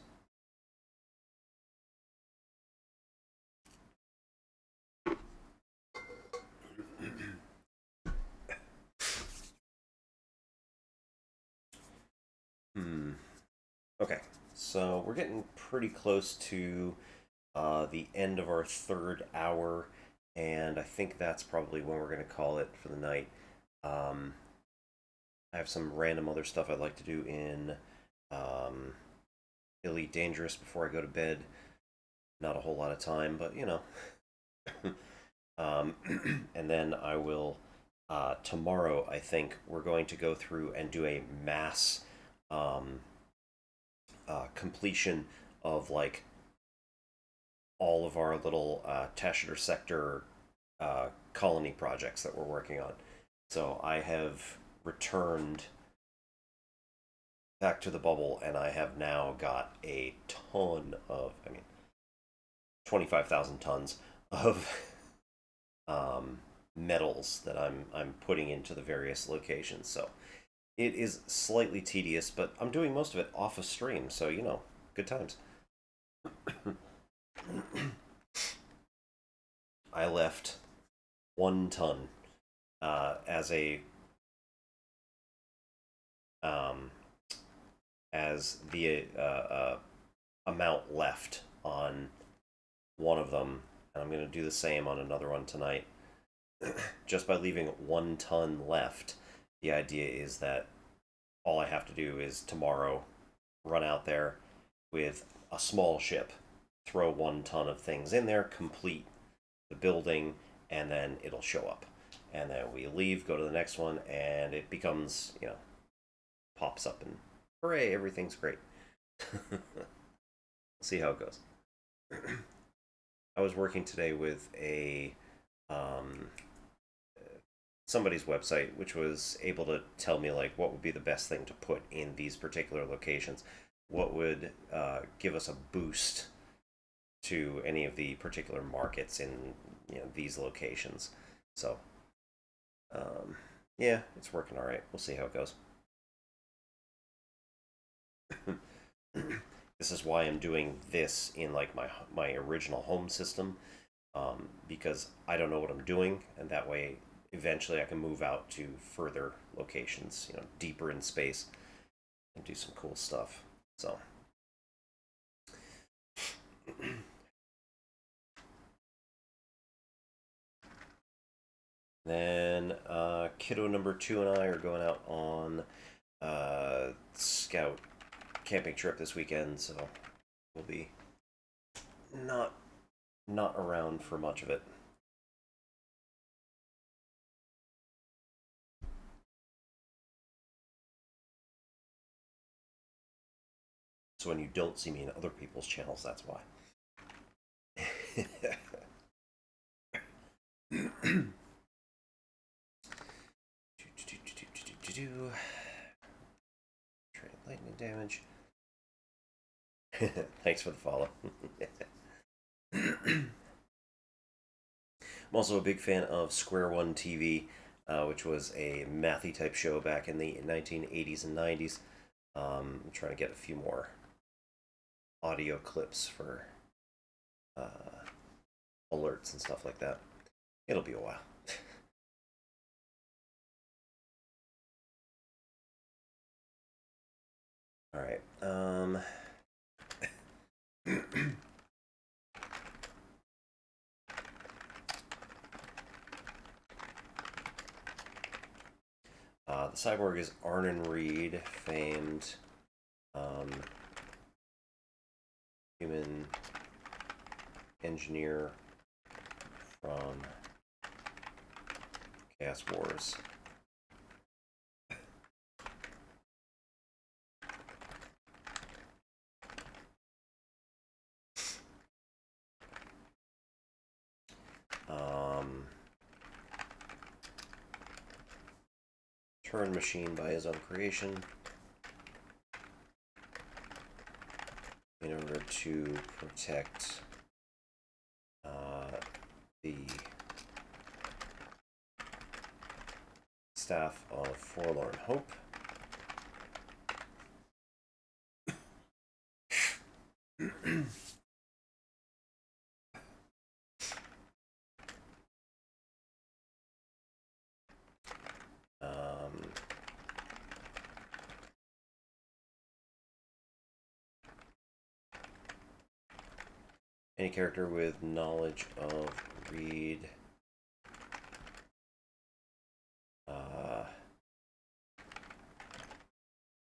Hmm. Okay, so we're getting pretty close to the end of our third hour, and I think that's probably when we're going to call it for the night. Um, I have some random other stuff I'd like to do in um, Elite Dangerous before I go to bed. Not a whole lot of time, but you know. um, and then I will, tomorrow, I think, we're going to go through and do a mass um, completion of like all of our little Tashader sector colony projects that we're working on. So I have returned back to the bubble, and I have now got a ton of, I mean, 25,000 tons of um, metals that I'm putting into the various locations. So it is slightly tedious, but I'm doing most of it off of stream, so you know, good times. I left 1 ton as a um, as the amount left on one of them, and I'm going to do the same on another one tonight. Just by leaving 1 ton left, the idea is that all I have to do is tomorrow run out there with a small ship, throw 1 ton of things in there, complete the building, and then it'll show up. And then we leave, go to the next one, and it becomes, you know, pops up and hooray, everything's great. We'll see how it goes. I was working today with a um, somebody's website, which was able to tell me like what would be the best thing to put in these particular locations, what would give us a boost to any of the particular markets in, you know, these locations. So yeah, it's working all right. We'll see how it goes. This is why I'm doing this in like my original home system, because I don't know what I'm doing, and that way eventually I can move out to further locations, you know, deeper in space, and do some cool stuff. So then kiddo number 2 and I are going out on scout camping trip this weekend, so we'll be not not around for much of it. So when you don't see me in other people's channels, that's why. Trade lightning damage. Thanks for the follow. I'm also a big fan of Square One TV, which was a mathy type show back in the 1980s and 90s. I'm trying to get a few more audio clips for alerts and stuff like that. It'll be a while. All right. The cyborg is Arnon Reed, famed um, human engineer from Chaos Wars. Turing machine by his own creation in order to protect the staff of Forlorn Hope. Any character with knowledge of read.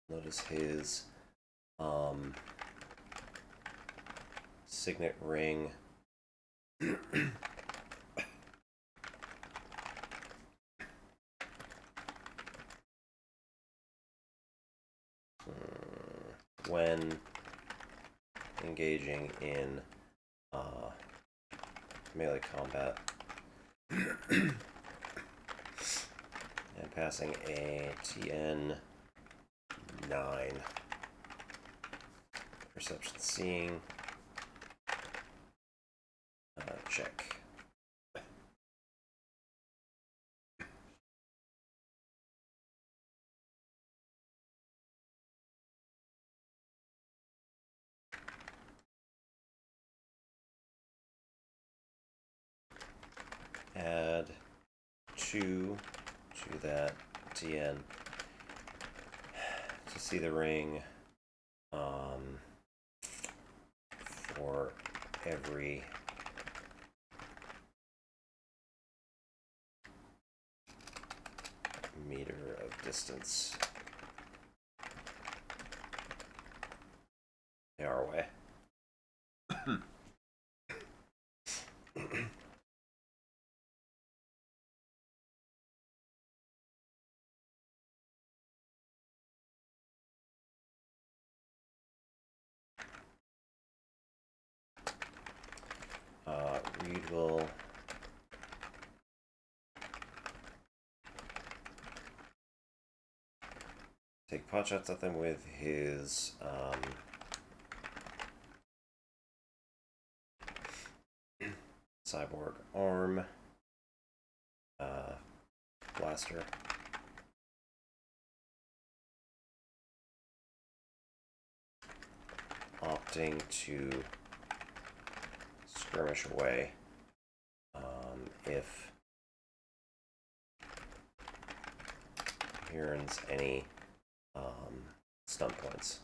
Notice his signet ring. When engaging in melee combat and passing a TN 9. Perception seeing. Check. Add 2 to that TN to see the ring for every meter of distance they are away. Reed will take pot shots at them with his cyborg arm blaster. Opting to skirmish away if he earns any stun points.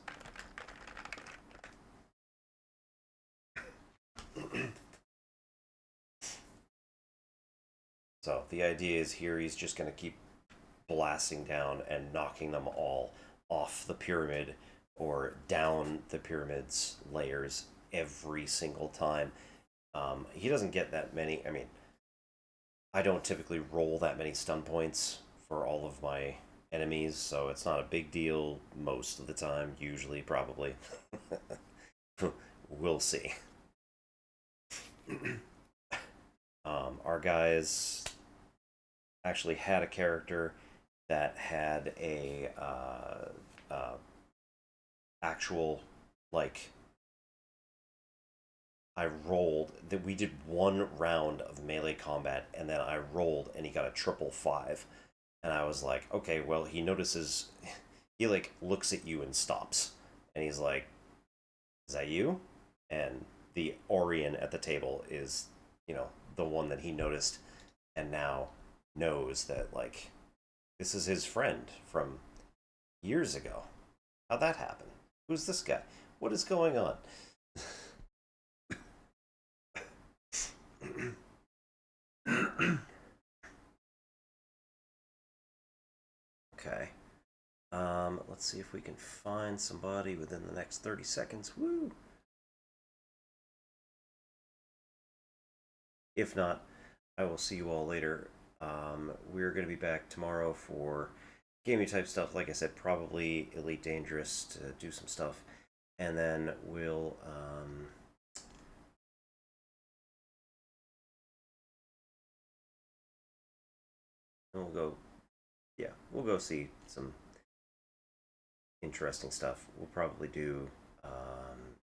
So the idea is here he's just going to keep blasting down and knocking them all off the pyramid or down the pyramid's layers every single time. He doesn't get that many. I mean, I don't typically roll that many stun points for all of my enemies, so it's not a big deal most of the time, usually, probably. We'll see. Our guys actually had a character that had a actual, like, I rolled that we did one round of melee combat and then I rolled and he got a 555 and I was like, okay, well, he notices, he like looks at you and stops and he's like, is that you? And the Orion at the table is, you know, the one that he noticed and now knows that, like, this is his friend from years ago. How'd that happen? Who's this guy? What is going on? Okay. Let's see if we can find somebody within the next 30 seconds. Woo! If not, I will see you all later. We're going to be back tomorrow for gaming type stuff. Like I said, probably Elite Dangerous to do some stuff. And then we'll go, yeah, we'll go see some interesting stuff. We'll probably do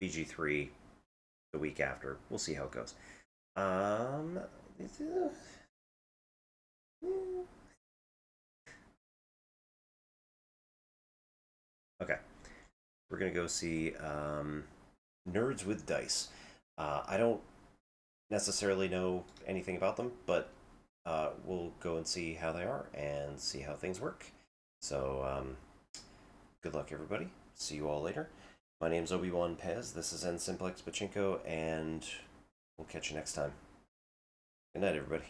BG3 the week after. We'll see how it goes. Okay. We're going to go see Nerds with Dice. I don't necessarily know anything about them, but we'll go and see how they are and see how things work. So, good luck, everybody. See you all later. My name's Obi-Wan Pez. This is N Simplex Pachinko, and we'll catch you next time. Good night, everybody.